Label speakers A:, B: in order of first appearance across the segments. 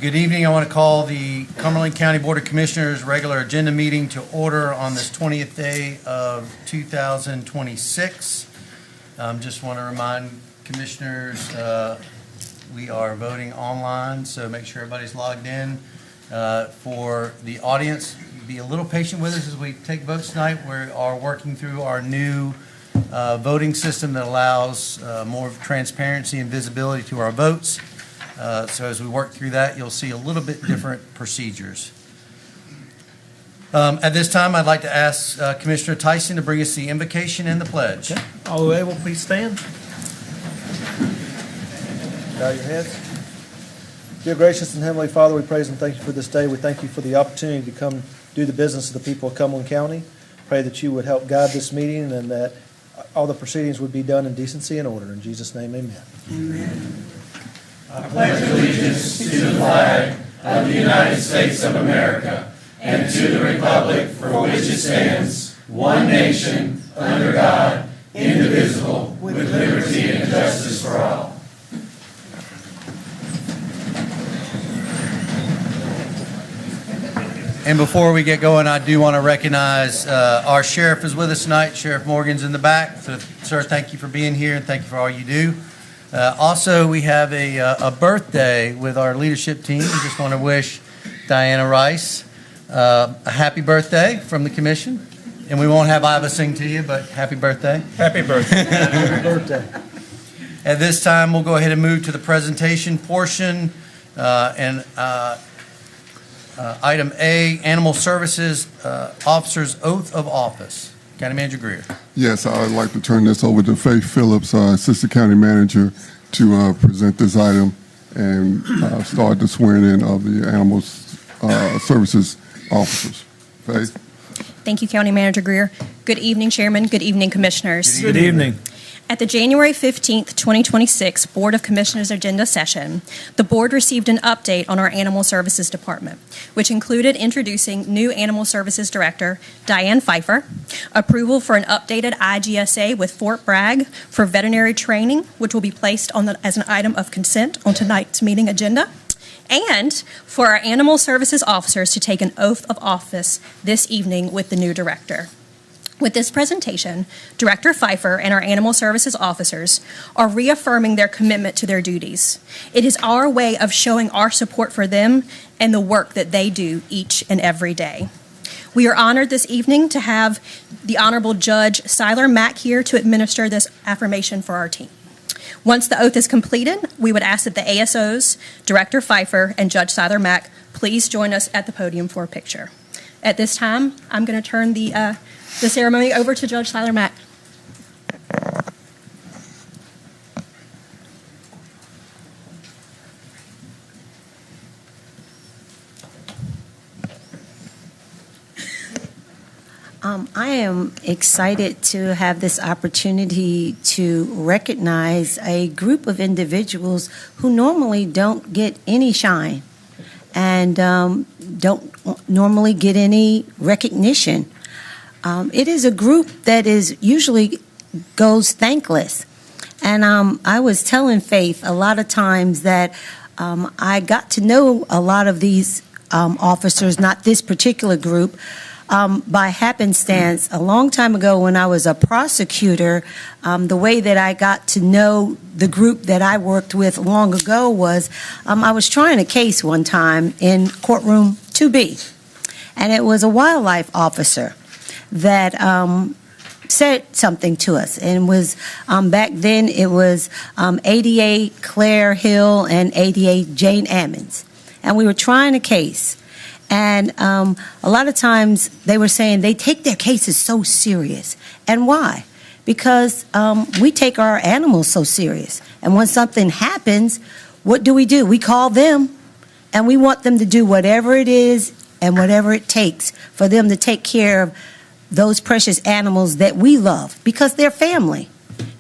A: Good evening. I want to call the Cumberland County Board of Commissioners regular agenda meeting to order on this 20th day of 2026. Just want to remind commissioners we are voting online, so make sure everybody's logged in. For the audience, be a little patient with us as we take votes tonight. We are working through our new voting system that allows more transparency and visibility to our votes. So as we work through that, you'll see a little bit different procedures. At this time, I'd like to ask Commissioner Tyson to bring us the invocation and the pledge.
B: Okay. All who are able, please stand. Bow your heads. Dear gracious and heavenly Father, we praise and thank you for this day. We thank you for the opportunity to come do the business of the people of Cumberland County. Pray that you would help guide this meeting and that all the proceedings would be done in decency and order. In Jesus' name, amen.
C: Amen. I pledge allegiance to the flag of the United States of America and to the republic for which it stands, one nation, under God, indivisible, with liberty and justice for all.
A: And before we get going, I do want to recognize our sheriff is with us tonight. Sheriff Morgan's in the back. So, sir, thank you for being here and thank you for all you do. Also, we have a birthday with our leadership team. We just want to wish Diana Rice a happy birthday from the commission. And we won't have Iva sing to you, but happy birthday.
B: Happy birthday. Happy birthday.
A: At this time, we'll go ahead and move to the presentation portion. Item A, Animal Services Officer's Oath of Office. County Manager Greer.
D: Yes, I would like to turn this over to Faith Phillips, Assistant County Manager, to present this item and start the swearing in of the Animal Services Officers. Faith?
E: Thank you, County Manager Greer. Good evening, Chairman. Good evening, Commissioners.
B: Good evening.
E: At the January 15th, 2026 Board of Commissioners agenda session, the Board received an update on our Animal Services Department, which included introducing new Animal Services Director Diane Pfeiffer, approval for an updated IGSA with Fort Bragg for veterinary training, which will be placed as an item of consent on tonight's meeting agenda, and for our Animal Services officers to take an oath of office this evening with the new director. With this presentation, Director Pfeiffer and our Animal Services officers are reaffirming their commitment to their duties. It is our way of showing our support for them and the work that they do each and every day. We are honored this evening to have the Honorable Judge Siler Mack here to administer this affirmation for our team. Once the oath is completed, we would ask that the ASOs, Director Pfeiffer and Judge Siler Mack, please join us at the podium for a picture. At this time, I'm going to turn the ceremony over to Judge Siler Mack.
F: I am excited to have this opportunity to recognize a group of individuals who normally don't get any shine and don't normally get any recognition. It is a group that is usually goes thankless. And I was telling Faith a lot of times that I got to know a lot of these officers, not this particular group, by happenstance. A long time ago when I was a prosecutor, the way that I got to know the group that I worked with long ago was I was trying a case one time in courtroom 2B, and it was a wildlife officer that said something to us, and was back then it was ADA Claire Hill and ADA Jane Ammons, and we were trying a case, and a lot of times they were saying they take their cases so serious. And why? Because we take our animals so serious, and when something happens, what do? We call them, and we want them to do whatever it is and whatever it takes for them to take care of those precious animals that we love, because they're family.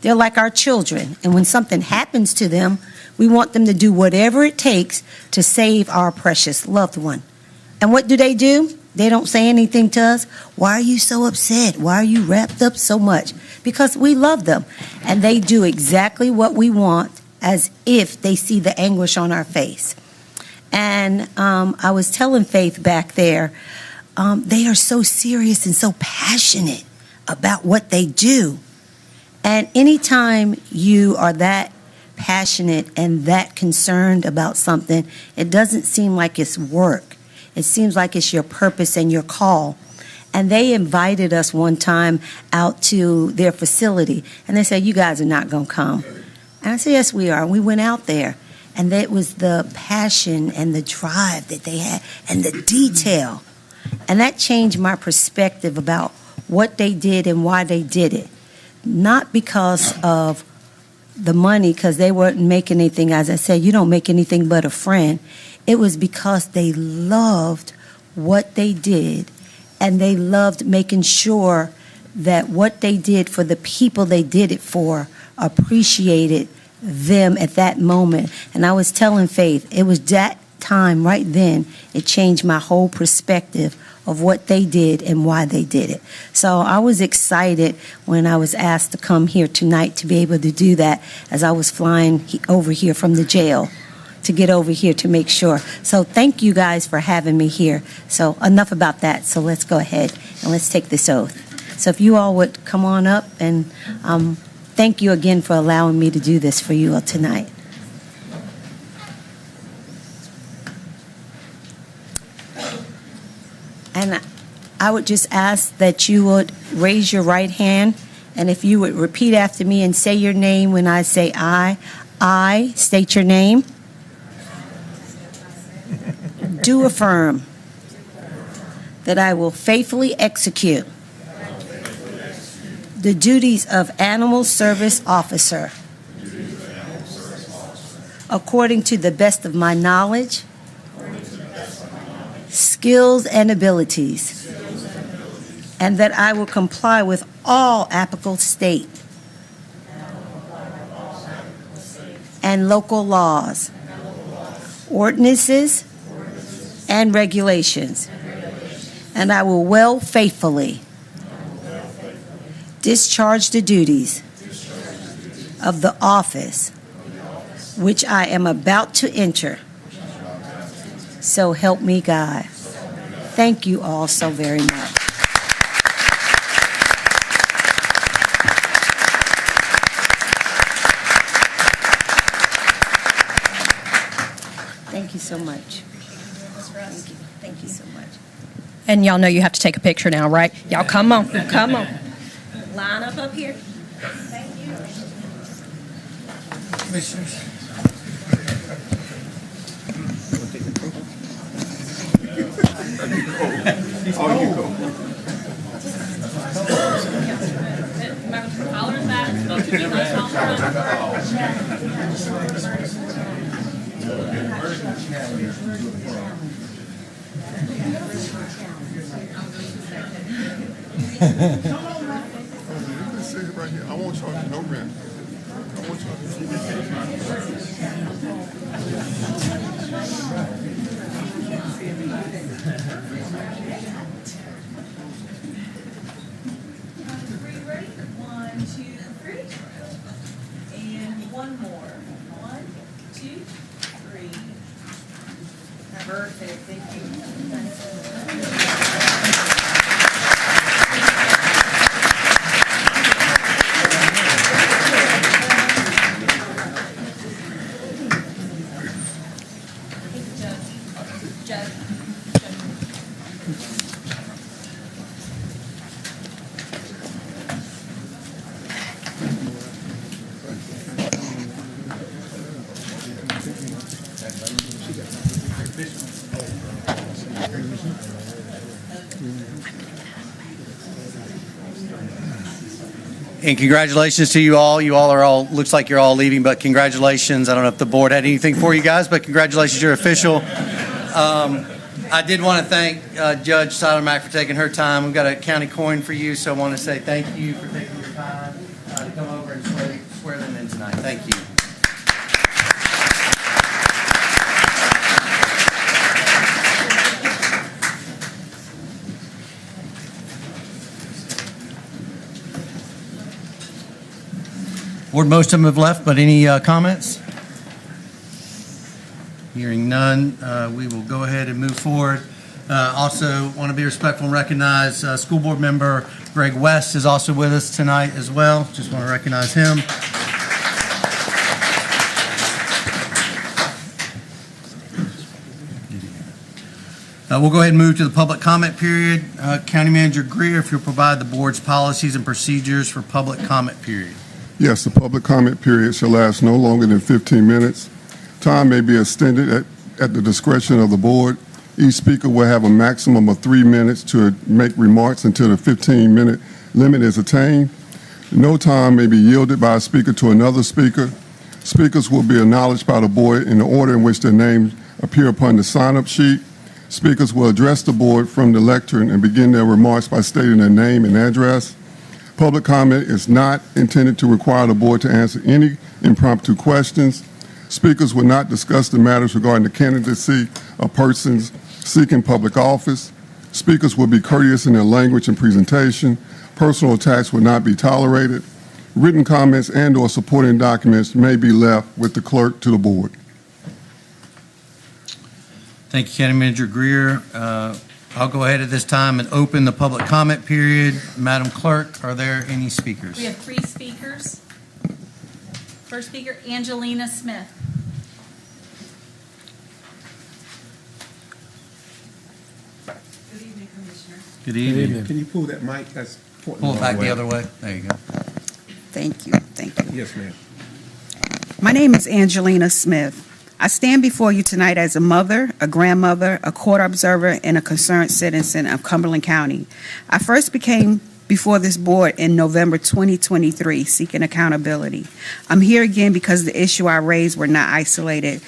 F: They're like our children. And when something happens to them, we want them to do whatever it takes to save our precious loved one. And what do? They don't say anything to us. Why are you so upset? Why are you wrapped up so much? Because we love them. And they do exactly what we want, as if they see the anguish on our face. And I was telling Faith back there, they are so serious and so passionate about what they do. And anytime you are that passionate and that concerned about something, it doesn't seem like it's work. It seems like it's your purpose and your call. And they invited us one time out to their facility, and they said, "You guys are not going to come." And I said, "Yes, we are." And we went out there, and it was the passion and the drive that they had and the detail. And that changed my perspective about what they did and why they did it. Not because of the money, because they weren't making anything. As I said, you don't make anything but a friend. It was because they loved what they did, and they loved making sure that what they did for the people they did it for appreciated them at that moment. And I was telling Faith, it was that time right then, it changed my whole perspective of what they did and why they did it. So I was excited when I was asked to come here tonight to be able to do that as I was flying over here from the jail to get over here to make sure. So thank you guys for having me here. So enough about that. So let's go ahead and let's take this oath. So if you all would come on up, and thank you again for allowing me to do this for you all tonight. And I would just ask that you would raise your right hand, and if you would repeat after me and say your name when I say I state your name. Do affirm that I will faithfully execute the duties of Animal Service Officer according to the best of my knowledge, skills, and abilities, and that I will comply with all applicable state and local laws, ordinances, and regulations, and I will well faithfully discharge the duties of the office which I am about to enter. So help me God. Thank you all so very much. Thank you so much. Thank you. Thank you so much.
E: And y'all know you have to take a picture now, right? Y'all come on, come on. Line up here. Thank you.
A: Commissioners.
D: Right here. I won't charge you no rent. I won't charge you.
G: Ready? 1, 2, 3. And one more. 1, 2, 3. Perfect. Thank you.
A: And congratulations to you all. You all are looks like you're all leaving, but congratulations. I don't know if the board had anything for you guys, but congratulations, you're official. I did want to thank Judge Silermack for taking her time. We've got a county coin for you, so I want to say thank you for taking your time to come over and swear them in tonight. Thank you. Board, most of them have left, but any comments? Hearing none, we will go ahead and move forward. Also, want to be respectful and recognize School Board Member Greg West is also with us tonight as well. Just want to recognize him. We'll go ahead and move to the public comment period. County Manager Greer, if you'll provide the board's policies and procedures for public comment period.
D: Yes, the public comment period shall last no longer than 15 minutes. Time may be extended at the discretion of the board. Each speaker will have a maximum of 3 minutes to make remarks until the 15-minute limit is attained. No time may be yielded by a speaker to another speaker. Speakers will be acknowledged by the board in the order in which their names appear upon the sign-up sheet. Speakers will address the board from the lectern and begin their remarks by stating their name and address. Public comment is not intended to require the board to answer any impromptu questions. Speakers will not discuss the matters regarding the candidacy of persons seeking public office. Speakers will be courteous in their language and presentation. Personal attacks will not be tolerated. Written comments and/or supporting documents may be left with the clerk to the board.
A: Thank you, County Manager Greer. I'll go ahead at this time and open the public comment period. Madam Clerk, are there any speakers?
G: We have 3 speakers. First speaker, Angelina Smith. Good evening, Commissioner.
A: Good evening.
H: Can you pull that mic? That's pointing
A: Pull it
H: the
A: back
H: wrong
A: the
H: way.
A: other way. There you go.
I: Thank you. Thank you.
H: Yes, ma'am.
I: My name is Angelina Smith. I stand before you tonight as a mother, a grandmother, a court observer, and a concerned citizen of Cumberland County. I first became before this board in November 2023 seeking accountability. I'm here again because the issue I raised were not isolated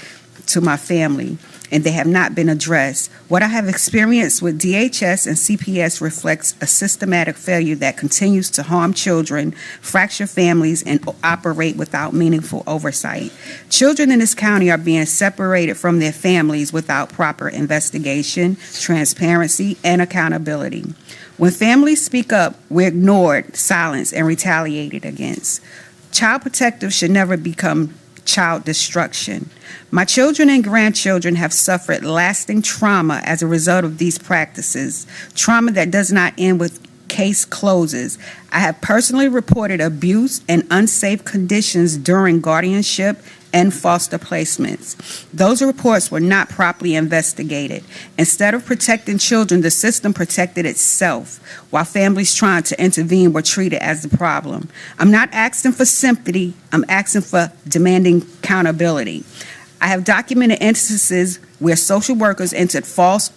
I: to my family, and they have not been addressed. What I have experienced with DHS and CPS reflects a systematic failure that continues to harm children, fracture families, and operate without meaningful oversight. Children in this county are being separated from their families without proper investigation, transparency, and accountability. When families speak up, we're ignored, silenced, and retaliated against. Child protective should never become child destruction. My children and grandchildren have suffered lasting trauma as a result of these practices, trauma that does not end with case closes. I have personally reported abuse and unsafe conditions during guardianship and foster placements. Those reports were not properly investigated. Instead of protecting children, the system protected itself, while families trying to intervene were treated as the problem. I'm not asking for sympathy, I'm asking for demanding accountability. I have documented instances where social workers entered false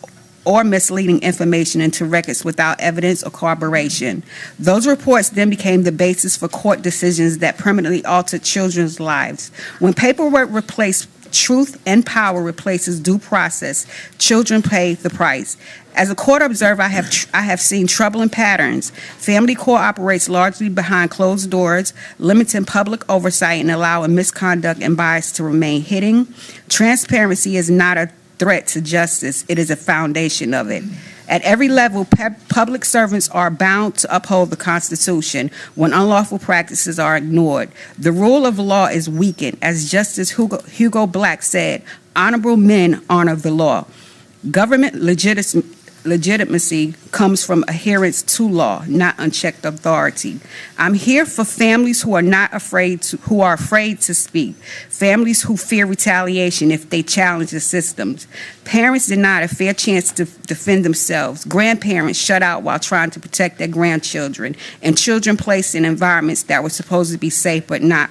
I: or misleading information into records without evidence or corroboration. Those reports then became the basis for court decisions that permanently altered children's lives. When paperwork replaced truth and power replaces due process, children pay the price. As a court observer, I have seen troubling patterns. Family court operates largely behind closed doors, limiting public oversight and allowing misconduct and bias to remain hidden. Transparency is not a threat to justice, it is a foundation of it. At every level, public servants are bound to uphold the Constitution when unlawful practices are ignored. The rule of law is weakened. As Justice Hugo Black said, honorable men honor the law. Government legitimacy comes from adherence to law, not unchecked authority. I'm here for families who are afraid to speak, families who fear retaliation if they challenge the systems, parents denied a fair chance to defend themselves, grandparents shut out while trying to protect their grandchildren, and children placed in environments that were supposed to be safe but not.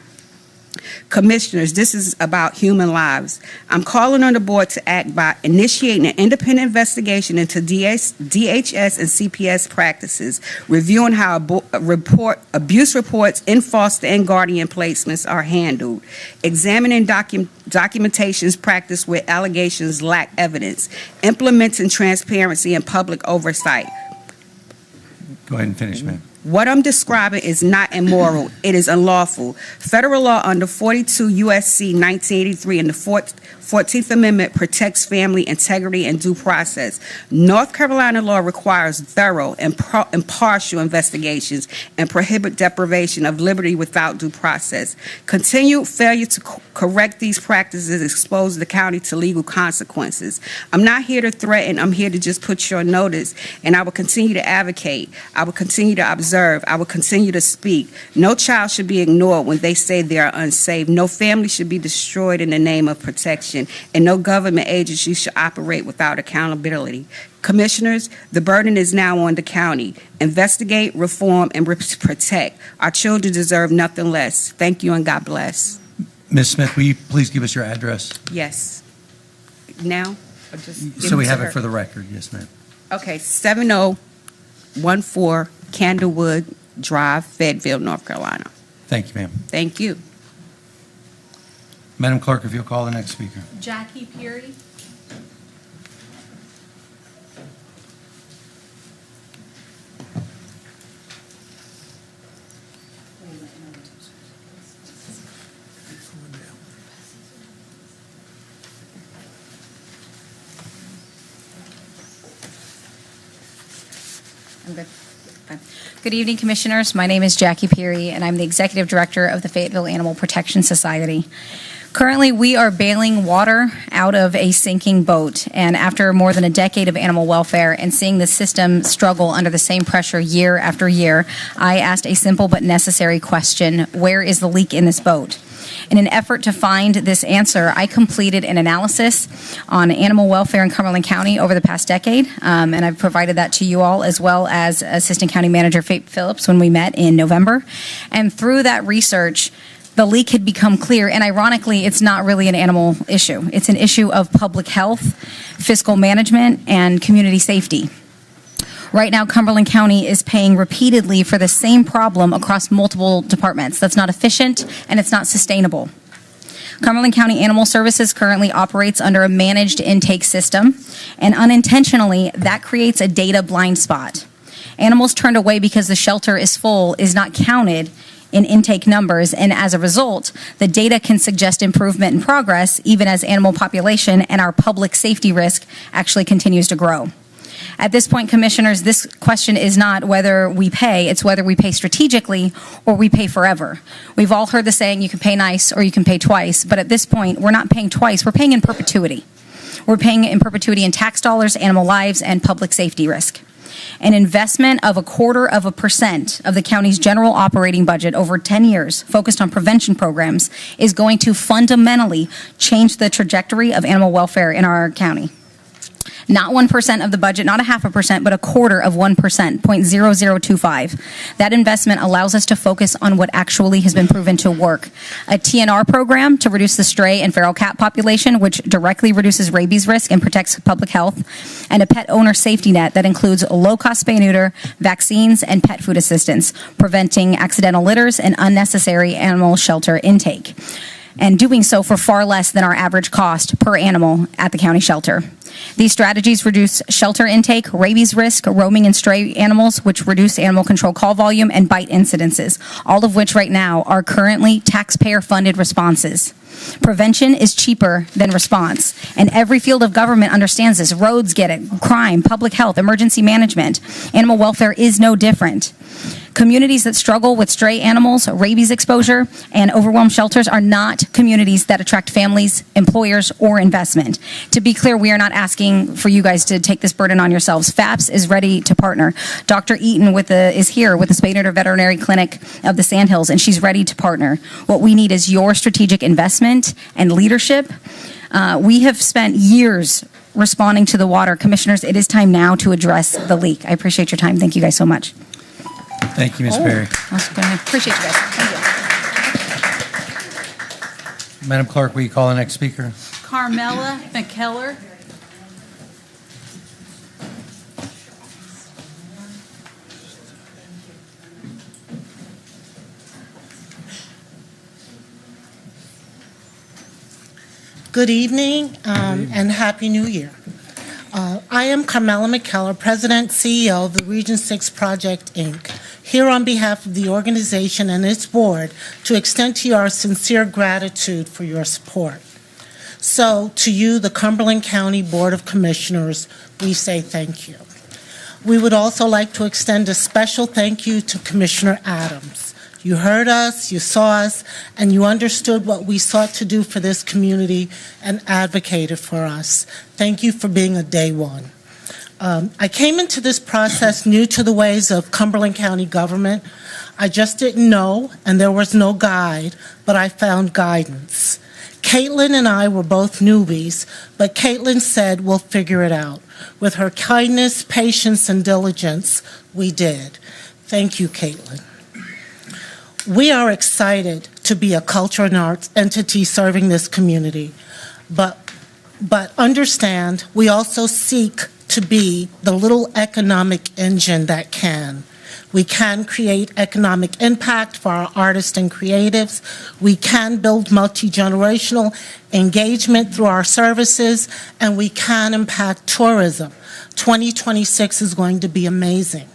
I: Commissioners, this is about human lives. I'm calling on the board to act by initiating an independent investigation into DHS and CPS practices, reviewing how abuse reports in foster and guardian placements are handled, examining documentations practiced where allegations lack evidence, implementing transparency and public oversight.
A: Go ahead and finish, ma'am.
I: What I'm describing is not immoral. It is unlawful. Federal law under 42 U.S.C. 1983 and the 14th Amendment protects family integrity and due process. North Carolina law requires thorough and impartial investigations and prohibit deprivation of liberty without due process. Continued failure to correct these practices exposes the county to legal consequences. I'm not here to threaten. I'm here to just put you on notice, and I will continue to advocate. I will continue to observe. I will continue to speak. No child should be ignored when they say they are unsafe. No family should be destroyed in the name of protection, and no government agency should operate without accountability. Commissioners, the burden is now on the county. Investigate, reform, and protect. Our children deserve nothing less. Thank you, and God bless.
A: Ms. Smith, will you please give us your address?
I: Yes. Now? Or just give
A: So we
I: to
A: have
I: her?
A: it for the record. Yes, ma'am.
I: Okay, 7014 Candlewood Drive, Fayetteville, North Carolina.
A: Thank you, ma'am.
I: Thank you.
A: Madam Clerk, if you'll call the next speaker.
G: Jackie Peary.
J: I'm good. Fine. Good evening, Commissioners. My name is Jackie Peary, and I'm the Executive Director of the Fayetteville Animal Protection Society. Currently, we are bailing water out of a sinking boat, and after more than a decade of animal welfare and seeing the system struggle under the same pressure year after year, I asked a simple but necessary question: where is the leak in this boat? In an effort to find this answer, I completed an analysis on animal welfare in Cumberland County over the past decade, and I've provided that to you all, as well as Assistant County Manager Faith Phillips when we met in November. And through that research, the leak had become clear, and ironically, it's not really an animal issue. It's an issue of public health, fiscal management, and community safety. Right now, Cumberland County is paying repeatedly for the same problem across multiple departments. That's not efficient, and it's not sustainable. Cumberland County Animal Services currently operates under a managed intake system, and unintentionally, that creates a data blind spot. Animals turned away because the shelter is full is not counted in intake numbers, and as a result, the data can suggest improvement in progress even as animal population and our public safety risk actually continues to grow. At this point, Commissioners, this question is not whether we pay, it's whether we pay strategically or we pay forever. We've all heard the saying, you can pay nice or you can pay twice, but at this point, we're not paying twice, we're paying in perpetuity. We're paying in perpetuity in tax dollars, animal lives, and public safety risk. An investment of 0.25% of the county's general operating budget over 10 years focused on prevention programs is going to fundamentally change the trajectory of animal welfare in our county. Not 1% of the budget, not 0.5%, but 0.25%, 0.0025. That investment allows us to focus on what actually has been proven to work. A TNR program to reduce the stray and feral cat population, which directly reduces rabies risk and protects public health, and a pet owner safety net that includes low-cost spay and neuter, vaccines, and pet food assistance, preventing accidental litters and unnecessary animal shelter intake, and doing so for far less than our average cost per animal at the county shelter. These strategies reduce shelter intake, rabies risk, roaming and stray animals, which reduce animal control call volume and bite incidences, all of which right now are currently taxpayer-funded responses. Prevention is cheaper than response, and every field of government understands this. Roads get it, crime, public health, emergency management. Animal welfare is no different. Communities that struggle with stray animals, rabies exposure, and overwhelmed shelters are not communities that attract families, employers, or investment. To be clear, we are not asking for you guys to take this burden on yourselves. FAPS is ready to partner. Dr. Eaton is here with the Spay Neuter Veterinary Clinic of the Sandhills, and she's ready to partner. What we need is your strategic investment and leadership. We have spent years responding to the water. Commissioners, it is time now to address the leak. I appreciate your time. Thank you guys so much.
A: Thank you, Ms. Perry.
J: Appreciate you guys. Thank you.
A: Madam Clerk, will you call the next speaker?
G: Carmela McKellar.
K: Good evening and Happy New Year. I am Carmela McKellar, President, CEO of the Region 6 Project, Inc., here on behalf of the organization and its board to extend to you our sincere gratitude for your support. So, to you, the Cumberland County Board of Commissioners, we say thank you. We would also like to extend a special thank you to Commissioner Adams. You heard us, you saw us, and you understood what we sought to do for this community and advocated for us. Thank you for being a day one. I came into this process new to the ways of Cumberland County government. I just didn't know, and there was no guide, but I found guidance. Caitlin and I were both newbies, but Caitlin said, we'll figure it out. With her kindness, patience, and diligence, we did. Thank you, Caitlin. We are excited to be a culture and arts entity serving this community, but understand we also seek to be the little economic engine that can. We can create economic impact for our artists and creatives. We can build multi-generational engagement through our services, and we can impact tourism. 2026 is going to be amazing.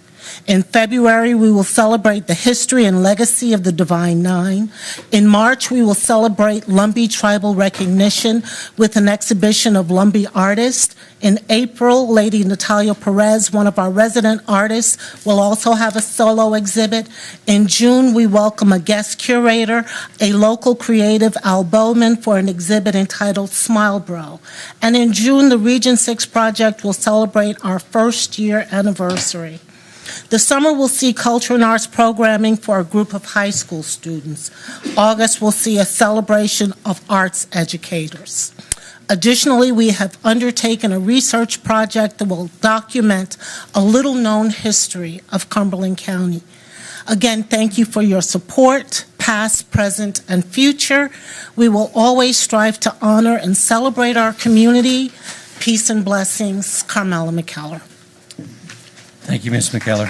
K: In February, we will celebrate the history and legacy of the Divine Nine. In March, we will celebrate Lumbee tribal recognition with an exhibition of Lumbee artists. In April, Lady Natalia Perez, one of our resident artists, will also have a solo exhibit. In June, we welcome a guest curator, a local creative, Al Bowman, for an exhibit entitled Smile Bro. And in June, the Region 6 project will celebrate our first year anniversary. The summer will see culture and arts programming for a group of high school students. August will see a celebration of arts educators. Additionally, we have undertaken a research project that will document a little-known history of Cumberland County. Again, thank you for your support, past, present, and future. We will always strive to honor and celebrate our community. Peace and blessings, Carmela McKellar.
A: Thank you, Ms. McKellar.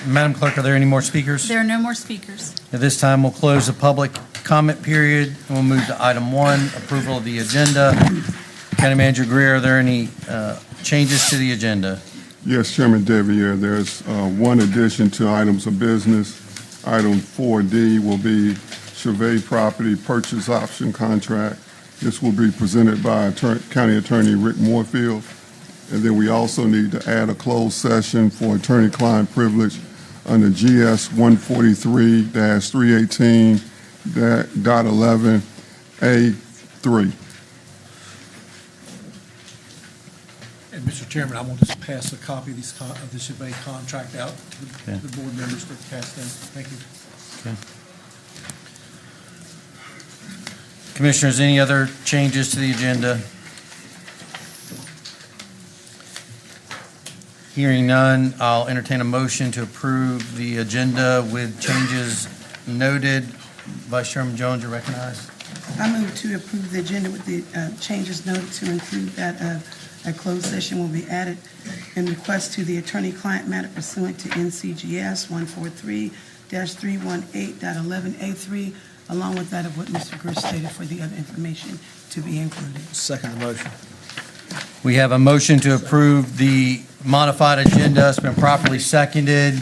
A: Madam Clerk, are there any more speakers?
G: There are no more speakers.
A: At this time, we'll close the public comment period, and we'll move to item 1, approval of the agenda. County Manager Greer, are there any changes to the agenda?
D: Yes, Chairman Devier, there's one addition to items of business. Item 4D will be Chevet Property Purchase Option Contract. This will be presented by County Attorney Rick Moorfield. And then we also need to add a closed session for attorney-client privilege under GS 143-318.11A3.
L: And Mr. Chairman, I want to just pass a copy of this Chevet contract out to the board members to pass down. Thank you.
A: Okay. Commissioners, any other changes to the agenda? Hearing none, I'll entertain a motion to approve the agenda with changes noted. Vice Chairman Jones, you're recognized.
M: I move to approve the agenda with the changes noted to include that a closed session will be added in request to the attorney-client matter pursuant to NCGS 143-318.11A3, along with that of what Mr. Grish stated for the other information to be included.
B: Second the motion.
A: We have a motion to approve the modified agenda. It's been properly seconded.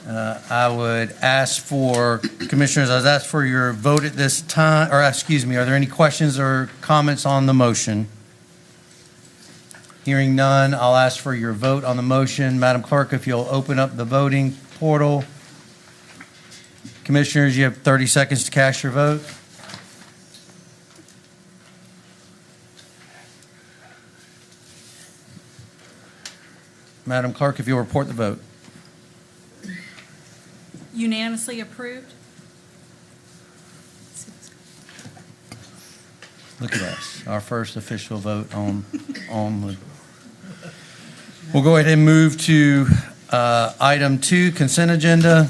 A: I would ask for, Commissioners, I would ask for your vote at this time, or excuse me, are there any questions or comments on the motion? Hearing none, I'll ask for your vote on the motion. Madam Clerk, if you'll open up the voting portal. Commissioners, you have 30 seconds to cast your vote. Madam Clerk, if you'll report the vote.
G: Unanimously approved.
A: Look at us, our first official vote on the. We'll go ahead and move to item 2, consent agenda.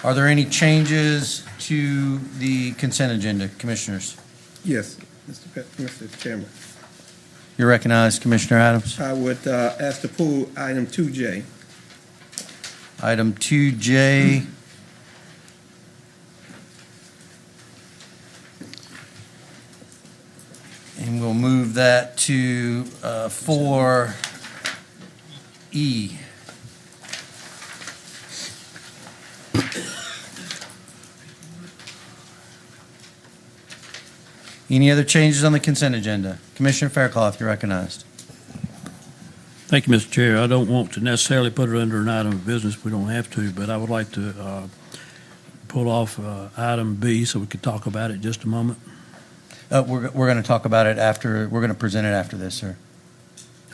A: Are there any changes to the consent agenda, Commissioners?
H: Yes, Mr. Chairman.
A: You're recognized, Commissioner Adams.
H: I would ask to pull item 2J.
A: Item 2J. And we'll move that to 4E. E. Any other changes on the consent agenda? Commissioner Faircloth, you're recognized.
N: Thank you, Mr. Chair. I don't want to necessarily put it under an item of business. We don't have to, but I would like to pull off item B so we could talk about it just a moment.
A: We're going to talk about it after, we're going to present it after this, sir.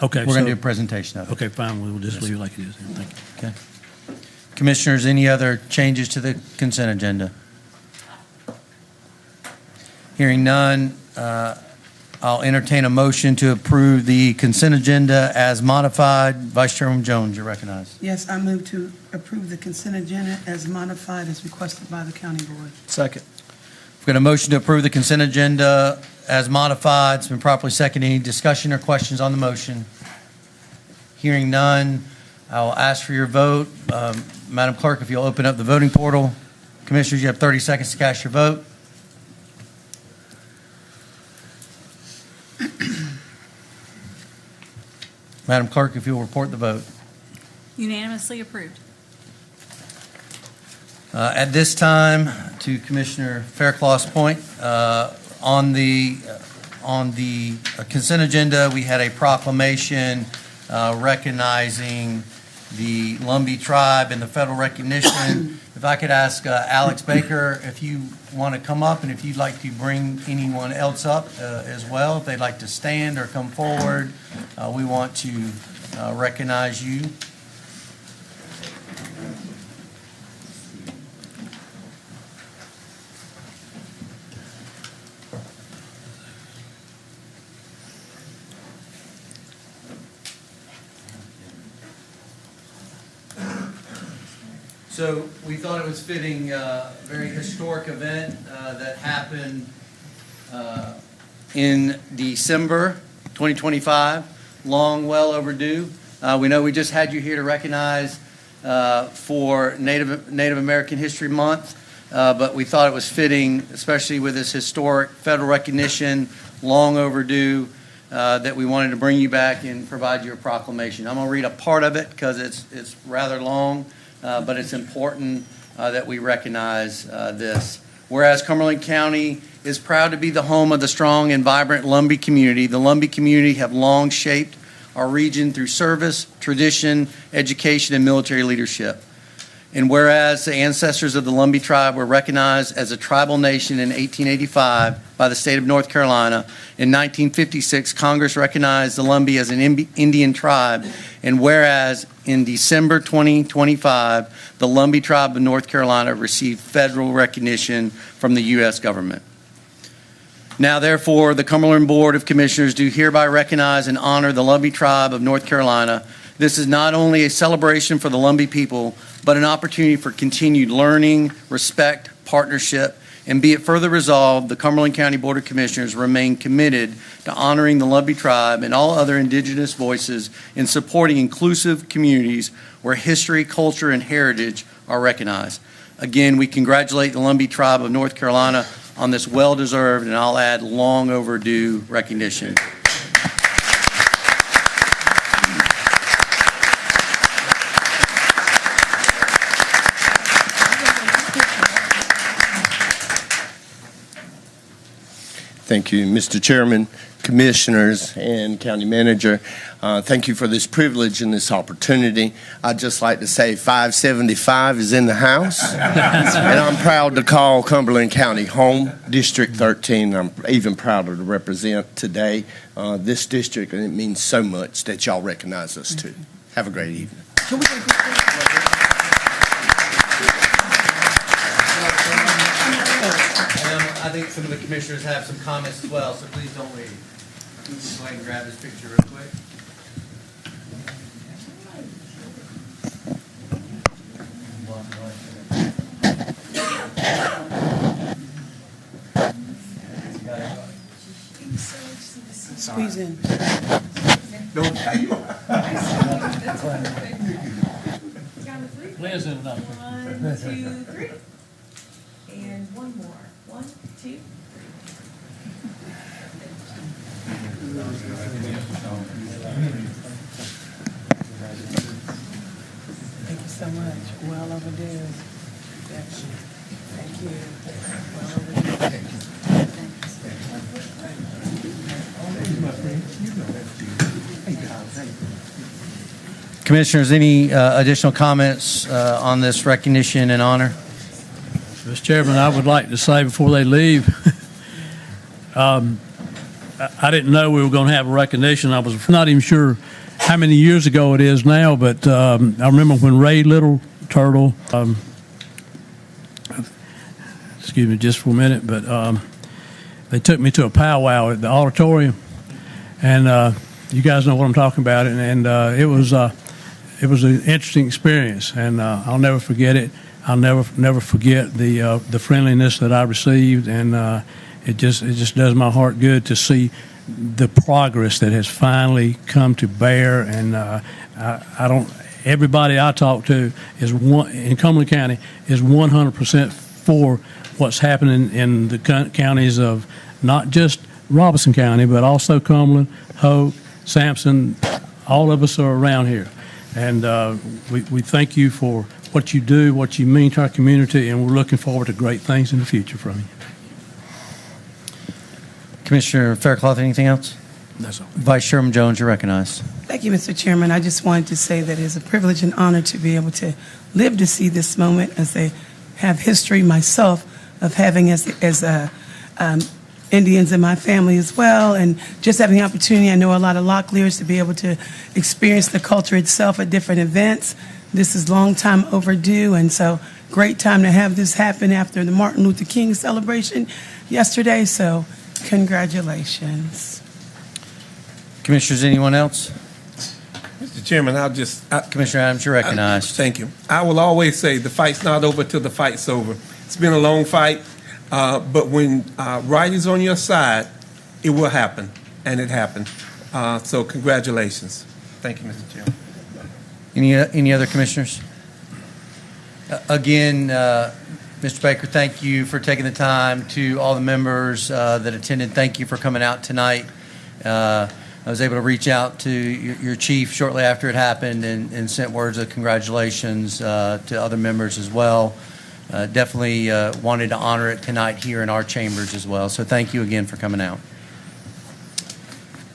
N: Okay.
A: We're going to do a presentation of it.
N: Okay, fine. We'll just
A: Yes,
N: leave it like it is. Thank you.
A: Okay. Commissioners, any other changes to the consent agenda? Hearing none, I'll entertain a motion to approve the consent agenda as modified. Vice Chairman Jones, you're recognized.
M: Yes, I move to approve the consent agenda as modified as requested by the county board.
B: Second.
A: We've got a motion to approve the consent agenda as modified. It's been properly seconded. Any discussion or questions on the motion? Hearing none, I'll ask for your vote. Madam Clerk, if you'll open up the voting portal. Commissioners, you have 30 seconds to cast your vote. Madam Clerk, if you'll report the vote.
G: Unanimously approved.
A: At this time, to Commissioner Faircloth's point, on the consent agenda, we had a proclamation recognizing the Lumbee tribe and the federal recognition. If I could ask Alex Baker if you want to come up and if you'd like to bring anyone else up as well, if they'd like to stand or come forward, we want to recognize you. So we thought it was fitting, a very historic event that happened in December 2025, well overdue. We know we just had you here to recognize for Native American History Month, but we thought it was fitting, especially with this historic federal recognition, long overdue, that we wanted to bring you back and provide you a proclamation. I'm going to read a part of it because it's rather long. But it's important that we recognize this. Whereas Cumberland County is proud to be the home of the strong and vibrant Lumbee community, the Lumbee community have long shaped our region through service, tradition, education, and military leadership. And whereas the ancestors of the Lumbee tribe were recognized as a tribal nation in 1885 by the state of North Carolina, in 1956, Congress recognized the Lumbee as an Indian tribe. And whereas in December 2025, the Lumbee tribe of North Carolina received federal recognition from the U.S. government. Now, therefore, the Cumberland Board of Commissioners do hereby recognize and honor the Lumbee tribe of North Carolina. This is not only a celebration for the Lumbee people, but an opportunity for continued learning, respect, partnership, and be it further resolved, the Cumberland County Board of Commissioners remain committed to honoring the Lumbee tribe and all other indigenous voices in supporting inclusive communities where history, culture, and heritage are recognized. Again, we congratulate the Lumbee tribe of North Carolina on this well-deserved, and I'll add long overdue recognition.
H: Thank you, Mr. Chairman, Commissioners, and County Manager. Thank you for this privilege and this opportunity. I'd just like to say 575 is in the house, and I'm proud to call Cumberland County home, District 13. I'm even prouder to represent today this district, and it means so much that y'all recognize us too. Have a great evening.
A: I think some of the commissioners have some comments as well, so please don't leave. You can just go ahead and grab this picture real quick.
M: Squeeze in.
L: Liz in enough.
G: 1, 2, 3. And one more. 1, 2, 3.
M: so much. Well overdue. Definitely. Thank you. Well overdue.
A: Commissioners, any additional comments on this recognition and honor?
N: Mr. Chairman, I would like to say before they leave, I didn't know we were going to have a recognition. I was not even sure how many years ago it is now, but I remember when Ray Little Turtle, excuse me just for a minute, but they took me to a powwow at the auditorium, and you guys know what I'm talking about, and it was an interesting experience, and I'll never forget it. I'll never forget the friendliness that I received, and it just does my heart good to see the progress that has finally come to bear. And everybody I talk to in Cumberland County is 100% for what's happening in the counties of not just Robeson County, but also Cumberland, Hoke, Sampson. All of us are around here, and we thank you for what you do, what you mean to our community, and we're looking forward to great things in the future from you.
A: Commissioner Faircloth, anything else?
N: That's all.
A: Vice Chairman Jones, you're recognized.
M: Thank you, Mr. Chairman. I just wanted to say that it's a privilege and honor to be able to live to see this moment, as they have history myself of having as Indians in my family as well, and just having the opportunity, I know a lot of Locklears, to be able to experience the culture itself at different events. This is long time overdue, and so great time to have this happen after the Martin Luther King celebration yesterday, so congratulations.
A: Commissioners, anyone else?
C: Mr. Chairman,
A: Commissioner Adams, you're recognized.
C: Thank you. I will always say the fight's not over till the fight's over. It's been a long fight, but when right is on your side, it will happen, and it happened. So congratulations. Thank you, Mr. Chairman.
A: Any other commissioners? Again, Mr. Baker, thank you for taking the time. To all the members that attended, thank you for coming out tonight. I was able to reach out to your chief shortly after it happened and sent words of congratulations to other members as well. Definitely wanted to honor it tonight here in our chambers as well. So thank you again for coming out.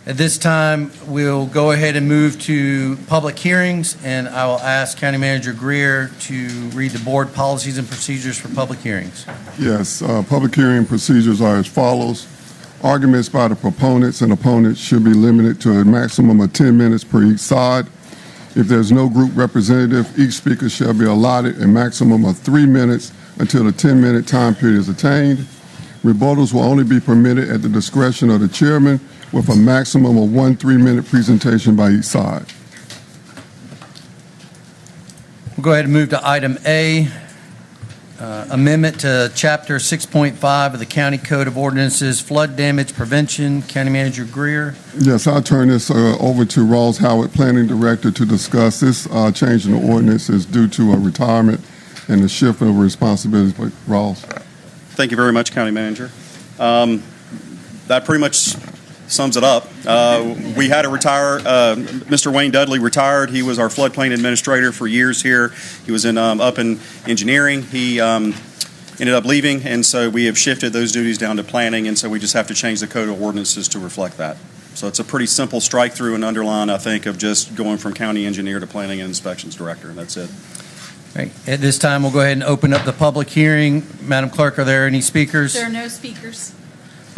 A: At this time, we'll go ahead and move to public hearings, and I will ask County Manager Greer to read the board policies and procedures for public hearings.
D: Yes, public hearing procedures are as follows. Arguments by the proponents and opponents should be limited to a maximum of 10 minutes per each side. If there's no group representative, each speaker shall be allotted a maximum of 3 minutes until the 10-minute time period is attained. Rebuttals will only be permitted at the discretion of the chairman, with a maximum of 1 3-minute presentation by each side.
A: We'll go ahead and move to item A, amendment to Chapter 6.5 of the County Code of Ordinances, Flood Damage Prevention. County Manager Greer.
D: Yes, I'll turn this over to Rawls Howard, Planning Director, to discuss. This change in the ordinance is due to a retirement and the shift of responsibilities. Rawls.
O: Thank you very much, County Manager. That pretty much sums it up. We had to retire. Mr. Wayne Dudley retired. He was our floodplain administrator for years here. He was up in engineering. He ended up leaving, and so we have shifted those duties down to planning, and so we just have to change the code of ordinances to reflect that. So it's a pretty simple strike through and underline, I think, of just going from county engineer to planning and inspections director, and that's it.
A: Right. At this time, we'll go ahead and open up the public hearing. Madam Clerk, are there any speakers?
G: There are no speakers.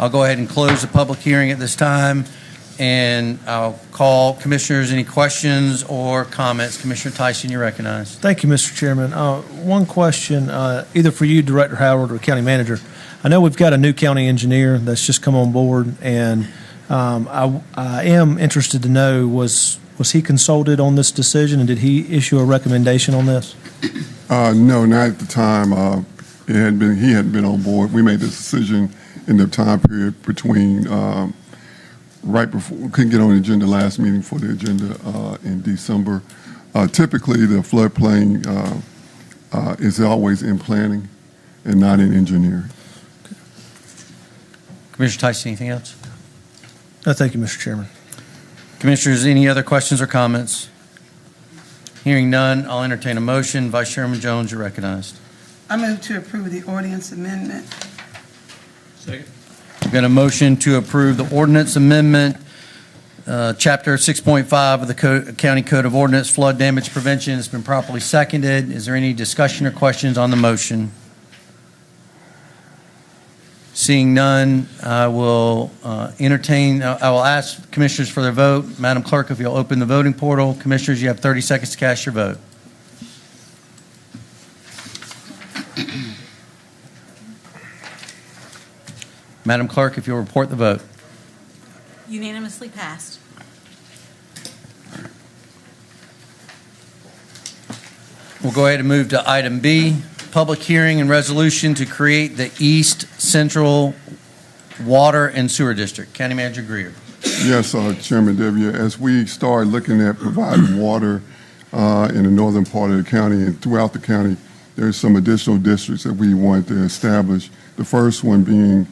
A: I'll go ahead and close the public hearing at this time, and I'll call commissioners. Any questions or comments? Commissioner Tyson, you're recognized.
B: Thank you, Mr. Chairman. One question, either for you, Director Howard, or County Manager. I know we've got a new county engineer that's just come on board, and I am interested to know, was he consulted on this decision, and did he issue a recommendation on this?
D: No, not at the time. He hadn't been on board. We made the decision in the time period between right before, we couldn't get on the agenda last meeting for the agenda in December. Typically, the floodplain is always in planning and not in engineering.
A: Okay. Commissioner Tyson, anything else?
B: No, thank you, Mr. Chairman.
A: Commissioners, any other questions or comments? Hearing none, I'll entertain a motion. Vice Chairman Jones, you're recognized.
M: I move to approve the ordinance amendment.
L: Second.
A: We've got a motion to approve the ordinance amendment, Chapter 6.5 of the County Code of Ordinance, flood damage prevention. It's been properly seconded. Is there any discussion or questions on the motion? Seeing none, I will I will ask commissioners for their vote. Madam Clerk, if you'll open the voting portal. Commissioners, you have 30 seconds to cast your vote. Madam Clerk, if you'll report the vote.
G: Unanimously passed.
A: We'll go ahead and move to item B, public hearing and resolution to create the East Central Water and Sewer District. County Manager Greer.
D: Yes, Chairman Devier, as we start looking at providing water in the northern part of the county and throughout the county, there's some additional districts that we want to establish. The first one being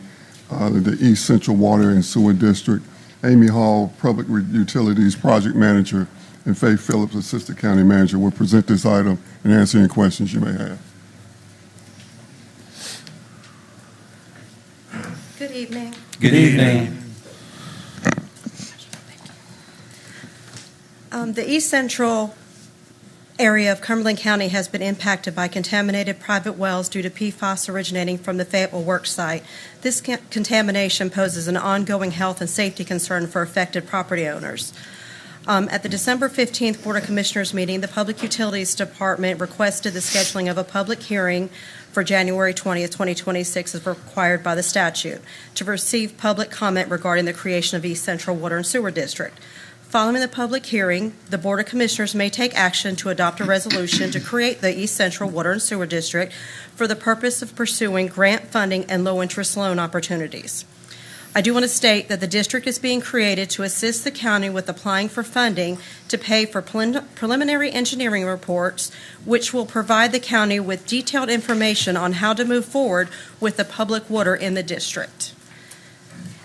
D: the East Central Water and Sewer District. Amy Hall, Public Utilities Project Manager, and Faith Phillips, Assistant County Manager, will present this item and answer any questions you may have.
E: Good evening.
A: Good evening.
E: The East Central area of Cumberland County has been impacted by contaminated private wells due to PFAS originating from the Fayetteville work site. This contamination poses an ongoing health and safety concern for affected property owners. At the December 15th Board of Commissioners meeting, the Public Utilities Department requested the scheduling of a public hearing for January 20th, 2026 as required by the statute to receive public comment regarding the creation of East Central Water and Sewer District. Following the public hearing, the Board of Commissioners may take action to adopt a resolution to create the East Central Water and Sewer District for the purpose of pursuing grant funding and low-interest loan opportunities. I do want to state that the district is being created to assist the county with applying for funding to pay for preliminary engineering reports, which will provide the county with detailed information on how to move forward with the public water in the district.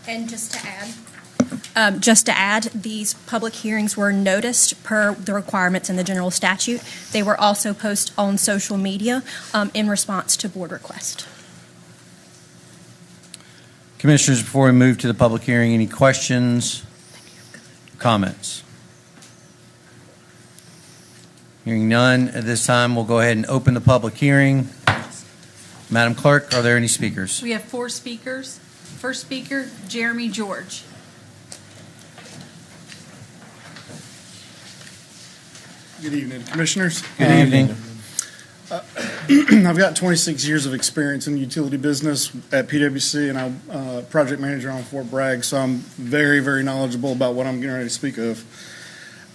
E: And just to add, these public hearings were noticed per the requirements in the general statute. They were also posted on social media in response to board request.
A: Commissioners, before we move to the public hearing, any questions, comments? Hearing none at this time, we'll go ahead and open the public hearing. Madam Clerk, are there any speakers?
G: We have 4 speakers. First speaker, Jeremy George.
P: Good evening, Commissioners.
A: Good evening.
P: I've got 26 years of experience in the utility business at PwC, and I'm project manager on Fort Bragg, so I'm very, very knowledgeable about what I'm getting ready to speak of.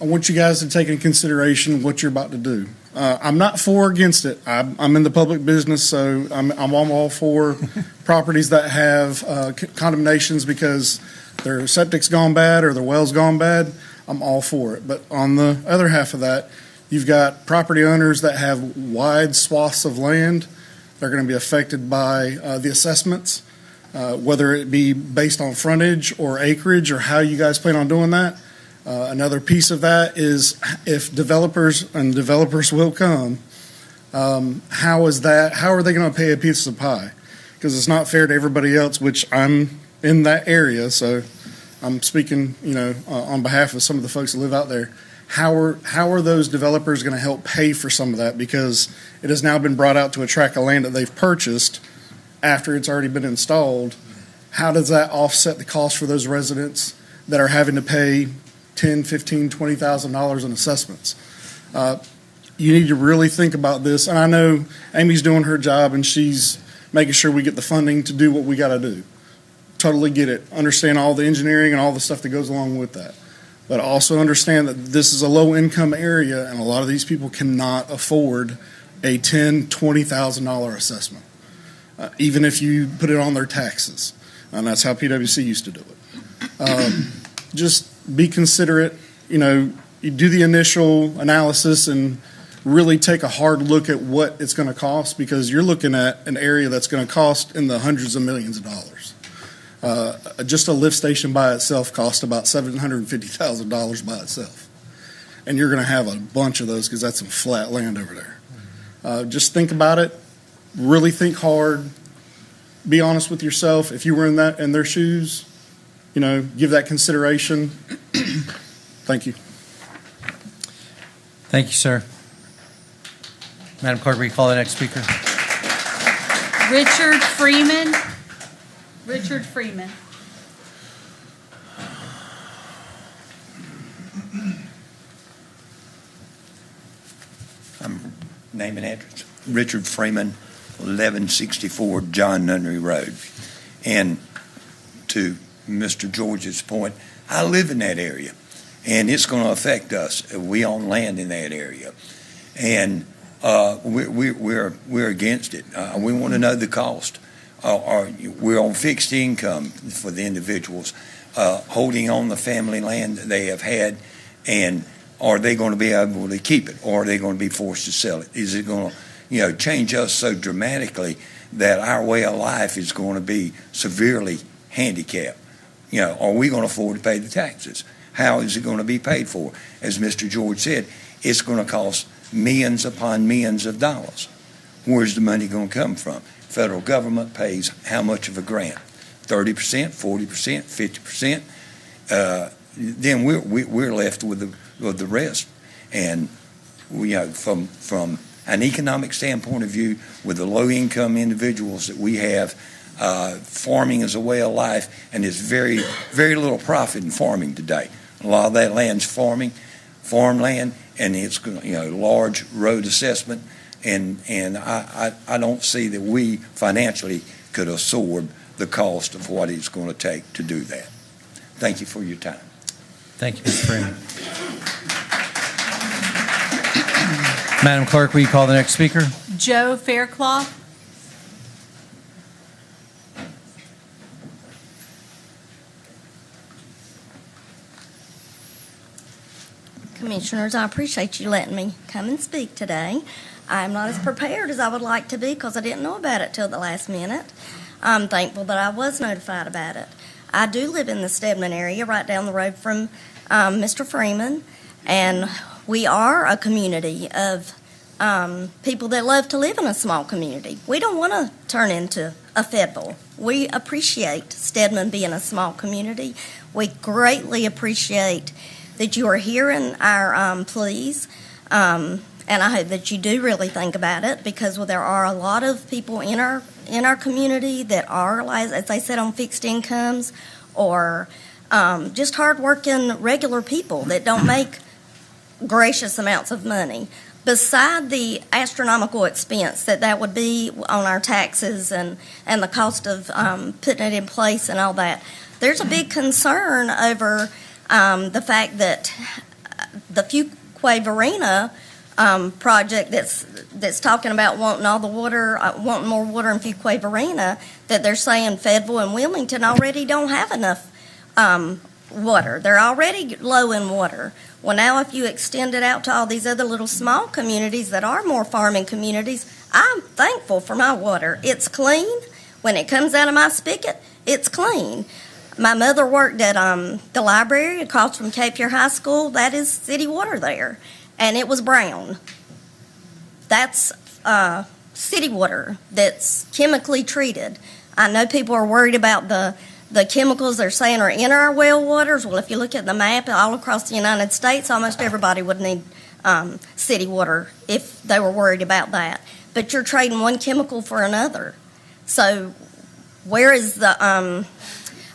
P: I want you guys to take into consideration what you're about to do. I'm not for or against it. I'm in the public business, so I'm all for properties that have condemnations because their septic's gone bad or their well's gone bad. I'm all for it. But on the other half of that, you've got property owners that have wide swaths of land. They're going to be affected by the assessments, whether it be based on frontage or acreage or how you guys plan on doing that. Another piece of that is if developers will come, how are they going to pay a piece of pie? Because it's not fair to everybody else, which I'm in that area, so I'm speaking, on behalf of some of the folks that live out there. How are those developers going to help pay for some of that? Because it has now been brought out to a tract of land that they've purchased after it's already been installed. How does that offset the cost for those residents that are having to pay $10,000, $15,000, $20,000 in assessments? You need to really think about this. And I know Amy's doing her job and she's making sure we get the funding to do what we got to do. Totally get it. Understand all the engineering and all the stuff that goes along with that. But also understand that this is a low-income area, and a lot of these people cannot afford a $10,000, $20,000 assessment, even if you put it on their taxes. And that's how PwC used to do it. Just be considerate. You do the initial analysis and really take a hard look at what it's going to cost, because you're looking at an area that's going to cost in the hundreds of millions of dollars. Just a lift station by itself costs about $750,000 by itself. and you're going to have a bunch of those because that's some flat land over there. Just think about it. Really think hard. Be honest with yourself. If you were in their shoes, give that consideration. Thank you.
A: Thank you, sir. Madam Clerk, will you call the next speaker?
G: Richard Freeman. Richard Freeman.
Q: Name and address. Richard Freeman, 1164 John Nunnery Road. And to Mr. George's point, I live in that area, and it's going to affect us. We own land in that area, and we're against it. We want to know the cost. We're on fixed income for the individuals, holding on the family land that they have had, and are they going to be able to keep it, or are they going to be forced to sell it? Is it going to, change us so dramatically that our way of life is going to be severely handicapped? Are we going to afford to pay the taxes? How is it going to be paid for? As Mr. George said, it's going to cost millions upon millions of dollars. Where's the money going to come from? Federal government pays how much of a grant? 30%, 40%, 50%. Then we're left with the rest. And from an economic standpoint of view, with the low-income individuals that we have, farming is a way of life, and there's very, very little profit in farming today. A lot of that land's farmland, and it's large road assessment, and I don't see that we financially could absorb the cost of what it's going to take to do that. Thank you for your time.
A: Thank you, Mr. Freeman. Madam Clerk, will you call the next speaker?
G: Joe Faircloth.
R: Commissioners, I appreciate you letting me come and speak today. I'm not as prepared as I would like to be because I didn't know about it till the last minute. I'm thankful that I was notified about it. I do live in the Stedman area, right down the road from Mr. Freeman, and we are a community of people that love to live in a small community. We don't want to turn into a Fayetteville. We appreciate Stedman being a small community. We greatly appreciate that you are hearing our pleas, and I hope that you do really think about it, because there are a lot of people in our community that are, as they said, on fixed incomes, or just hardworking regular people that don't make gracious amounts of money. Beside the astronomical expense that would be on our taxes and the cost of putting it in place and all that, there's a big concern over the fact that the Fuquay-Varina project that's talking about wanting all the water, wanting more water in Fuquay-Varina, that they're saying Fayetteville and Wilmington already don't have enough water. They're already low in water. Well, now if you extend it out to all these other little small communities that are more farming communities, I'm thankful for my water. It's clean. When it comes out of my spigot, it's clean. My mother worked at the library across from Cape Fear High School. That is city water there, and it was brown. That's city water that's chemically treated. I know people are worried about the chemicals they're saying are in our well waters. Well, if you look at the map all across the United States, almost everybody would need city water if they were worried about that. But you're trading one chemical for another. So where is the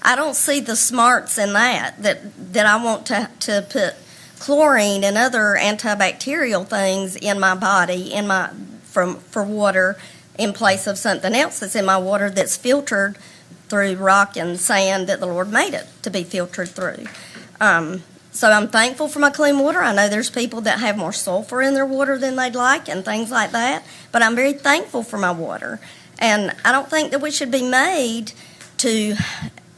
R: I don't see the smarts in that I want to put chlorine and other antibacterial things in my body for water in place of something else that's in my water that's filtered through rock and sand that the Lord made it to be filtered through. So I'm thankful for my clean water. I know there's people that have more sulfur in their water than they'd like and things like that, but I'm very thankful for my water. And I don't think that we should be made to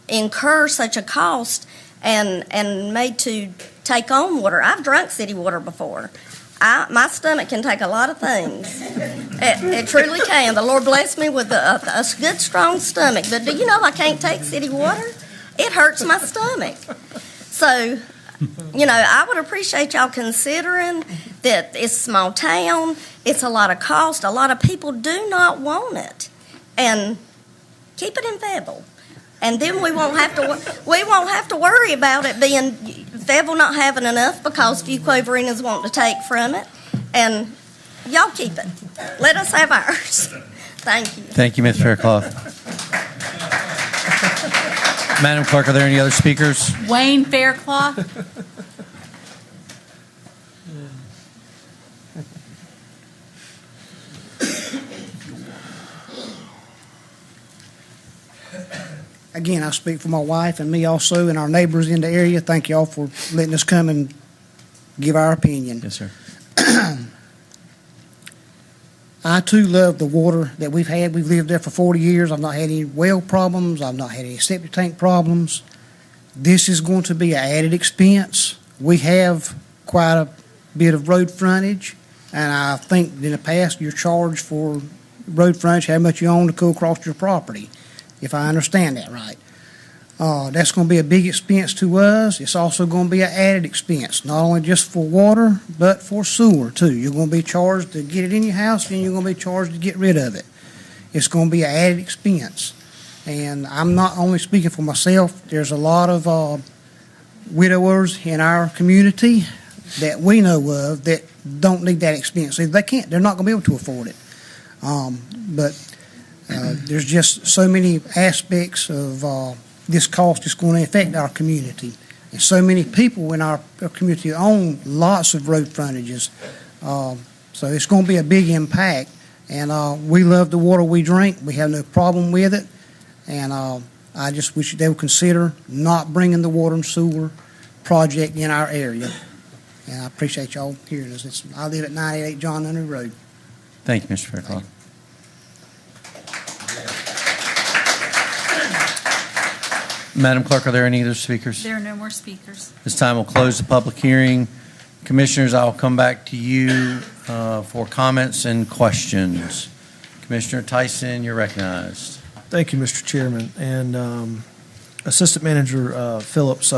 R: incur such a cost and made to take on water. I've drunk city water before. My stomach can take a lot of things. It truly can. The Lord blessed me with a good, strong stomach. But do you know I can't take city water? It hurts my stomach. So I would appreciate y'all considering that it's a small town, it's a lot of cost, a lot of people do not want it. And keep it in Fayetteville. And then we won't have to worry about it being Fayetteville not having enough because a few Quaverinas want to take from it. And y'all keep it. Let us have ours. Thank you.
A: Thank you, Ms. Faircloth. Madam Clerk, are there any other speakers?
G: Wayne Faircloth.
S: Again, I speak for my wife and me also and our neighbors in the area. Thank you all for letting us come and give our opinion.
A: Yes, sir.
S: I too love the water that we've had. We've lived there for 40 years. I've not had any well problems. I've not had any septic tank problems. This is going to be an added expense. We have quite a bit of road frontage, and I think in the past you're charged for road frontage, how much you own to go across your property, if I understand that right. That's going to be a big expense to us. It's also going to be an added expense, not only just for water, but for sewer too. You're going to be charged to get it in your house, and you're going to be charged to get rid of it. It's going to be an added expense. And I'm not only speaking for myself. There's a lot of widowers in our community that we know of that don't need that expense. They can't. They're not going to be able to afford it. But there's just so many aspects of this cost is going to affect our community. And so many people in our community own lots of road frontages. So it's going to be a big impact. And we love the water we drink. We have no problem with it. And I just wish they would consider not bringing the water and sewer project in our area. And I appreciate y'all hearing us. I live at 98 John Henry Road.
A: Thank you, Mr. Faircloth. Madam Clerk, are there any other speakers?
G: There are no more speakers.
A: This time we'll close the public hearing. Commissioners, I'll come back to you for comments and questions. Commissioner Tyson, you're recognized.
B: Thank you, Mr. Chairman. And Assistant Manager Phillips,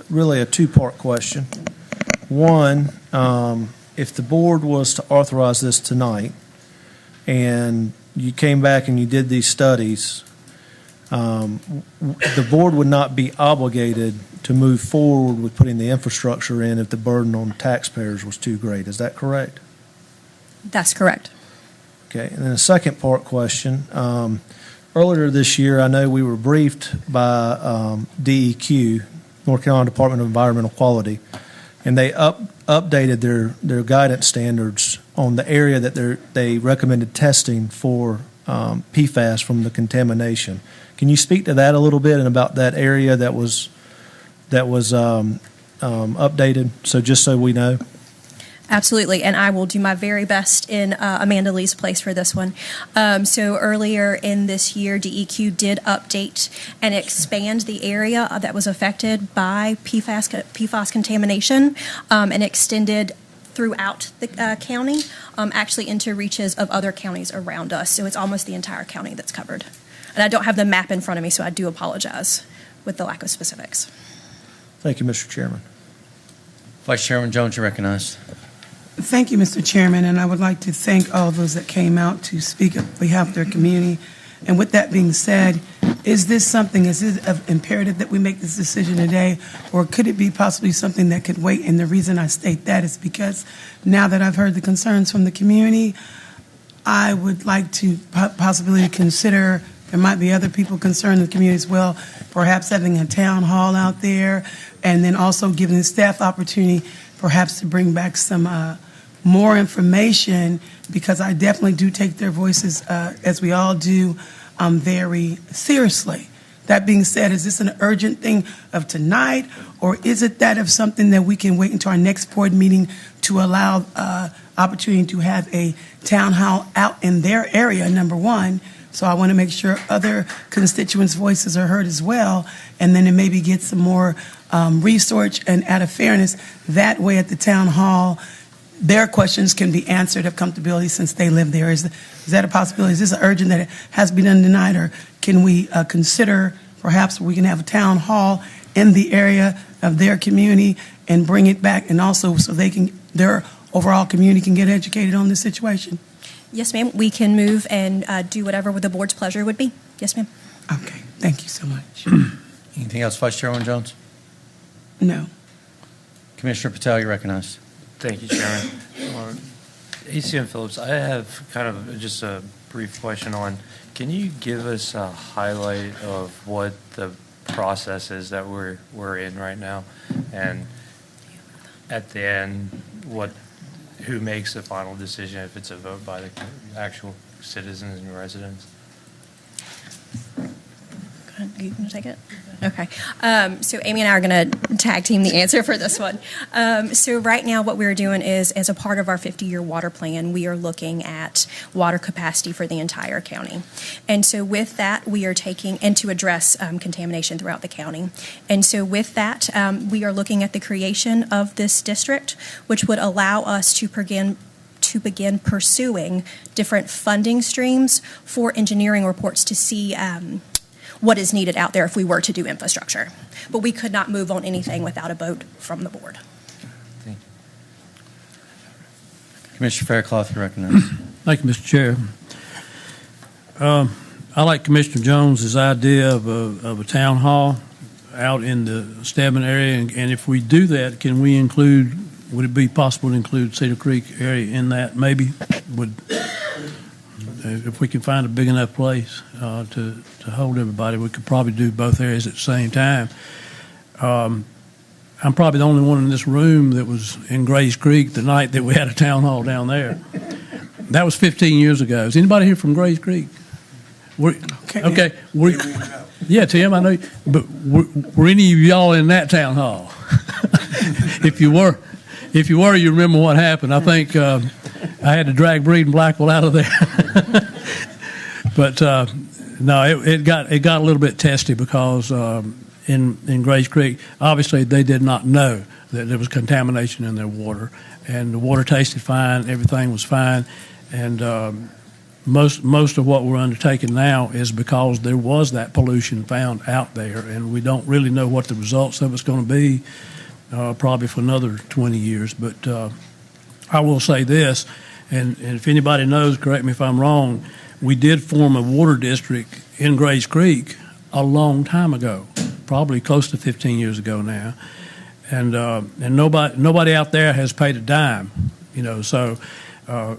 B: really a two-part question. One, if the board was to authorize this tonight and you came back and you did these studies, the board would not be obligated to move forward with putting the infrastructure in if the burden on taxpayers was too great. Is that correct?
E: That's correct.
B: Okay. And then a second part question. Earlier this year, I know we were briefed by DEQ, North Carolina Department of Environmental Quality, and they updated their guidance standards on the area that they recommended testing for PFAS from the contamination. Can you speak to that a little bit and about that area that was updated? So just so we know.
E: Absolutely, and I will do my very best in Amanda Lee's place for this one. So earlier in this year, DEQ did update and expand the area that was affected by PFAS contamination and extended throughout the county, actually into reaches of other counties around us. So it's almost the entire county that's covered. And I don't have the map in front of me, so I do apologize with the lack of specifics.
B: Thank you, Mr. Chairman.
A: Vice Chairman Jones, you're recognized.
M: Thank you, Mr. Chairman, and I would like to thank all those that came out to speak on behalf of their community. And with that being said, is it imperative that we make this decision today, or could it be possibly something that could wait? And the reason I state that is because now that I've heard the concerns from the community, I would like to possibly consider, there might be other people concerned in the community as well, perhaps having a town hall out there, and then also giving the staff opportunity perhaps to bring back some more information, because I definitely do take their voices, as we all do, very seriously. That being said, is this an urgent thing of tonight, or is it that of something that we can wait until our next board meeting to allow opportunity to have a town hall out in their area, number one? So I want to make sure other constituents' voices are heard as well, and then it maybe get some more research, and out of fairness, that way at the town hall, their questions can be answered of comfortability since they live there. Is that a possibility? Is this urgent that it has to be done tonight, or can we consider perhaps we can have a town hall in the area of their community and bring it back, and also so their overall community can get educated on the situation?
E: Yes, ma'am. We can move and do whatever the board's pleasure would be. Yes, ma'am.
M: Okay, thank you so much.
A: Anything else, Vice Chairman Jones?
M: No.
A: Commissioner Patel, you recognized.
T: Thank you, Chairman. ACM Phillips, I have kind of just a brief question on, can you give us a highlight of what the process is that we're in right now? And at the end, who makes the final decision if it's a vote by the actual citizens and residents?
E: You going to take it? Okay. So Amy and I are going to tag team the answer for this one. So right now what we're doing is, as a part of our 50-year water plan, we are looking at water capacity for the entire county. And so with that, we are taking, and to address contamination throughout the county. And so with that, we are looking at the creation of this district, which would allow us to begin pursuing different funding streams for engineering reports to see what is needed out there if we were to do infrastructure. But we could not move on anything without a vote from the board.
A: Thank you. Commissioner Faircloth, you recognize.
N: Thank you, Mr. Chair. I like Commissioner Jones's idea of a town hall out in the Stedman area, and if we do that, can we include, would it be possible to include Cedar Creek area in that? Maybe if we can find a big enough place to hold everybody, we could probably do both areas at the same time. I'm probably the only one in this room that was in Grays Creek the night that we had a town hall down there. That was 15 years ago. Is anybody here from Grays Creek? Okay. Yeah, Tim, I know. But were any of y'all in that town hall? If you were, you remember what happened. I think I had to drag Breed and Blackwell out of there. But no, it got a little bit testy because in Grays Creek, obviously they did not know that there was contamination in their water, and the water tasted fine, everything was fine, and most of what we're undertaking now is because there was that pollution found out there, and we don't really know what the results of it's going to be probably for another 20 years. But I will say this, and if anybody knows, correct me if I'm wrong, we did form a water district in Grays Creek a long time ago, probably close to 15 years ago now, and nobody out there has paid a dime, so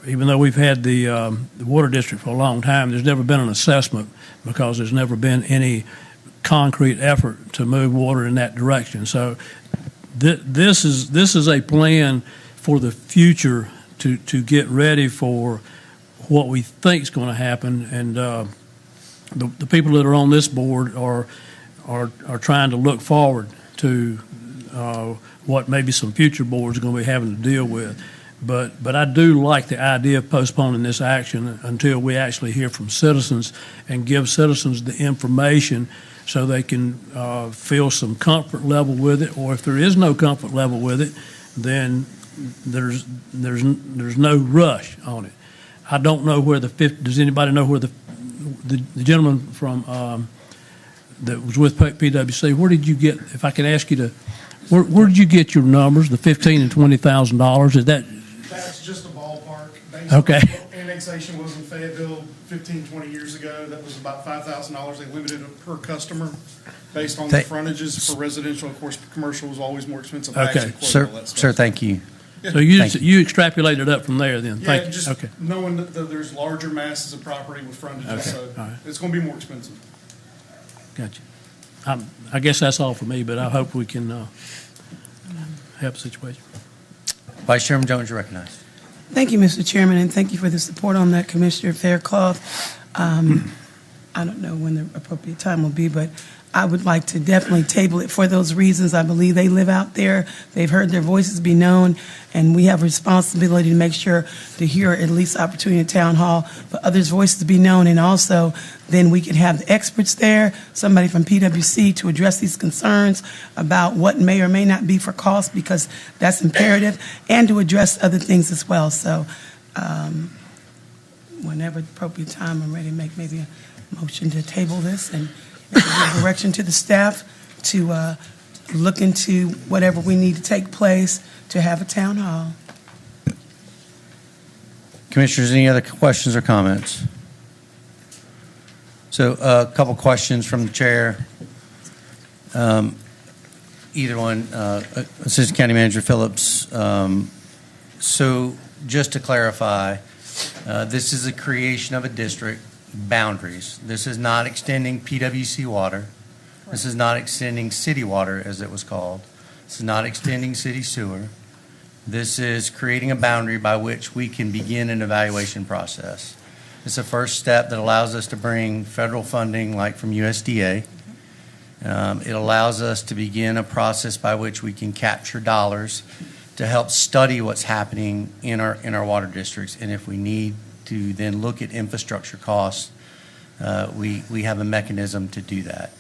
N: even though we've had the water district for a long time, there's never been an assessment because there's never been any concrete effort to move water in that direction. So this is a plan for the future to get ready for what we think is going to happen, and the people that are on this board are trying to look forward to what maybe some future boards are going to be having to deal with. But I do like the idea of postponing this action until we actually hear from citizens and give citizens the information so they can feel some comfort level with it. Or if there is no comfort level with it, then there's no rush on it. I don't know where does anybody know where the gentleman from that was with PwC, where did you get, if I can ask you to, where did you get your numbers, the $15,000 and $20,000? Is that?
P: That's just a ballpark.
N: Okay.
P: Annexation was in Fayetteville 15, 20 years ago. That was about $5,000. They limited it per customer based on the frontages for residential. Of course, commercial was always more expensive.
A: Okay, sir, thank you.
N: So you extrapolated up from there then?
P: Yeah, just knowing that there's larger masses of property with frontages, so it's going to be more expensive.
N: Gotcha. I guess that's all for me, but I hope we can help the situation.
A: Vice Chairman Jones, you recognize.
M: Thank you, Mr. Chairman, and thank you for the support on that, Commissioner Faircloth. I don't know when the appropriate time will be, but I would like to definitely table it for those reasons. I believe they live out there. They've heard their voices be known, and we have a responsibility to make sure to hear at least opportunity at Town Hall for others' voices to be known, and also then we can have the experts there, somebody from PwC to address these concerns about what may or may not be for cost, because that's imperative, and to address other things as well. So whenever the appropriate time, I'm ready to make maybe a motion to table this and give direction to the staff to look into whatever we need to take place to have a town hall.
A: Commissioners, any other questions or comments? So a couple questions from the chair. Either one, Assistant County Manager Phillips. So just to clarify, this is a creation of a district, boundaries. This is not extending PWC water. This is not extending city water, as it was called. This is not extending city sewer. This is creating a boundary by which we can begin an evaluation process. It's a first step that allows us to bring federal funding like from USDA. It allows us to begin a process by which we can capture dollars to help study what's happening in our water districts. And if we need to then look at infrastructure costs, we have a mechanism to do that.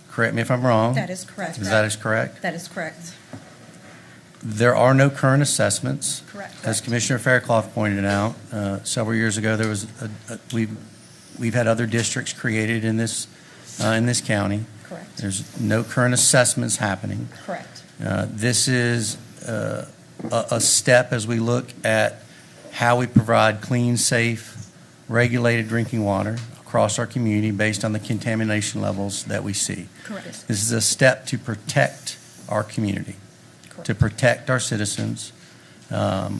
A: Correct me if I'm wrong.
E: That is correct.
A: That is correct?
E: That is correct.
A: There are no current assessments.
E: Correct.
A: As Commissioner Fairclough pointed out, several years ago, there was we've had other districts created in this county.
E: Correct.
A: There's no current assessments happening.
E: Correct.
A: This is a step as we look at how we provide clean, safe, regulated drinking water across our community based on the contamination levels that we see.
E: Correct.
A: This is a step to protect our community, to protect our citizens. There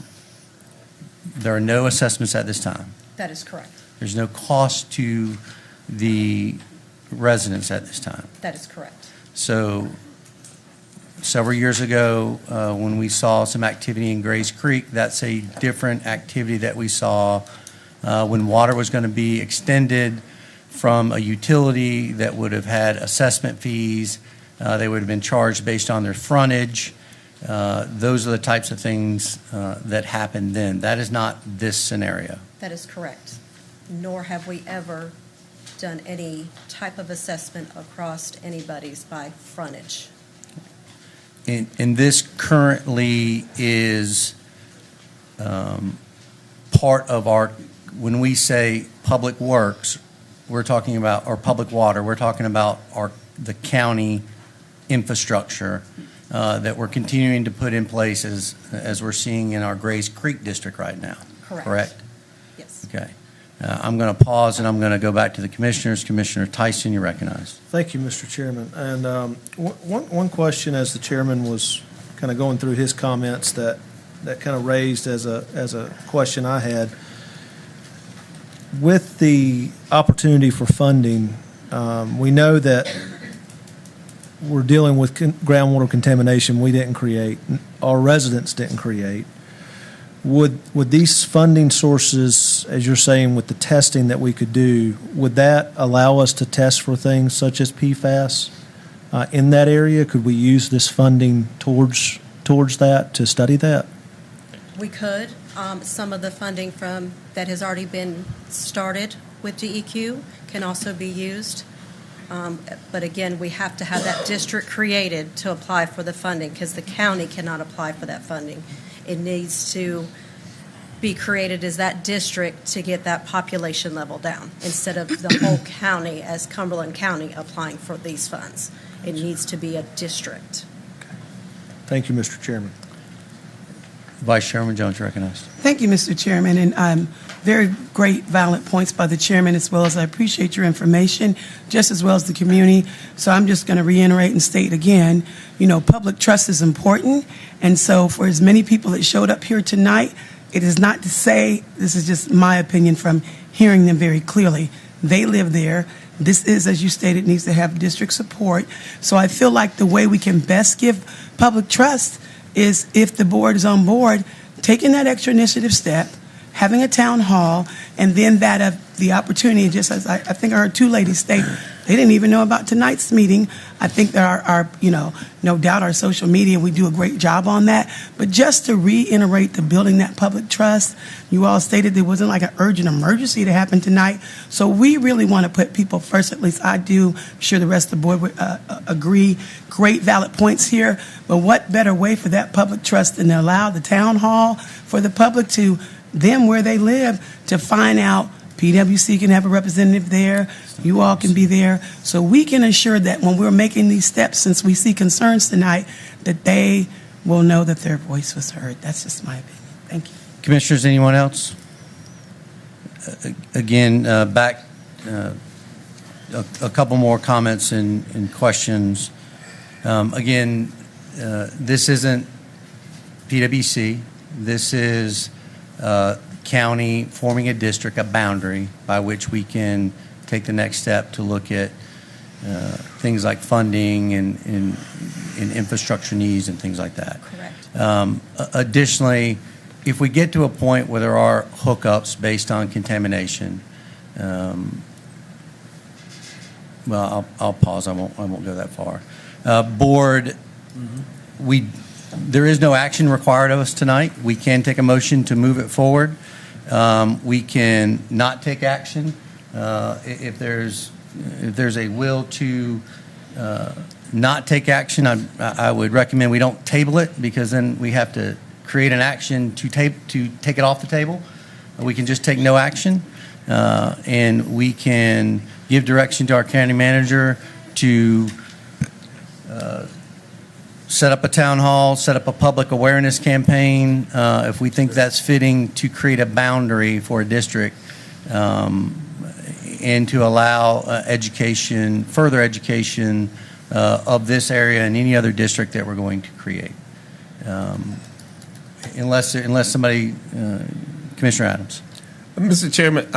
A: are no assessments at this time.
E: That is correct.
A: There's no cost to the residents at this time.
E: That is correct.
A: So several years ago, when we saw some activity in Grays Creek, that's a different activity that we saw when water was going to be extended from a utility that would have had assessment fees. They would have been charged based on their frontage. Those are the types of things that happened then. That is not this scenario.
E: That is correct. Nor have we ever done any type of assessment across anybody's by frontage.
A: And this currently is part of our, when we say public works, we're talking about, or public water, we're talking about the county infrastructure that we're continuing to put in place as we're seeing in our Grays Creek district right now. Correct?
E: Yes.
A: Okay. I'm going to pause and I'm going to go back to the commissioners. Commissioner Tyson, you're recognized.
B: Thank you, Mr. Chairman. And one question as the chairman was kind of going through his comments that kind of raised as a question I had. With the opportunity for funding, we know that we're dealing with groundwater contamination we didn't create, our residents didn't create. Would these funding sources, as you're saying, with the testing that we could do, would that allow us to test for things such as PFAS in that area? Could we use this funding towards that, to study that?
E: We could. Some of the funding that has already been started with DEQ can also be used. But again, we have to have that district created to apply for the funding because the county cannot apply for that funding. It needs to be created as that district to get that population level down instead of the whole county as Cumberland County applying for these funds. It needs to be a district.
B: Thank you, Mr. Chairman.
A: Vice Chairman Jones, you're recognized.
M: Thank you, Mr. Chairman, and very great, valid points by the chairman, as well as I appreciate your information, just as well as the community. So I'm just going to reiterate and state again, public trust is important, and so for as many people that showed up here tonight, it is not to say, this is just my opinion from hearing them very clearly. They live there. This is, as you stated, needs to have district support. So I feel like the way we can best give public trust is if the board is on board, taking that extra initiative step, having a town hall, and then that of the opportunity, just as I think I heard two ladies state, they didn't even know about tonight's meeting. I think that our no doubt our social media, we do a great job on that. But just to reiterate the building that public trust, you all stated there wasn't like an urgent emergency to happen tonight. So we really want to put people first, at least I do. I'm sure the rest of the board would agree. Great valid points here. But what better way for that public trust than to allow the town hall for the public to, them where they live, to find out PwC can have a representative there, you all can be there, so we can assure that when we're making these steps, since we see concerns tonight, that they will know that their voice was heard. That's just my opinion. Thank you.
A: Commissioners, anyone else? Again, back a couple more comments and questions. Again, this isn't PwC. This is county forming a district, a boundary by which we can take the next step to look at things like funding and infrastructure needs and things like that.
E: Correct.
A: Additionally, if we get to a point where there are hookups based on contamination, well, I'll pause. I won't go that far. Board, there is no action required of us tonight. We can take a motion to move it forward. We can not take action if there's a will to not take action. I would recommend we don't table it, because then we have to create an action to take it off the table. We can just take no action, and we can give direction to our county manager to set up a town hall, set up a public awareness campaign, if we think that's fitting, to create a boundary for a district, and to allow further education of this area and any other district that we're going to create. Unless somebody, Commissioner Adams.
U: Mr. Chairman,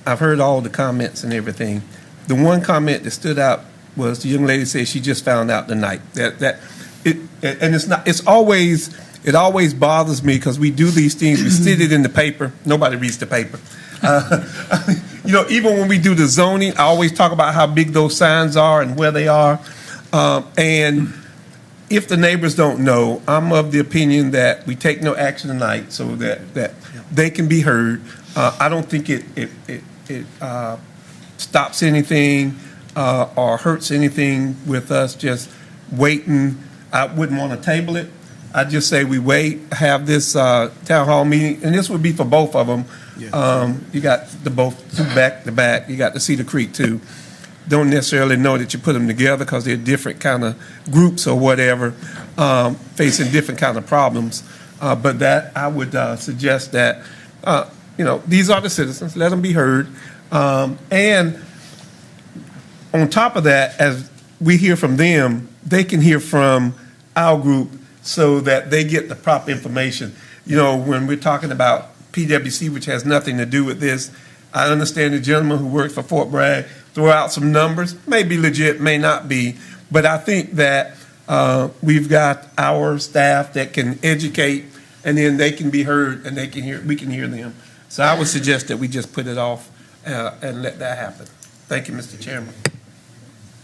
U: I've heard all the comments and everything. The one comment that stood out was the young lady said she just found out tonight it always bothers me, because we do these things, we sit it in the paper, nobody reads the paper. Even when we do the zoning, I always talk about how big those signs are and where they are, and if the neighbors don't know, I'm of the opinion that we take no action tonight so that they can be heard. I don't think it stops anything or hurts anything with us just waiting. I wouldn't want to table it. I'd just say we wait, have this town hall meeting, and this would be for both of them. You got both two back to back. You got the Cedar Creek too. Don't necessarily know that you put them together, because they're different kind of groups or whatever, facing different kind of problems. But that I would suggest that these are the citizens. Let them be heard, and on top of that, as we hear from them, they can hear from our group, so that they get the proper information. When we're talking about PwC, which has nothing to do with this, I understand the gentleman who works for Fort Bragg throw out some numbers, may be legit, may not be, but I think that we've got our staff that can educate, and then they can be heard, and we can hear them. So I would suggest that we just put it off and let that happen. Thank you, Mr. Chairman.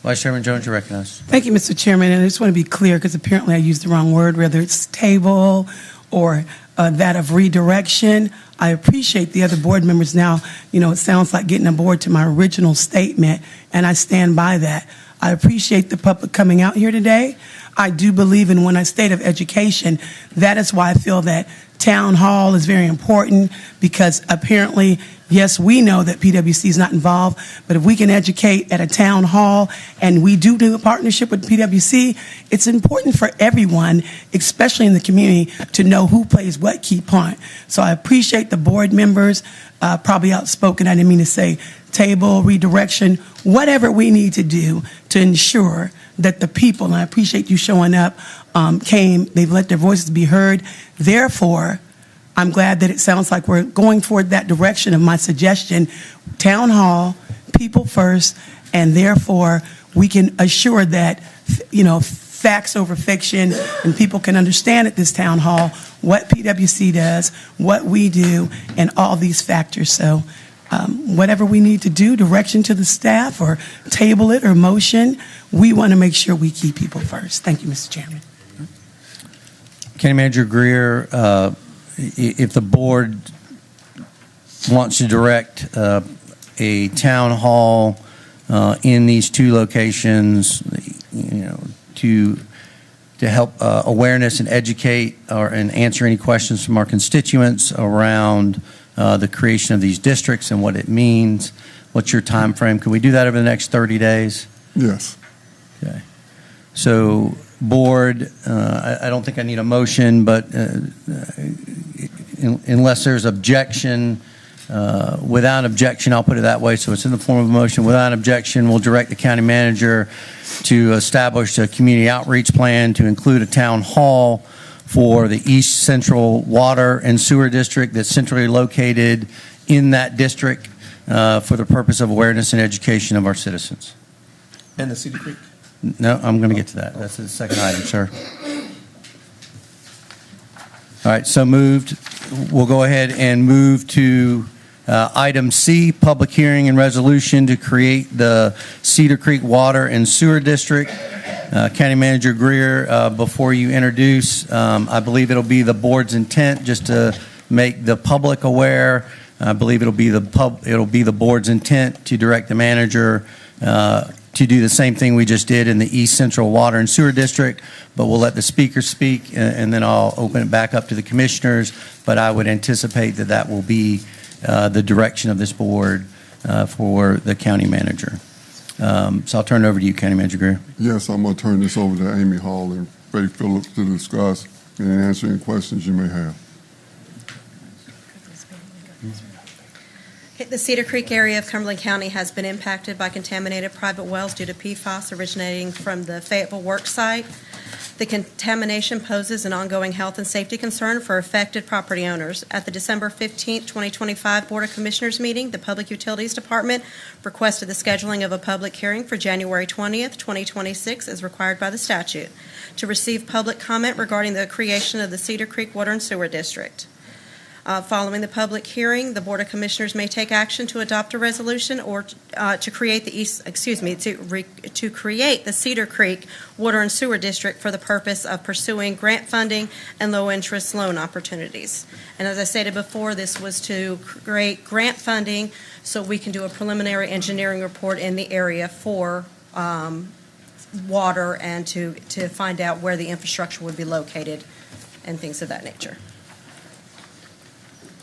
A: Vice Chairman Jones, you're recognized.
M: Thank you, Mr. Chairman, and I just want to be clear, because apparently I used the wrong word, whether it's table or that of redirection. I appreciate the other board members now. It sounds like getting aboard to my original statement, and I stand by that. I appreciate the public coming out here today. I do believe in when I state of education. That is why I feel that town hall is very important, because apparently, yes, we know that PwC is not involved, but if we can educate at a town hall, and we do a partnership with PwC, it's important for everyone, especially in the community, to know who plays what key part. So I appreciate the board members, probably outspoken. I didn't mean to say table, redirection, whatever we need to do to ensure that the people, and I appreciate you showing up, they've let their voices be heard. Therefore, I'm glad that it sounds like we're going toward that direction of my suggestion, town hall, people first, and therefore we can assure that, facts over fiction, and people can understand at this town hall what PwC does, what we do, and all these factors. So whatever we need to do, direction to the staff or table it or motion, we want to make sure we keep people first. Thank you, Mr. Chairman.
A: County Manager Greer, if the board wants to direct a town hall in these two locations, to help awareness and educate and answer any questions from our constituents around the creation of these districts and what it means. What's your time frame? Can we do that over the next 30 days?
D: Yes.
A: Okay. So, board, I don't think I need a motion, but unless there's objection, without objection, I'll put it that way, so it's in the form of a motion. Without objection, we'll direct the county manager to establish a community outreach plan to include a town hall for the East Central Water and Sewer District that's centrally located in that district for the purpose of awareness and education of our citizens.
U: And the Cedar Creek?
A: No, I'm going to get to that. That's the second item, sir. All right, so moved. We'll go ahead and move to item C, public hearing and resolution to create the Cedar Creek Water and Sewer District. County Manager Greer, before you introduce, I believe it'll be the board's intent, just to make the public aware. I believe it'll be the board's intent to direct the manager to do the same thing we just did in the East Central Water and Sewer District, but we'll let the speaker speak, and then I'll open it back up to the commissioners. But I would anticipate that that will be the direction of this board for the county manager. So I'll turn it over to you, County Manager Greer.
D: Yes, I'm going to turn this over to Amy Hall and Faith Phillips to discuss and answer any questions you may have.
F: The Cedar Creek area of Cumberland County has been impacted by contaminated private wells due to PFAS originating from the Fayetteville work site. The contamination poses an ongoing health and safety concern for affected property owners. At the December 15, 2025 Board of Commissioners meeting, the Public Utilities Department requested the scheduling of a public hearing for January 20th, 2026 as required by the statute to receive public comment regarding the creation of the Cedar Creek Water and Sewer District. Following the public hearing, the Board of Commissioners may take action to adopt a resolution or to create to create the Cedar Creek Water and Sewer District for the purpose of pursuing grant funding and low-interest loan opportunities. And as I stated before, this was to create grant funding so we can do a preliminary engineering report in the area for water and to find out where the infrastructure would be located and things of that nature.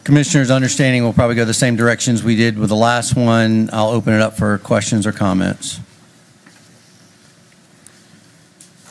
A: Commissioners, understanding we'll probably go the same directions we did with the last one. I'll open it up for questions or comments.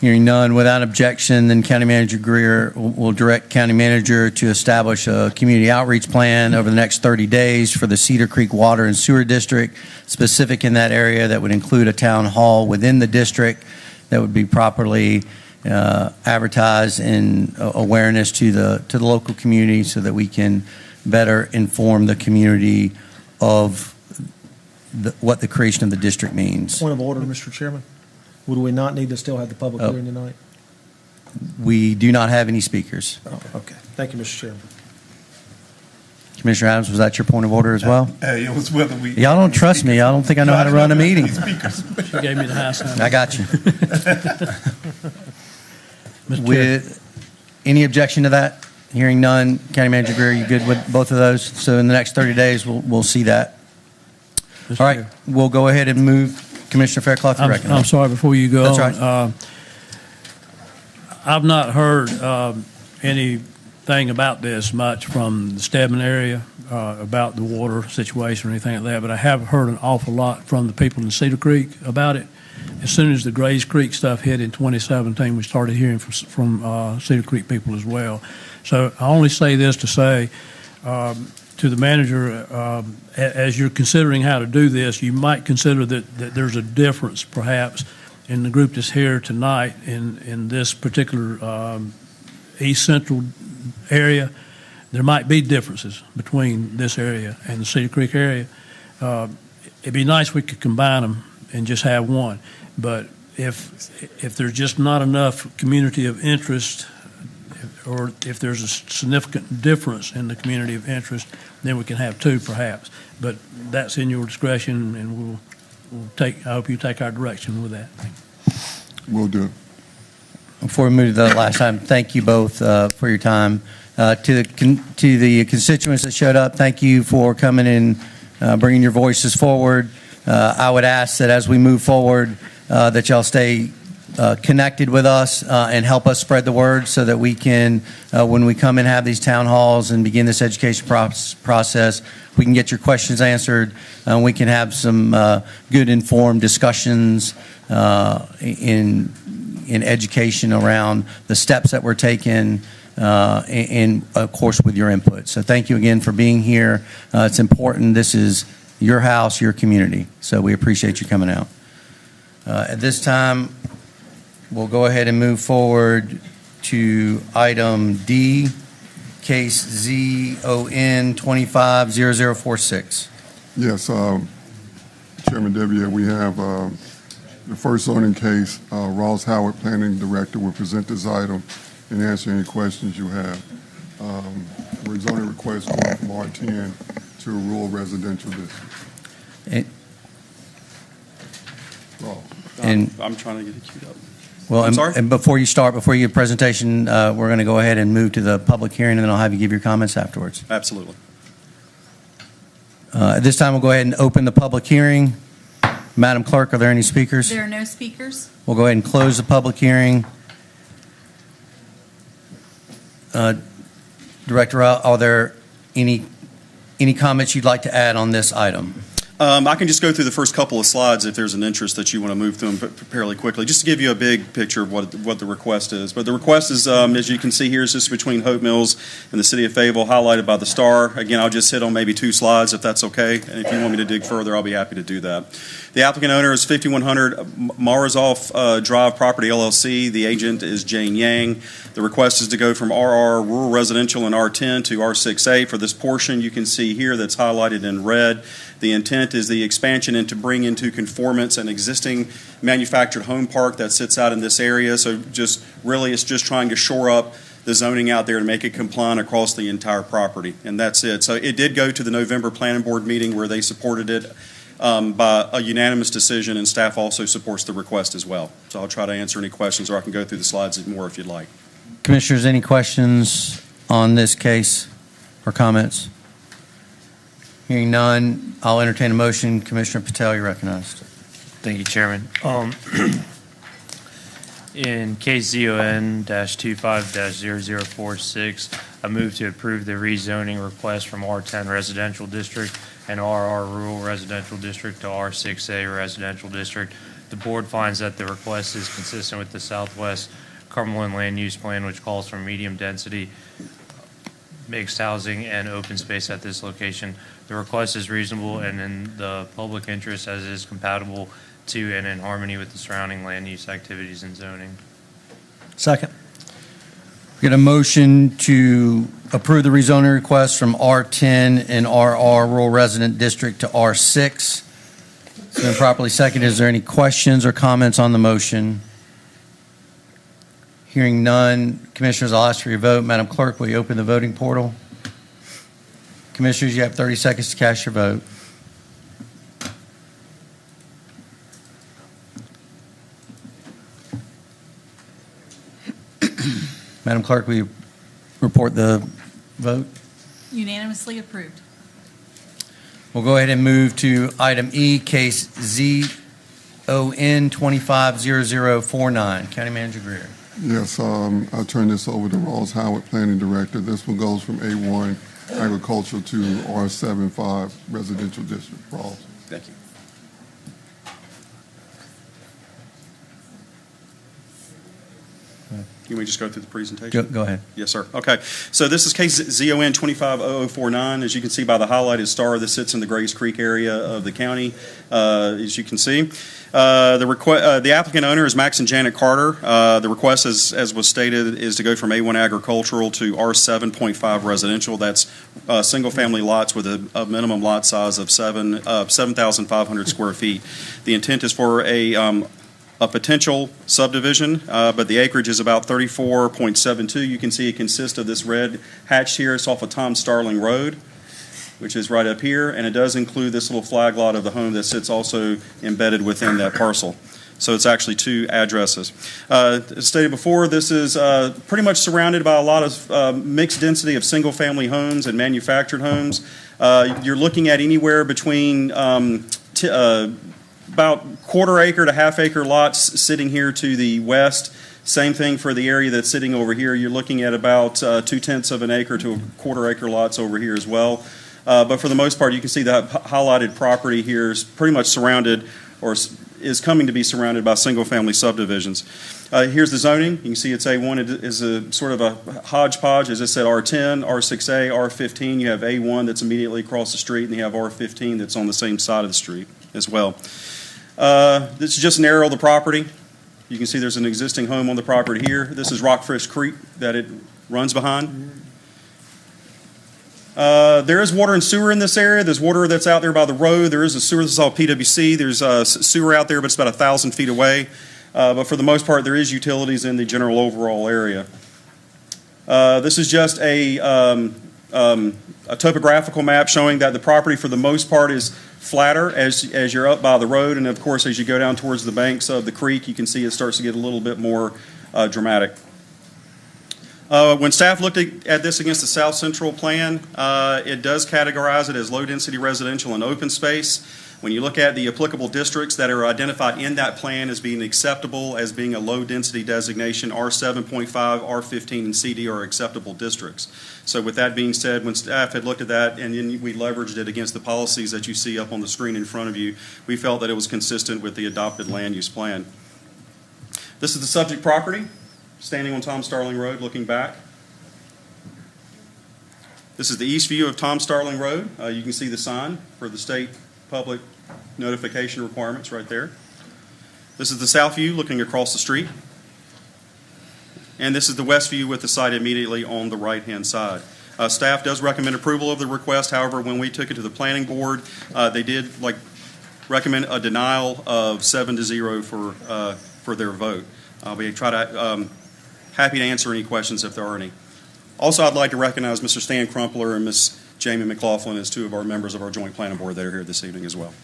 A: Hearing none, without objection, then County Manager Greer will direct County Manager to establish a community outreach plan over the next 30 days for the Cedar Creek Water and Sewer District, specific in that area that would include a town hall within the district that would be properly advertised and awareness to the local community so that we can better inform the community of what the creation of the district means.
B: Point of order, Mr. Chairman. Would we not need to still have the public hearing tonight?
A: We do not have any speakers.
B: Oh, okay. Thank you, Mr. Chairman.
A: Commissioner Adams, was that your point of order as well?
U: It was whether we...
A: Y'all don't trust me. I don't think I know how to run a meeting.
N: She gave me the house.
A: I got you. With any objection to that? Hearing none, County Manager Greer, you good with both of those? So in the next 30 days, we'll see that. All right, we'll go ahead and move Commissioner Faircloth to recommend.
N: I'm sorry, before you go.
A: That's right.
N: I've not heard anything about this much from the Stedman area about the water situation or anything like that, but I have heard an awful lot from the people in Cedar Creek about it. As soon as the Grays Creek stuff hit in 2017, we started hearing from Cedar Creek people as well. So I only say this to say to the manager, as you're considering how to do this, you might consider that there's a difference perhaps in the group that's here tonight in this particular East Central area. There might be differences between this area and the Cedar Creek area. It'd be nice if we could combine them and just have one. But if there's just not enough community of interest, or if there's a significant difference in the community of interest, then we can have two perhaps. But that's in your discretion, and we'll take. I hope you take our direction with that.
D: Will do.
A: Before we move to the last time, thank you both for your time. To the constituents that showed up, thank you for coming and bringing your voices forward. I would ask that as we move forward, that y'all stay connected with us and help us spread the word so that we can, when we come and have these town halls and begin this education process, we can get your questions answered. We can have some good informed discussions in education around the steps that we're taking, and of course with your input. So thank you again for being here. It's important. This is your house, your community. So we appreciate you coming out. At this time, we'll go ahead and move forward to item D, case ZON 250046.
D: Yes, Chairman Debbie, we have the first zoning case. Ross Howard, Planning Director, will present this item and answer any questions you have. We're zoning request going from R10 to a rural residential district. Ross.
O: I'm trying to get it queued up.
A: Well, and before you start, before you give a presentation, we're going to go ahead and move to the public hearing, and then I'll have you give your comments afterwards.
O: Absolutely.
A: At this time, we'll go ahead and open the public hearing. Madam Clerk, are there any speakers?
G: There are no speakers.
A: We'll go ahead and close the public hearing. Director, are there any comments you'd like to add on this item?
O: I can just go through the first couple of slides if there's an interest that you want to move through them fairly quickly, just to give you a big picture of what the request is. But the request is, as you can see here, is just between Hope Mills and the city of Fayetteville, highlighted by the star. Again, I'll just hit on maybe 2 slides if that's okay. And if you want me to dig further, I'll be happy to do that. The applicant owner is 5100 Marazoff Drive Property LLC. The agent is Jane Yang. The request is to go from RR Rural Residential and R10 to R6A. For this portion, you can see here that's highlighted in red. The intent is the expansion and to bring into conformance an existing manufactured home park that sits out in this area. So just really it's just trying to shore up the zoning out there to make it compliant across the entire property. And that's it. So it did go to the November Planning Board meeting where they supported it by a unanimous decision, and staff also supports the request as well. So I'll try to answer any questions, or I can go through the slides more if you'd like.
A: Commissioners, any questions on this case or comments? Hearing none, I'll entertain a motion. Commissioner Patel, you're recognized.
T: Thank you, Chairman. In case ZON-25-0046, I move to approve the rezoning request from R10 Residential District and RR Rural Residential District to R6A Residential District. The board finds that the request is consistent with the Southwest Cumberland Land Use Plan, which calls for medium density mixed housing and open space at this location. The request is reasonable and in the public interest as it is compatible to and in harmony with the surrounding land use activities and zoning.
A: Second. We get a motion to approve the rezoning request from R10 and RR Rural Resident District to R6. It's been properly seconded. Is there any questions or comments on the motion? Hearing none, Commissioners, I'll ask for your vote. Madam Clerk, will you open the voting portal? Commissioners, you have 30 seconds to cast your vote. Madam Clerk, will you report the vote?
G: Unanimously approved.
A: We'll go ahead and move to item E, case ZON 250049. County Manager Greer.
D: Yes, I'll turn this over to Ross Howard, Planning Director. This one goes from A1 Agricultural to R75 Residential District. Ross.
O: Thank you. Can we just go through the presentation?
A: Go ahead.
O: Yes, sir. Okay. So this is case ZON 250049. As you can see by the highlighted star, this sits in the Grays Creek area of the county, as you can see. The applicant owner is Max and Janet Carter. The request, as was stated, is to go from A1 agricultural to R7.5 residential. That's single-family lots with a minimum lot size of 7,500 square feet. The intent is for a potential subdivision, but the acreage is about 34.72. You can see it consists of this red hatch here. It's off of Tom Starling Road, which is right up here, and it does include this little flag lot of the home that sits also embedded within that parcel. So it's actually 2 addresses. As stated before, this is pretty much surrounded by a lot of mixed density of single-family homes and manufactured homes. You're looking at anywhere between about quarter acre to half acre lots sitting here to the west. Same thing for the area that's sitting over here. You're looking at about 2/10 of an acre to a quarter acre lots over here as well. But for the most part, you can see that highlighted property here is pretty much surrounded, or is coming to be surrounded by single-family subdivisions. Here's the zoning. You can see it's A1. It is a sort of a hodgepodge. As I said, R10, R6A, R15. You have A1 that's immediately across the street, and you have R15 that's on the same side of the street as well. This is just an aerial of the property. You can see there's an existing home on the property here. This is Rockfish Creek that it runs behind. There is water and sewer in this area. There's water that's out there by the road. There is a sewer. This is all PWC. There's sewer out there, but it's about 1,000 feet away. But for the most part, there is utilities in the general overall area. This is just a topographical map showing that the property, for the most part, is flatter as you're up by the road. And of course, as you go down towards the banks of the creek, you can see it starts to get a little bit more dramatic. When staff looked at this against the South Central plan, it does categorize it as low-density residential and open space. When you look at the applicable districts that are identified in that plan as being acceptable, as being a low-density designation, R7.5, R15, and CD are acceptable districts. So with that being said, when staff had looked at that and then we leveraged it against the policies that you see up on the screen in front of you, we felt that it was consistent with the adopted land use plan. This is the subject property, standing on Tom Starling Road, looking back. This is the east view of Tom Starling Road. You can see the sign for the state public notification requirements right there. This is the south view looking across the street. And this is the west view with the site immediately on the right-hand side. Staff does recommend approval of the request. However, when we took it to the planning board, they did recommend a denial of 7-0 for their vote. We try to happy to answer any questions if there are any. Also, I'd like to recognize Mr. Stan Crumpler and Ms. Jamie McLaughlin as two of our members of our joint planning board that are here this evening as well.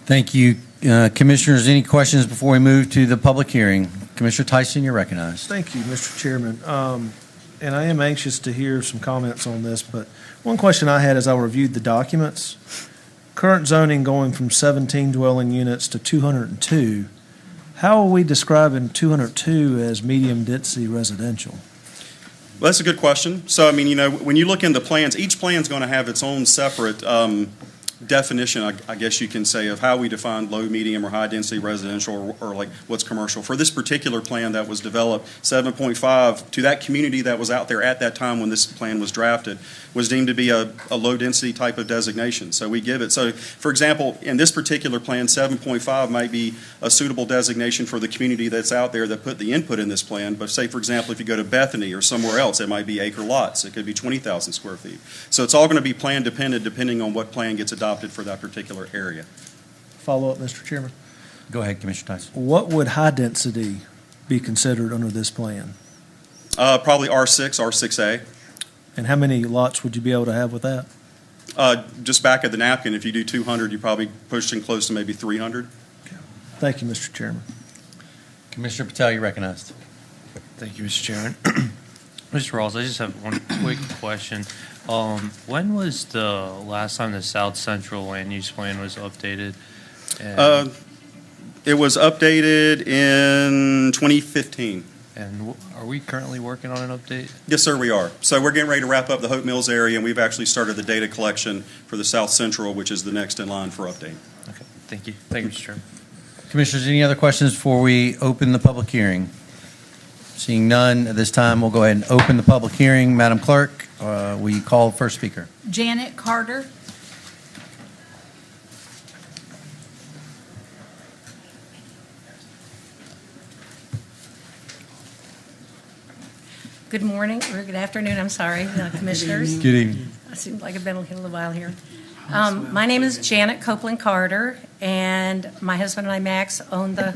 A: Thank you. Commissioners, any questions before we move to the public hearing? Commissioner Tyson, you're recognized.
B: Thank you, Mr. Chairman. And I am anxious to hear some comments on this, but one question I had as I reviewed the documents, current zoning going from 17 dwelling units to 202, how are we describing 202 as medium density residential?
O: Well, that's a good question. So, I mean, you know, when you look into plans, each plan is going to have its own separate definition, I guess you can say, of how we define low, medium, or high density residential, or like what's commercial. For this particular plan that was developed, 7.5, to that community that was out there at that time when this plan was drafted, was deemed to be a low density type of designation. So we give it. So, for example, in this particular plan, 7.5 might be a suitable designation for the community that's out there that put the input in this plan. But say, for example, if you go to Bethany or somewhere else, it might be acre lots. It could be 20,000 square feet. So it's all going to be plan dependent depending on what plan gets adopted for that particular area.
B: Follow up, Mr. Chairman.
A: Go ahead, Commissioner Tyson.
B: What would high density be considered under this plan?
O: Probably R6, R6A.
B: And how many lots would you be able to have with that?
O: Just back of the napkin, if you do 200, you're probably pushing close to maybe 300.
B: Thank you, Mr. Chairman.
A: Commissioner Patel, you're recognized.
T: Thank you, Mr. Chairman. Mr. Rawls, I just have one quick question. When was the last time the South Central land use plan was updated?
O: It was updated in 2015.
T: And are we currently working on an update?
O: Yes, sir, we are. So we're getting ready to wrap up the Hope Mills area, and we've actually started the data collection for the South Central, which is the next in line for update.
T: Okay, thank you. Thank you, Mr. Chairman.
A: Commissioners, any other questions before we open the public hearing? Seeing none, at this time, we'll go ahead and open the public hearing. Madam Clerk, will you call the first speaker?
G: Janet Carter.
I: Good morning, or good afternoon, I'm sorry, Commissioners.
A: Good evening.
I: I seem like I've been a little while here. My name is Janet Copeland Carter, and my husband and I, Max, own the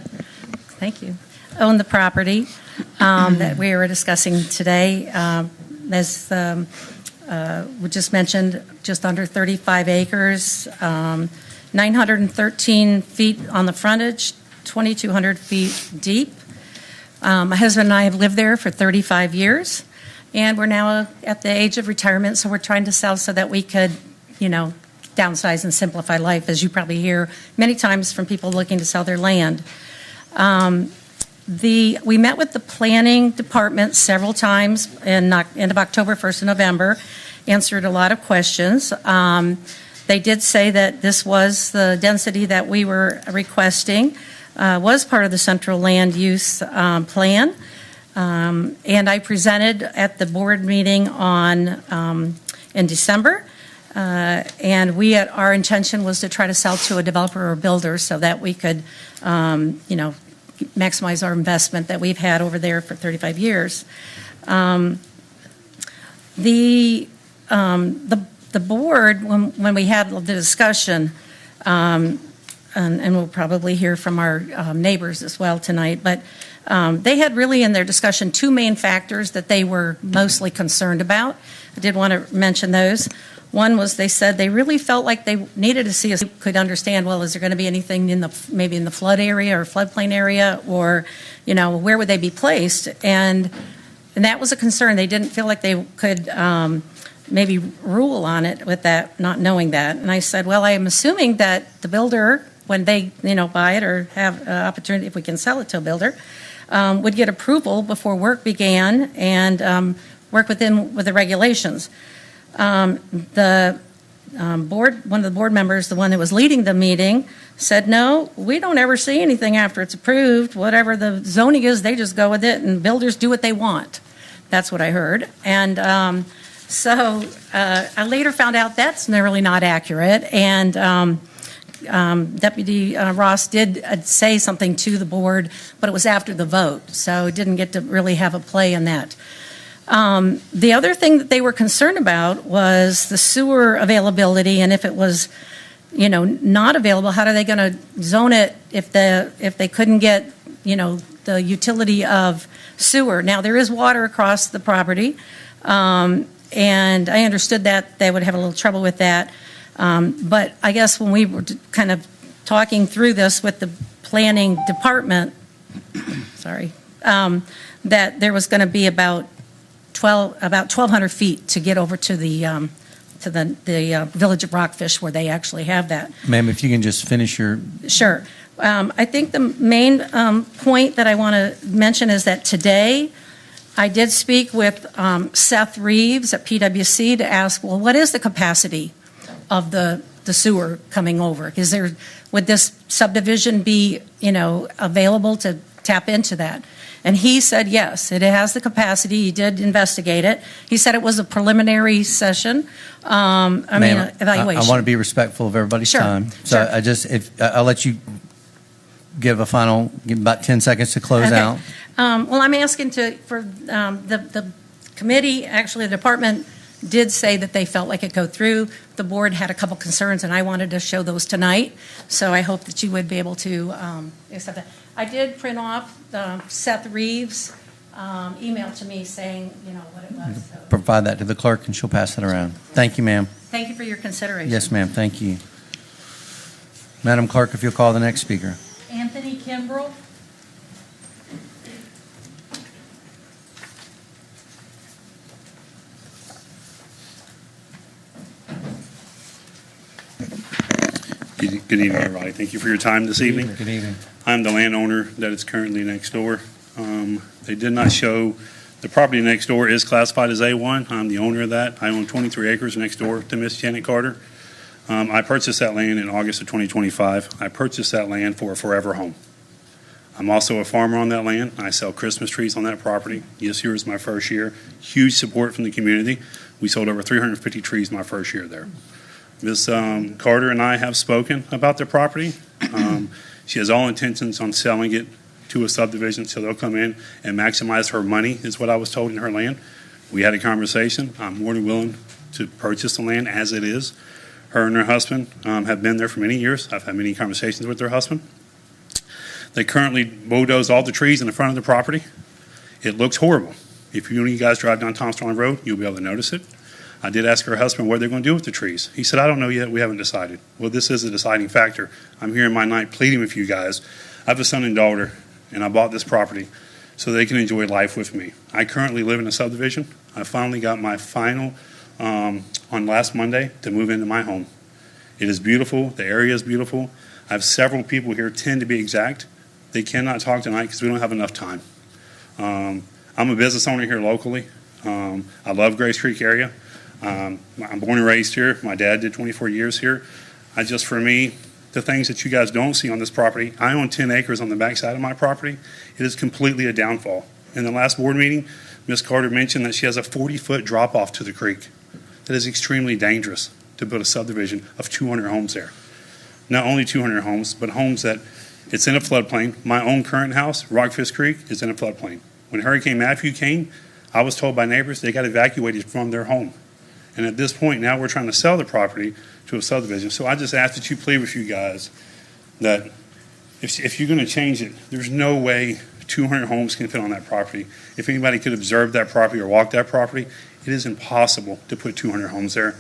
I: property that we were discussing today. As we just mentioned, just under 35 acres, 913 feet on the frontage, 2,200 feet deep. My husband and I have lived there for 35 years, and we're now at the age of retirement, so we're trying to sell so that we could, downsize and simplify life, as you probably hear many times from people looking to sell their land. We met with the planning department several times in end of October, 1st of November, answered a lot of questions. They did say that this was the density that we were requesting, was part of the central land use plan. And I presented at the board meeting in December. And our intention was to try to sell to a developer or builder so that we could, maximize our investment that we've had over there for 35 years. The board, when we had the discussion, and we'll probably hear from our neighbors as well tonight, but they had really in their discussion two main factors that they were mostly concerned about. I did want to mention those. One was they said they really felt like they needed to see us could understand, well, is there going to be anything maybe in the flood area or floodplain area, or, where would they be placed? And that was a concern. They didn't feel like they could maybe rule on it with that, not knowing that. And I said, well, I am assuming that the builder, when they, buy it or have an opportunity, if we can sell it to a builder, would get approval before work began and work with the regulations. The board, one of the board members, the one that was leading the meeting, said, no, we don't ever see anything after it's approved. Whatever the zoning is, they just go with it, and builders do what they want. That's what I heard. And so I later found out that's really not accurate. And Deputy Ross did say something to the board, but it was after the vote, so it didn't get to really have a play in that. The other thing that they were concerned about was the sewer availability, and if it was, not available, how are they going to zone it if they couldn't get, the utility of sewer? Now, there is water across the property, and I understood that they would have a little trouble with that. But I guess when we were kind of talking through this with the planning department, that there was going to be about 1,200 feet to get over to the village of Rockfish where they actually have that.
A: Ma'am, if you can just finish your...
I: Sure. I think the main point that I want to mention is that today I did speak with Seth Reeves at PwC to ask, well, what is the capacity of the sewer coming over? Would this subdivision be, available to tap into that? And he said, yes, it has the capacity. He did investigate it. He said it was a preliminary session, evaluation.
A: I want to be respectful of everybody's time. So
I: Sure.
A: I'll let you give about 10 seconds to close out.
I: Well, I'm asking for the committee, actually the department did say that they felt like it go through. The board had a couple concerns, and I wanted to show those tonight. So I hope that you would be able to accept that. I did print off Seth Reeves' email to me saying, what it was. So.
A: Provide that to the clerk, and she'll pass it around. Thank you, ma'am.
I: Thank you for your consideration.
A: Yes, ma'am. Thank you. Madam Clerk, if you'll call the next speaker.
G: Anthony Kimbrell.
J: Good evening, everybody. Thank you for your time this evening.
A: Good evening.
J: I'm the landowner that is currently next door. They did not show, the property next door is classified as A1. I'm the owner of that. I own 23 acres next door to Miss Janet Carter. I purchased that land in August of 2025. I purchased that land for a forever home. I'm also a farmer on that land. I sell Christmas trees on that property. This year is my first year. Huge support from the community. We sold over 350 trees my first year there. Ms. Carter and I have spoken about their property. She has all intentions on selling it to a subdivision, so they'll come in and maximize her money, is what I was told, in her land. We had a conversation. I'm more than willing to purchase the land as it is. Her and her husband have been there for many years. I've had many conversations with their husband. They currently bulldoze all the trees in the front of the property. It looks horrible. If you guys drive down Tom Strong Road, you'll be able to notice it. I did ask her husband what they're going to do with the trees. He said, I don't know yet. We haven't decided. Well, this is a deciding factor. I'm here in my night pleading with you guys. I have a son and daughter, and I bought this property so they can enjoy life with me. I currently live in a subdivision. I finally got my final on last Monday to move into my home. It is beautiful. The area is beautiful. I have several people here, 10 to be exact. They cannot talk tonight because we don't have enough time. I'm a business owner here locally. I love Grace Creek area. I'm born and raised here. My dad did 24 years here. For me, the things that you guys don't see on this property, I own 10 acres on the backside of my property. It is completely a downfall. In the last board meeting, Ms. Carter mentioned that she has a 40-foot drop-off to the creek. That is extremely dangerous to build a subdivision of 200 homes there. Not only 200 homes, but homes that it's in a floodplain. My own current house, Rockfish Creek, is in a floodplain. When Hurricane Matthew came, I was told by neighbors they got evacuated from their home. And at this point, now we're trying to sell the property to a subdivision. So I just ask that you plead with you guys that if you're going to change it, there's no way 200 homes can fit on that property. If anybody could observe that property or walk that property, it is impossible to put 200 homes there.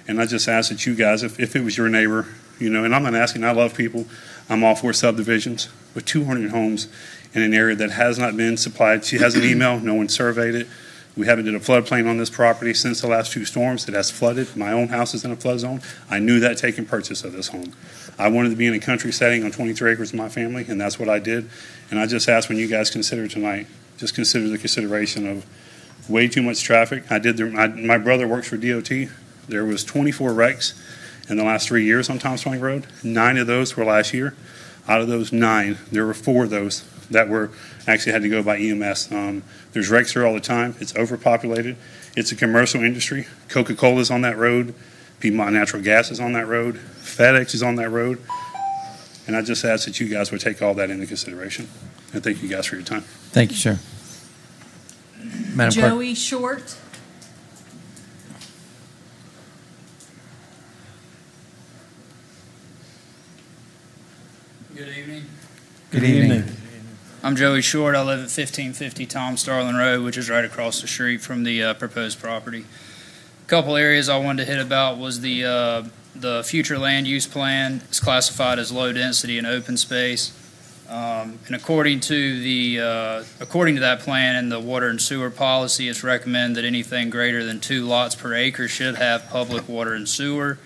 J: And I just ask that you guys, if it was your neighbor, and I'm not asking, I love people, I'm all for subdivisions, but 200 homes in an area that has not been supplied. She has an email, no one surveyed it. We haven't did a floodplain on this property since the last 2 storms. It has flooded. My own house is in a flood zone. I knew that taking purchase of this home. I wanted to be in a country setting on 23 acres with my family, and that's what I did. And I just ask when you guys consider tonight, just consider the consideration of way too much traffic. My brother works for DOT. There was 24 wrecks in the last 3 years on Thomas Twain Road. 9 of those were last year. Out of those 9, there were 4 of those that were actually had to go by EMS. There's wrecks here all the time. It's overpopulated. It's a commercial industry. Coca-Cola's on that road. Piedmont Natural Gas is on that road. FedEx is on that road. And I just ask that you guys would take all that into consideration. And thank you guys for your time.
C: Thank you, sir. Madam Clerk.
G: Joey Short.
K: Good evening.
C: Good evening.
K: I'm Joey Short. I live at 1550 Tom Starlin Road, which is right across the street from the proposed property. A couple areas I wanted to hit about was the future land use plan. It's classified as low density and open space. And according to that plan and the water and sewer policy, it's recommended that anything greater than 2 lots per acre should have public water and sewer.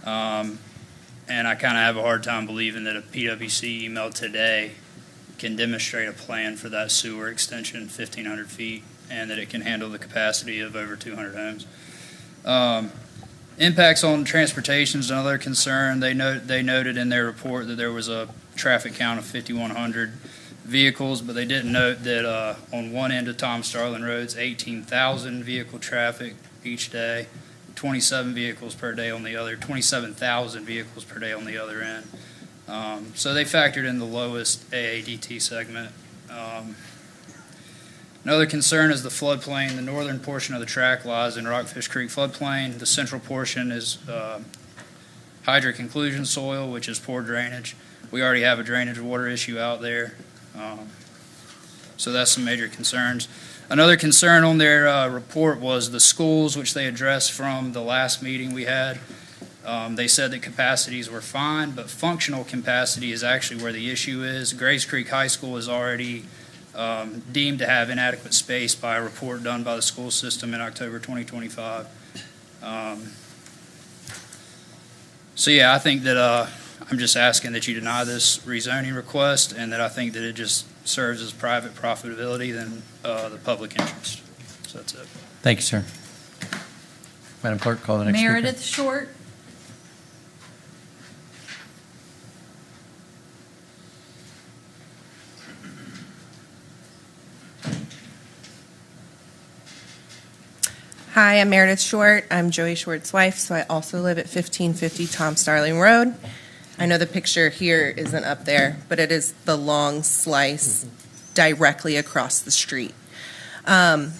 K: And I kind of have a hard time believing that a PwC email today can demonstrate a plan for that sewer extension 1,500 feet and that it can handle the capacity of over 200 homes. Impacts on transportation is another concern. They noted in their report that there was a traffic count of 5,100 vehicles, but they didn't note that on one end of Tom Starlin Road's 18,000 vehicle traffic each day, 27 vehicles per day on the other, 27,000 vehicles per day on the other end. So they factored in the lowest AADT segment. Another concern is the floodplain. The northern portion of the track lies in Rockfish Creek floodplain. The central portion is hydric inclusion soil, which is poor drainage. We already have a drainage water issue out there. So that's some major concerns. Another concern on their report was the schools, which they addressed from the last meeting we had. They said that capacities were fine, but functional capacity is actually where the issue is. Grace Creek High School is already deemed to have inadequate space by a report done by the school system in October 2025. So yeah, I think that I'm just asking that you deny this rezoning request, and that I think that it just serves as private profitability than the public interest. So that's it.
C: Thank you, sir. Madam Clerk, call the next speaker.
G: Meredith Short.
V: Hi, I'm Meredith Short. I'm Joey Short's wife, so I also live at 1550 Tom Starling Road. I know the picture here isn't up there, but it is the long slice directly across the street. No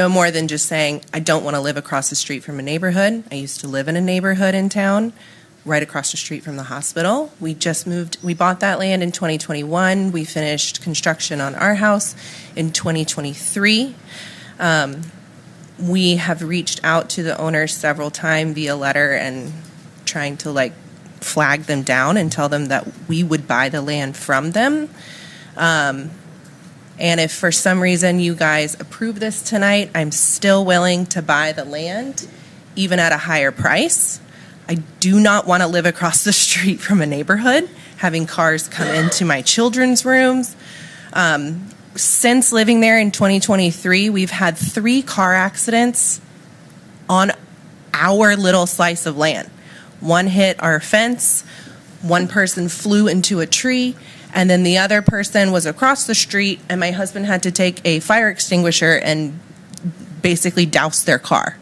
V: more than just saying, I don't want to live across the street from a neighborhood. I used to live in a neighborhood in town, right across the street from the hospital. We bought that land in 2021. We finished construction on our house in 2023. We have reached out to the owners several times via letter and trying to flag them down and tell them that we would buy the land from them. And if for some reason you guys approve this tonight, I'm still willing to buy the land, even at a higher price. I do not want to live across the street from a neighborhood, having cars come into my children's rooms. Since living there in 2023, we've had 3 car accidents on our little slice of land. One hit our fence, one person flew into a tree, and then the other person was across the street, and my husband had to take a fire extinguisher and basically douse their car.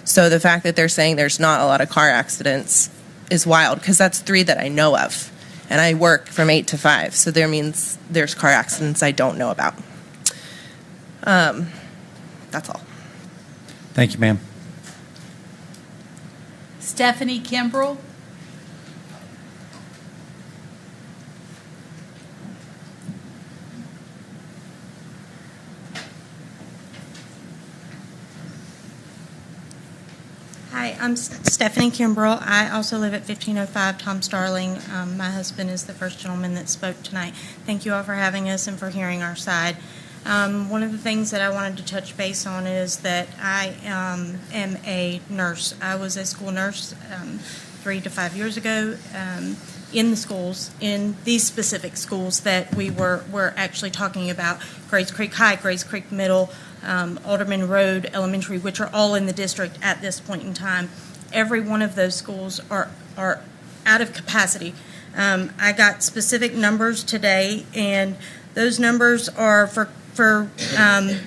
V: So the fact that they're saying there's not a lot of car accidents is wild, because that's 3 that I know of. And I work from 8 to 5, so there means there's car accidents I don't know about. That's all.
C: Thank you, ma'am.
G: Stephanie Kimbrell.
H: Hi, I'm Stephanie Kimbrell. I also live at 1505 Tom Starling. My husband is the first gentleman that spoke tonight. Thank you all for having us and for hearing our side. One of the things that I wanted to touch base on is that I am a nurse. I was a school nurse 3 to 5 years ago in the schools, in these specific schools that we're actually talking about: Grays Creek High, Grays Creek Middle, Alderman Road Elementary, which are all in the district at this point in time. Every one of those schools are out of capacity. I got specific numbers today, and those numbers are for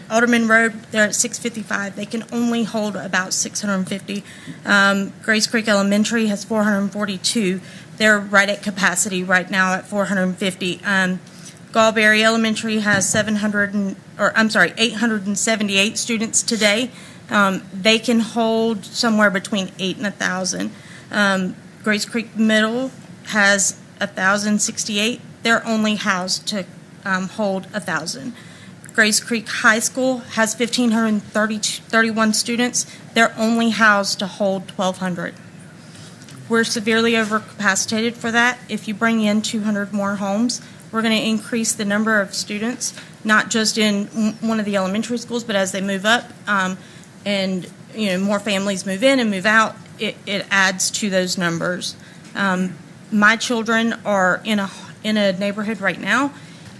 H: Alderman Road, they're at 655. They can only hold about 650. Grays Creek Elementary has 442. They're right at capacity right now at 450. Gallberry Elementary has 878 students today. They can hold somewhere between 8 and 1,000. Grays Creek Middle has 1,068. They're only housed to hold 1,000. Grays Creek High School has 1,531 students. They're only housed to hold 1,200. We're severely overcapacitated for that. If you bring in 200 more homes, we're going to increase the number of students, not just in one of the elementary schools, but as they move up, and more families move in and move out, it adds to those numbers. My children are in a neighborhood right now,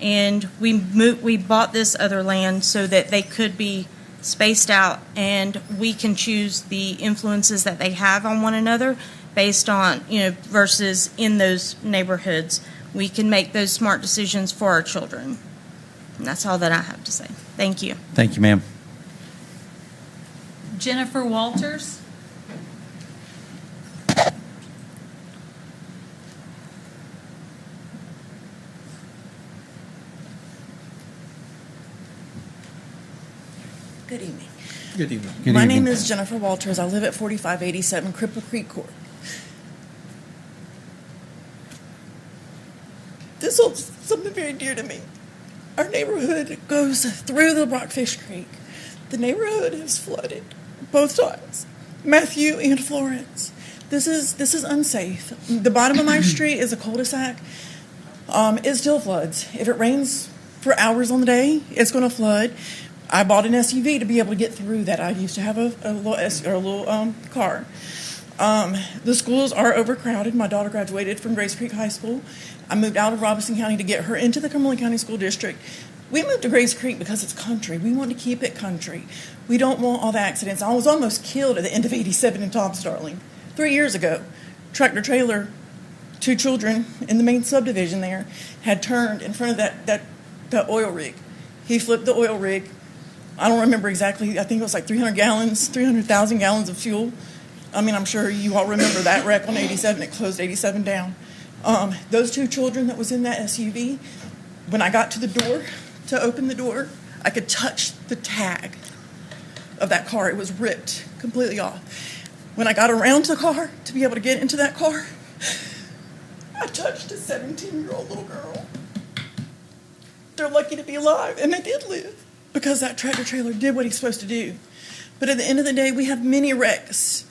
H: and we bought this other land so that they could be spaced out, and we can choose the influences that they have on one another based on, versus in those neighborhoods. We can make those smart decisions for our children. And that's all that I have to say. Thank you.
C: Thank you, ma'am.
G: Jennifer Walters.
L: Good evening.
C: Good evening.
L: My name is Jennifer Walters. I live at 4587 Cripple Creek Court. This is something very dear to me. Our neighborhood goes through the Rockfish Creek. The neighborhood is flooded both sides, Matthew and Florence. This is unsafe. The bottom of my street is a cul-de-sac. It still floods. If it rains for hours on the day, it's going to flood. I bought an SUV to be able to get through that. I used to have a little car. The schools are overcrowded. My daughter graduated from Grays Creek High School. I moved out of Robeson County to get her into the Cumberland County School District. We moved to Grays Creek because it's country. We want to keep it country. We don't want all the accidents. I was almost killed at the end of 87 in Tom Starling 3 years ago. Tractor trailer, 2 children in the main subdivision there had turned in front of that oil rig. He flipped the oil rig. I don't remember exactly. I think it was like 300,000 gallons of fuel. I mean, I'm sure you all remember that wreck on 87. It closed 87 down. Those 2 children that was in that SUV, when I got to the door to open the door, I could touch the tag of that car. It was ripped completely off. When I got around to the car to be able to get into that car, I touched a 17-year-old little girl. They're lucky to be alive, and they did live because that tractor trailer did what he's supposed to do. But at the end of the day, we have many wrecks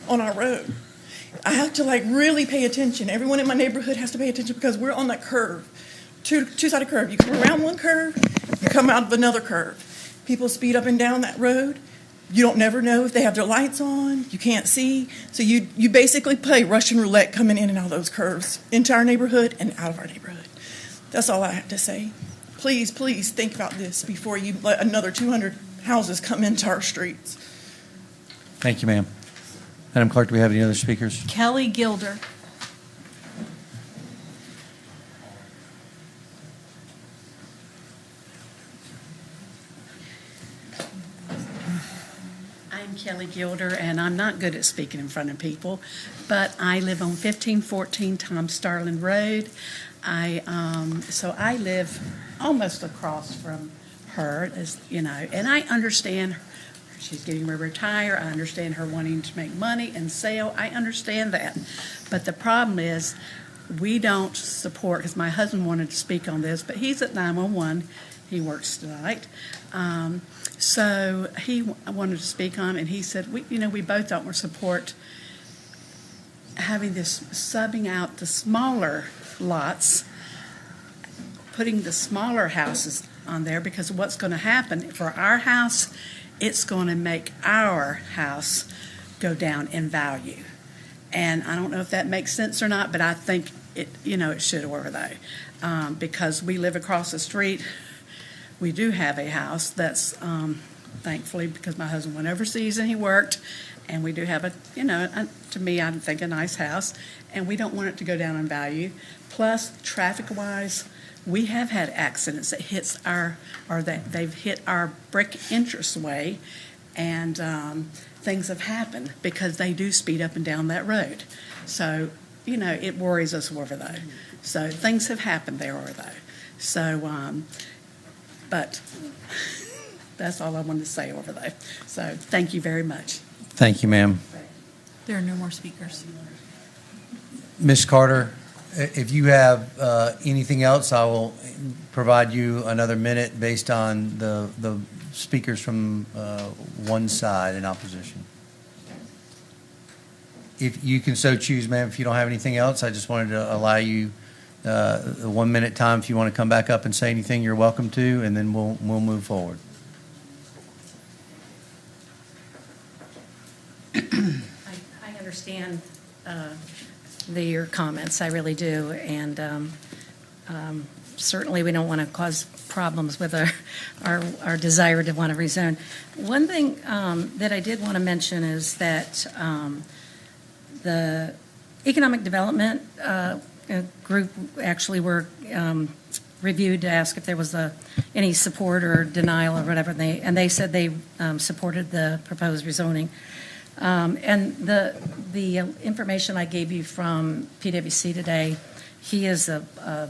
L: on our road. I have to really pay attention. Everyone in my neighborhood has to pay attention because we're on that curve, two-sided curve. You come around one curve, you come out of another curve. People speed up and down that road. You don't never know if they have their lights on. You can't see. So you basically play Russian roulette coming in and out of those curves, into our neighborhood and out of our neighborhood. That's all I have to say. Please, please think about this before you let another 200 houses come into our streets.
A: Thank you, ma'am. Madam Clerk, do we have any other speakers?
G: Kelly Gilder.
I: I'm Kelly Gilder, and I'm not good at speaking in front of people, but I live on 1514 Tom Starlin Road. So I live almost across from her, as you know, and I understand she's getting ready to retire. I understand her wanting to make money and sell. I understand that. But the problem is we don't support, because my husband wanted to speak on this, but he's at 911. He works tonight. So he wanted to speak on it, and he said, we both don't support having this subbing out the smaller lots, putting the smaller houses on there, because what's going to happen for our house, it's going to make our house go down in value. And I don't know if that makes sense or not, but I think it should over though, because we live across the street. We do have a house that's, thankfully, because my husband went overseas and he worked, and we do have to me, I think, a nice house, and we don't want it to go down in value. Plus, traffic-wise, we have had accidents that that they've hit our brick entranceway, and things have happened because they do speed up and down that road. So, it worries us over though. So things have happened there over though. So, but that's all I wanted to say over there. So thank you very much.
A: Thank you, ma'am.
G: There are no more speakers.
A: Ms. Carter, if you have anything else, I will provide you another minute based on the speakers from one side in opposition. If you can so choose, ma'am, if you don't have anything else, I just wanted to allow you the 1 minute time. If you want to come back up and say anything, you're welcome to, and then we'll move forward.
I: I understand your comments, I really do, and certainly we don't want to cause problems with our desire to want to rezone. One thing that I did want to mention is that the economic development group actually were reviewed to ask if there was any support or denial or whatever, and they said they supported the proposed rezoning. And the information I gave you from PwC today, he is a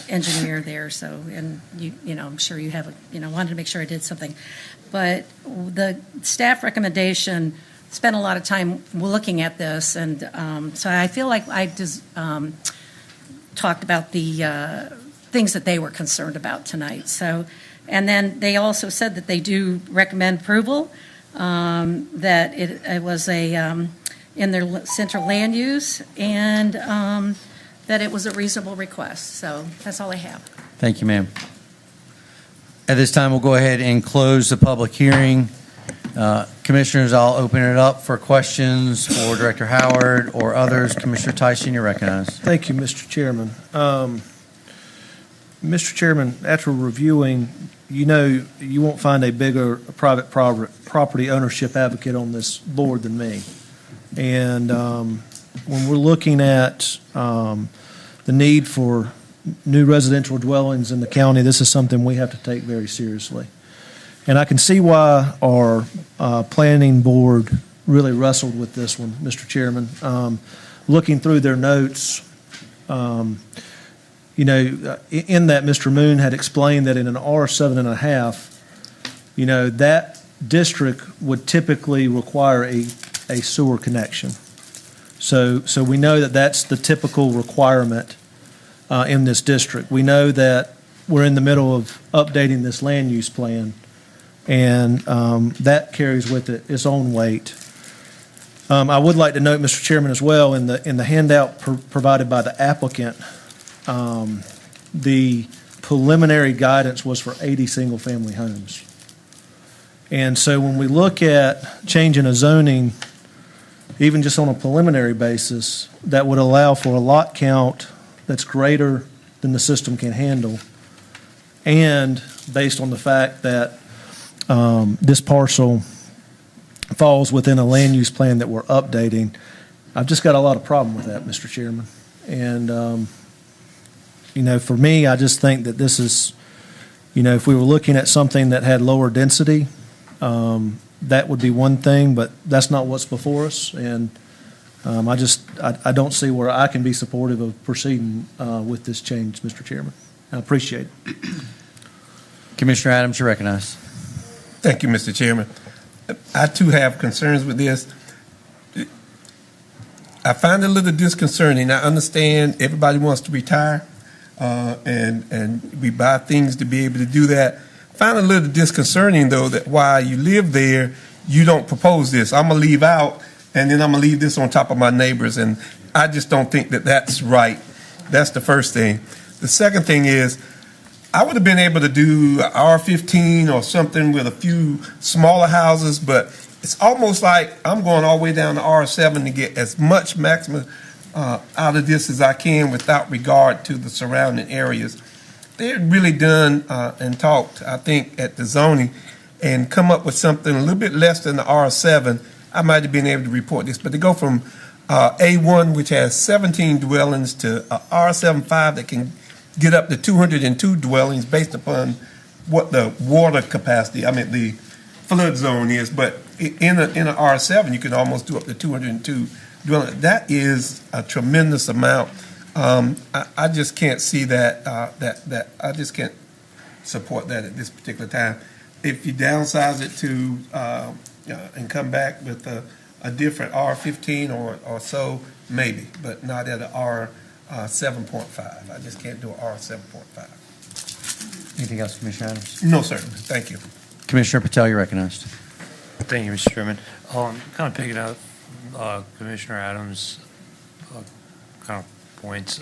I: engineer there, so, and I'm sure you have wanted to make sure I did something. But the staff recommendation spent a lot of time looking at this, and so I feel like I just talked about the things that they were concerned about tonight. So, and then they also said that they do recommend approval, that it was in their central land use, and that it was a reasonable request. So that's all I have.
A: Thank you, ma'am. At this time, we'll go ahead and close the public hearing. Commissioners, I'll open it up for questions for Director Howard or others. Commissioner Tyson, you're recognized.
B: Thank you, Mr. Chairman. Mr. Chairman, after reviewing, you won't find a bigger private property ownership advocate on this board than me. And when we're looking at the need for new residential dwellings in the county, this is something we have to take very seriously. And I can see why our planning board really wrestled with this one, Mr. Chairman. Looking through their notes, in that Mr. Moon had explained that in an R7.5, that district would typically require a sewer connection. So we know that that's the typical requirement in this district. We know that we're in the middle of updating this land use plan, and that carries with it its own weight. I would like to note, Mr. Chairman, as well, in the handout provided by the applicant, the preliminary guidance was for 80 single-family homes. And so when we look at changing a zoning, even just on a preliminary basis, that would allow for a lot count that's greater than the system can handle, and based on the fact that this parcel falls within a land use plan that we're updating, I've just got a lot of problem with that, Mr. Chairman. And, for me, I just think that this is, if we were looking at something that had lower density, that would be one thing, but that's not what's before us. And I don't see where I can be supportive of proceeding with this change, Mr. Chairman. I appreciate it.
A: Commissioner Adams, you're recognized.
U: Thank you, Mr. Chairman. I too have concerns with this. I find it a little disconcerting. I understand everybody wants to retire, and we buy things to be able to do that. I find it a little disconcerting, though, that while you live there, you don't propose this. I'm going to leave out, and then I'm going to leave this on top of my neighbors, and I just don't think that that's right. That's the first thing. The second thing is, I would have been able to do R15 or something with a few smaller houses, but it's almost like I'm going all the way down to R7 to get as much maximum out of this as I can without regard to the surrounding areas. They've really done and talked, I think, at the zoning and come up with something a little bit less than the R7. I might have been able to report this, but to go from A1, which has 17 dwellings, to R75 that can get up to 202 dwellings based upon what the water capacity, the flood zone is. But in a R7, you can almost do up to 202 dwellings. That is a tremendous amount. I just can't see that. I just can't support that at this particular time. If you downsize it to and come back with a different R15 or so, maybe, but not at a R7.5. I just can't do a R7.5.
A: Anything else, Commissioner Adams?
U: No, sir. Thank you.
A: Commissioner Patel, you're recognized.
T: Thank you, Mr. Chairman. Kind of picking up Commissioner Adams' kind of points.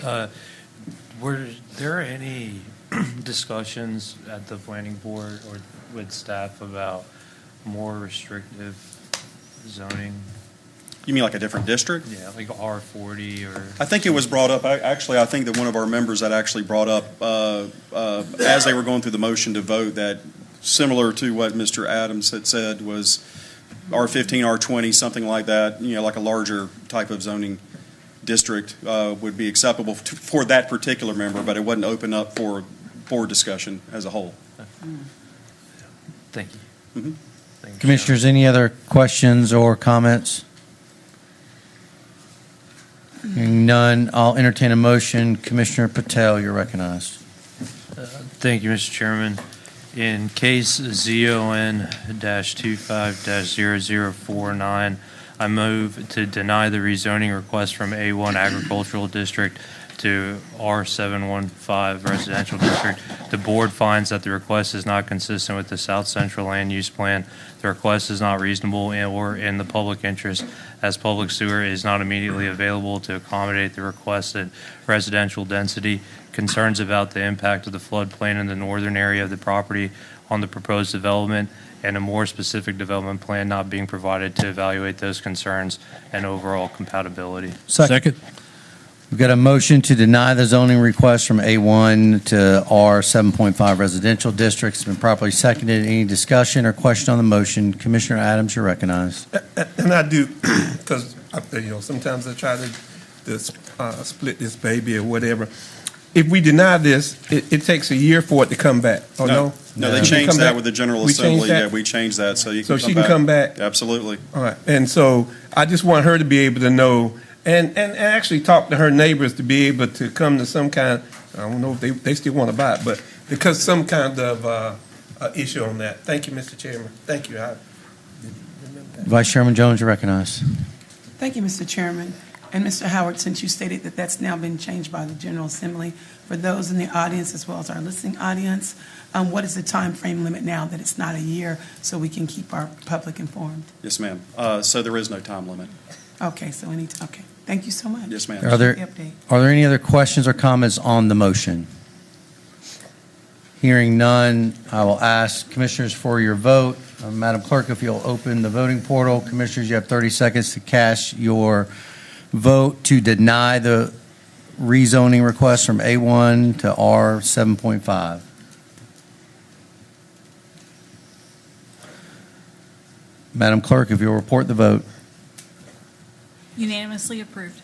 T: Were there any discussions at the planning board or with staff about more restrictive zoning?
O: You mean like a different district?
T: Yeah, like R40 or...
O: I think it was brought up. I think that one of our members had actually brought up, as they were going through the motion to vote, that similar to what Mr. Adams had said was R15, R20, something like that, like a larger type of zoning district would be acceptable for that particular member, but it wasn't open up for board discussion as a whole.
T: Thank you.
O: Mm-hmm.
T: Thank you.
A: Commissioners, any other questions or comments? Hearing none, I'll entertain a motion. Commissioner Patel, you're recognized.
T: Thank you, Mr. Chairman. In case ZON-25-0049, I move to deny the rezoning request from A1 Agricultural District to R715 Residential District. The board finds that the request is not consistent with the South Central Land Use Plan. The request is not reasonable or in the public interest, as public sewer is not immediately available to accommodate the requested residential density. Concerns about the impact of the floodplain in the northern area of the property on the proposed development, and a more specific development plan not being provided to evaluate those concerns and overall compatibility.
A: Second. We've got a motion to deny the zoning request from A1 to R7.5 residential district. It's been properly seconded. Any discussion or question on the motion? Commissioner Adams, you're recognized.
U: And I do, because sometimes I try to split this baby or whatever. If we deny this, it takes a year for it to come back. Oh, no?
O: No, they changed that with the General Assembly. Yeah, we changed that so you can
U: she can come back.
O: Absolutely.
U: All right. And so I just want her to be able to know and actually talk to her neighbors to be able to come to some kind, I don't know if they still want to buy it, but because some kind of issue on that. Thank you, Mr. Chairman. Thank you.
A: Vice Chairman Jones, you're recognized.
M: Thank you, Mr. Chairman. And Mr. Howard, since you stated that that's now been changed by the General Assembly, for those in the audience as well as our listening audience, what is the time frame limit now that it's not a year so we can keep our public informed?
O: Yes, ma'am. So there is no time limit.
M: Okay, okay. Thank you so much.
O: Yes, ma'am.
A: Are there any other questions or comments on the motion? Hearing none, I will ask commissioners for your vote. Madam Clerk, if you'll open the voting portal. Commissioners, you have 30 seconds to cast your vote to deny the rezoning request from A1 to R 7.5. Madam Clerk, if you'll report the vote.
G: Unanimously approved.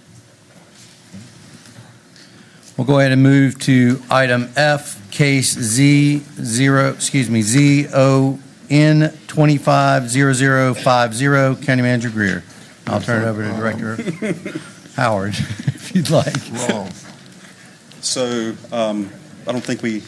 A: We'll go ahead and move to item F, case ZON 250050, County Manager Greer. I'll turn it over to Director Howard, if you'd like.
O: Wrong. So I don't think we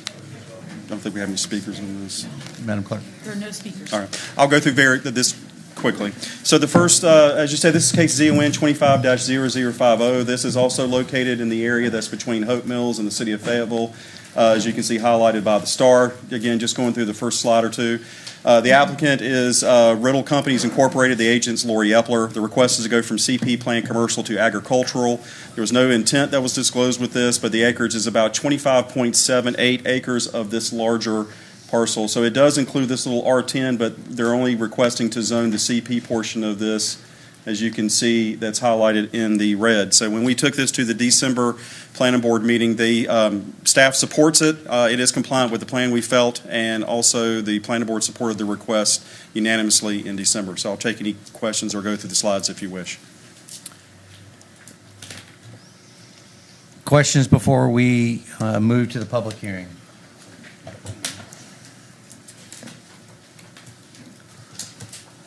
O: have any speakers on this.
A: Madam Clerk.
G: There are no speakers.
O: All right. I'll go through this quickly. So the first, as you said, this is case ZON 25-0050. This is also located in the area that's between Hope Mills and the city of Fayetteville, as you can see highlighted by the star. Again, just going through the first slide or two. The applicant is Riddle Companies Incorporated. The agent's Lori Epler. The request is to go from CP Plan Commercial to Agricultural. There was no intent that was disclosed with this, but the acreage is about 25.78 acres of this larger parcel. So it does include this little R10, but they're only requesting to zone the CP portion of this, as you can see, that's highlighted in the red. So when we took this to the December Planning Board meeting, the staff supports it. It is compliant with the plan, we felt, and also the Planning Board supported the request unanimously in December. So I'll take any questions or go through the slides if you wish.
A: Questions before we move to the public hearing?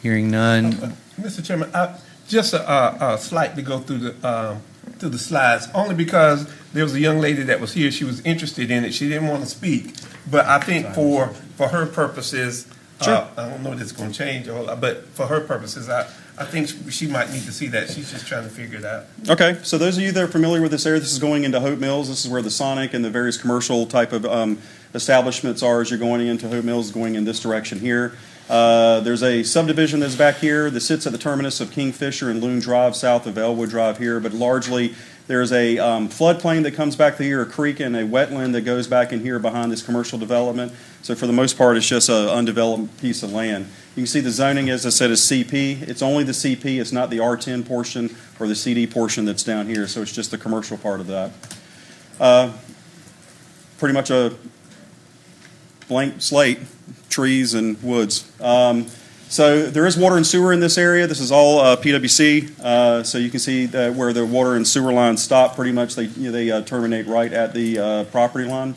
A: Hearing none.
U: Mr. Chairman, just slightly go through the slides, only because there was a young lady that was here. She was interested in it. She didn't want to speak, but I think for her purposes,
O: sure.
U: I don't know if it's going to change a whole lot, but for her purposes, I think she might need to see that. She's just trying to figure it out.
O: Okay, so those of you that are familiar with this area, this is going into Hope Mills. This is where the Sonic and the various commercial type of establishments are as you're going into Hope Mills, going in this direction here. There's a subdivision that's back here that sits at the terminus of Kingfisher and Loon Drive, south of Elwood Drive here, but largely there's a floodplain that comes back to here, a creek, and a wetland that goes back in here behind this commercial development. So for the most part, it's just an undeveloped piece of land. You can see the zoning, as I said, is CP. It's only the CP. It's not the R10 portion or the CD portion that's down here, so it's just the commercial part of that. Pretty much a blank slate, trees and woods. So there is water and sewer in this area. This is all PWC. So you can see that where the water and sewer lines stop, pretty much they terminate right at the property line.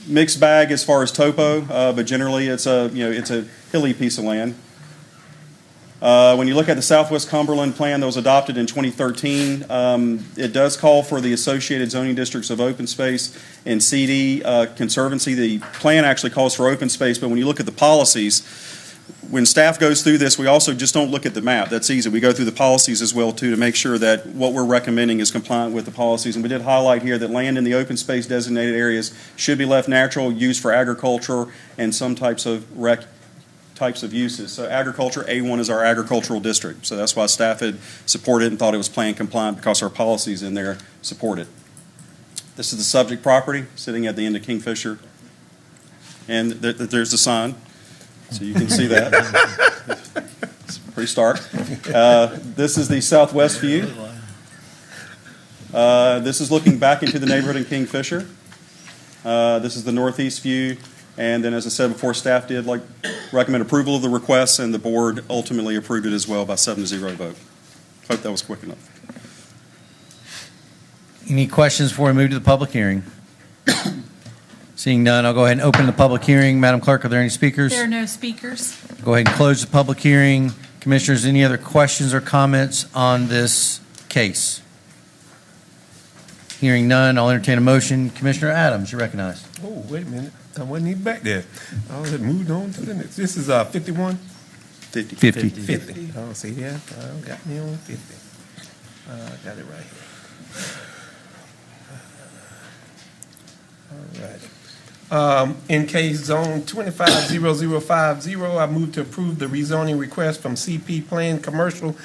O: Mixed bag as far as topo, but generally it's a hilly piece of land. When you look at the Southwest Cumberland plan that was adopted in 2013, it does call for the associated zoning districts of open space and CD conservancy. The plan actually calls for open space, but when you look at the policies, when staff goes through this, we also just don't look at the map. That's easy. We go through the policies as well, too, to make sure that what we're recommending is compliant with the policies. And we did highlight here that land in the open space designated areas should be left natural, used for agriculture and some types of uses. So agriculture, A1 is our agricultural district. So that's why staff had supported and thought it was plan compliant, because our policies in there support it. This is the subject property sitting at the end of Kingfisher. And there's the sign. So you can see that. It's pretty stark. This is the southwest view. This is looking back into the neighborhood in Kingfisher. This is the northeast view. And then, as I said before, staff did recommend approval of the request, and the board ultimately approved it as well by 7-0 vote. Hope that was quick enough.
A: Any questions before we move to the public hearing? Seeing none, I'll go ahead and open the public hearing. Madam Clerk, are there any speakers?
G: There are no speakers.
A: Go ahead and close the public hearing. Commissioners, any other questions or comments on this case? Hearing none, I'll entertain a motion. Commissioner Adams, you're recognized.
U: Oh, wait a minute. I wasn't even back there. I was moved on to the next. This is 51?
O: 50.
U: 50. Oh, see that? Got me on 50. Got it right here. All right. In case zone 250050, I move to approve the rezoning request from CP Plan Commercial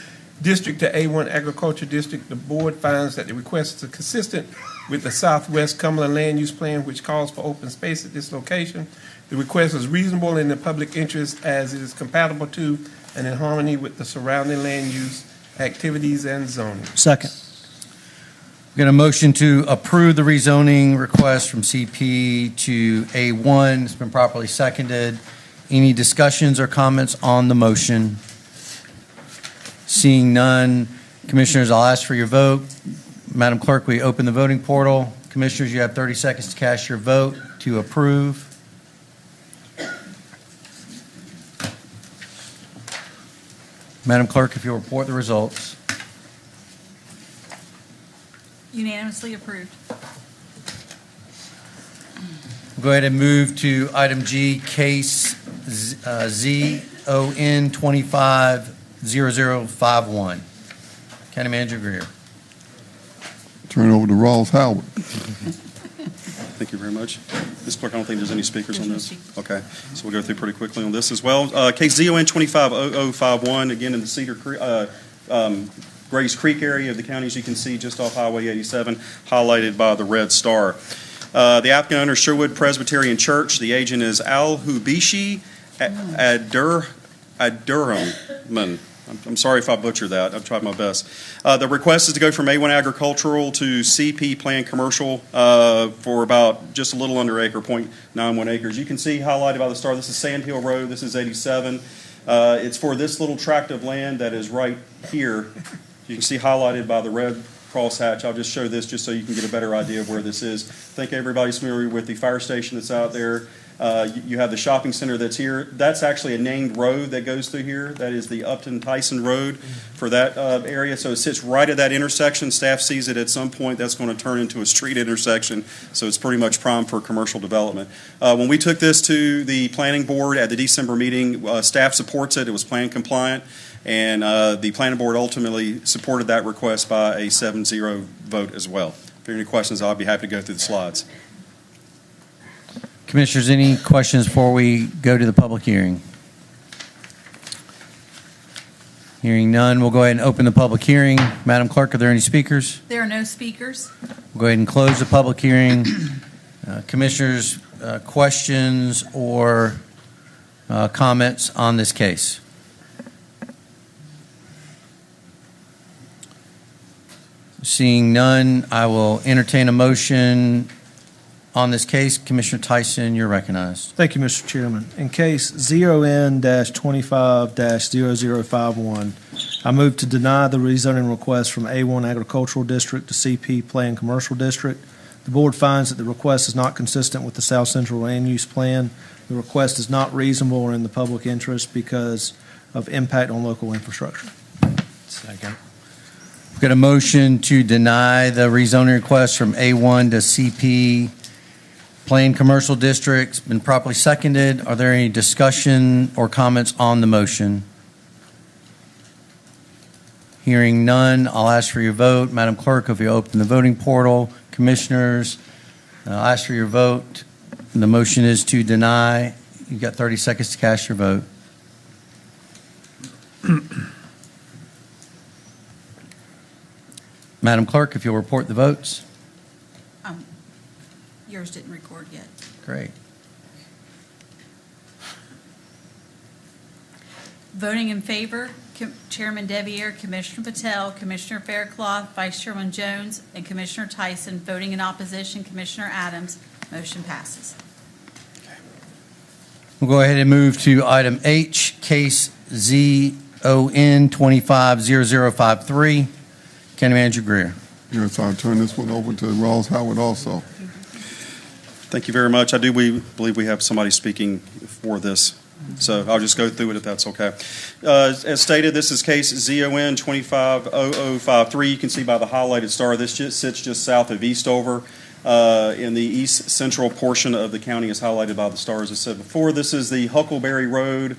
U: District to A1 Agriculture District. The board finds that the request is consistent with the Southwest Cumberland Land Use Plan, which calls for open space at this location. The request is reasonable in the public interest as it is compatible to and in harmony with the surrounding land use, activities, and zoning.
B: Second.
A: We got a motion to approve the rezoning request from CP to A1. It's been properly seconded. Any discussions or comments on the motion? Seeing none, Commissioners, I'll ask for your vote. Madam Clerk, we open the voting portal. Commissioners, you have 30 seconds to cast your vote to approve. Madam Clerk, if you'll report the results.
G: Unanimously approved.
A: We'll go ahead and move to item G, case ZON 250051. County Manager Greer.
D: Turn it over to Rawls Howard.
O: Thank you very much. Ms. Clerk, I don't think there's any speakers on this. Okay, so we'll go through pretty quickly on this as well. Case ZON 250051, again in the Cedar Creek, Grays Creek area of the county, as you can see, just off Highway 87, highlighted by the red star. The applicant owner is Sherwood Presbyterian Church. The agent is Al-Hubishi Adurman. I'm sorry if I butchered that. I've tried my best. The request is to go from A1 agricultural to CP planned commercial for about just a little under acre, 0.91 acres. You can see highlighted by the star, this is Sand Hill Road, this is 87. It's for this little tract of land that is right here. You can see highlighted by the red crosshatch. I'll just show this just so you can get a better idea of where this is. I think everybody's familiar with the fire station that's out there. You have the shopping center that's here. That's actually a named road that goes through here. That is the Upton-Tyson Road for that area. So it sits right at that intersection. Staff sees it at some point. That's going to turn into a street intersection. So it's pretty much primed for commercial development. When we took this to the planning board at the December meeting, staff supports it. It was plan compliant. And the planning board ultimately supported that request by a 7-0 vote as well. If there are any questions, I'll be happy to go through the slides.
A: Commissioners, any questions before we go to the public hearing? Hearing none, we'll go ahead and open the public hearing. Madam Clerk, are there any speakers?
G: There are no speakers.
A: We'll go ahead and close the public hearing. Commissioners, questions or comments on this case? Seeing none, I will entertain a motion on this case. Commissioner Tyson, you're recognized.
B: Thank you, Mr. Chairman. In case ZON-25-0051, I move to deny the rezoning request from A1 Agricultural District to CP Planned Commercial District. The board finds that the request is not consistent with the South Central Land Use Plan. The request is not reasonable or in the public interest because of impact on local infrastructure.
A: Second. We've got a motion to deny the rezoning request from A1 to CP Planned Commercial District. It's been properly seconded. Are there any discussion or comments on the motion? Hearing none, I'll ask for your vote. Madam Clerk, if you open the voting portal. Commissioners, I'll ask for your vote. The motion is to deny. You've got 30 seconds to cast your vote. Madam Clerk, if you'll report the votes.
G: Yours didn't record yet.
A: Great.
G: Voting in favor, Chairman Deviere, Commissioner Patel, Commissioner Faircloth, Vice Chairman Jones, and Commissioner Tyson. Voting in opposition, Commissioner Adams. Motion passes.
A: We'll go ahead and move to item H, case ZON 250053. County Manager Greer.
D: Yes, I'll turn this one over to Rawls Howard also.
O: Thank you very much. We believe we have somebody speaking for this. So I'll just go through it if that's okay. As stated, this is case ZON 250053. You can see by the highlighted star, this sits just south of Eastover. In the east central portion of the county is highlighted by the star, as I said before. This is the Huckleberry Road.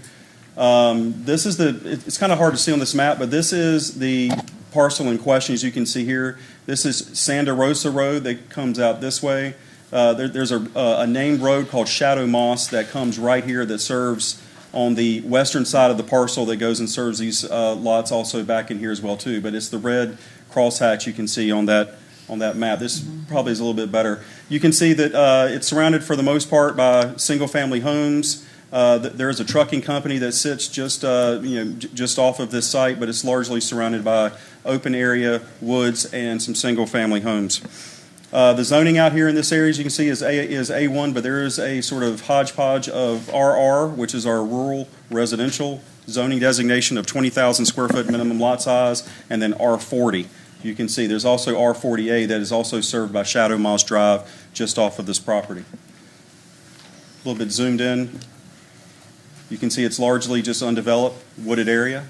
O: It's kind of hard to see on this map, but this is the parcel in question, as you can see here. This is Santa Rosa Road that comes out this way. There's a named road called Shadow Moss that comes right here that serves on the western side of the parcel that goes and serves these lots also back in here as well too. But it's the red crosshatch you can see on that map. This probably is a little bit better. You can see that it's surrounded for the most part by single-family homes. There is a trucking company that sits just just off of this site, but it's largely surrounded by open area, woods, and some single-family homes. The zoning out here in this area, as you can see, is A1, but there is a sort of hodgepodge of RR, which is our rural residential zoning designation of 20,000 square foot minimum lot size, and then R40. You can see there's also R40A that is also served by Shadow Moss Drive just off of this property. A little bit zoomed in. You can see it's largely just undeveloped, wooded area.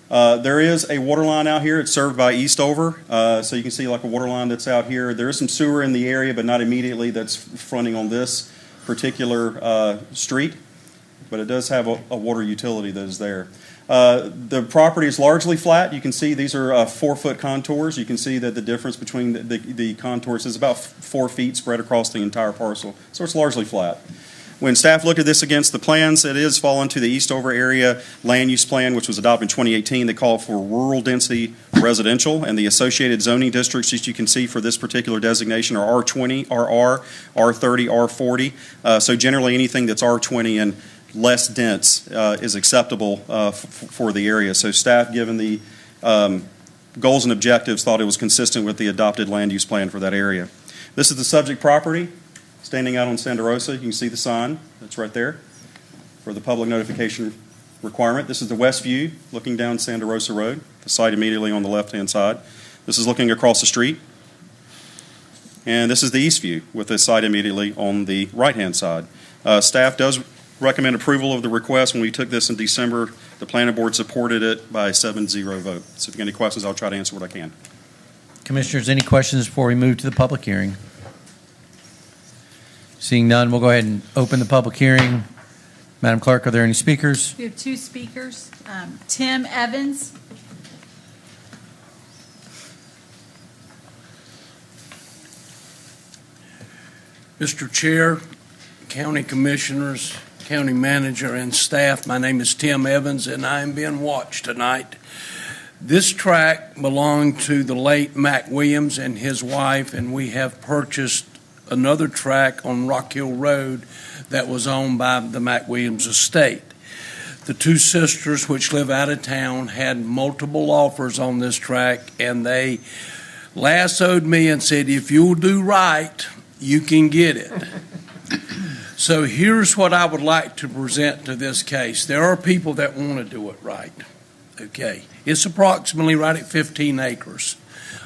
O: There is a water line out here. It's served by Eastover. So you can see like a water line that's out here. There is some sewer in the area, but not immediately that's fronting on this particular street. But it does have a water utility that is there. The property is largely flat. You can see these are 4-foot contours. You can see that the difference between the contours is about 4 feet spread across the entire parcel. So it's largely flat. When staff looked at this against the plans, it is falling to the Eastover area land use plan, which was adopted in 2018. They call for rural density residential, and the associated zoning districts that you can see for this particular designation are R20, RR, R30, R40. So generally anything that's R20 and less dense is acceptable for the area. So staff, given the goals and objectives, thought it was consistent with the adopted land use plan for that area. This is the subject property. Standing out on Santa Rosa, you can see the sign that's right there for the public notification requirement. This is the west view looking down Santa Rosa Road, the site immediately on the left-hand side. This is looking across the street. And this is the east view with the site immediately on the right-hand side. Staff does recommend approval of the request. When we took this in December, the planning board supported it by a 7-0 vote. So if you have any questions, I'll try to answer what I can.
A: Commissioners, any questions before we move to the public hearing? Seeing none, we'll go ahead and open the public hearing. Madam Clerk, are there any speakers?
G: We have 2 speakers. Tim Evans.
Q: Mr. Chair, County Commissioners, County Manager, and staff, my name is Tim Evans, and I am being watched tonight. This tract belonged to the late Mac Williams and his wife, and we have purchased another tract on Rock Hill Road that was owned by the Mac Williams estate. The 2 sisters, which live out of town, had multiple offers on this tract, and they lassoed me and said, if you'll do right, you can get it. So here's what I would like to present to this case. There are people that want to do it right. Okay. It's approximately right at 15 acres.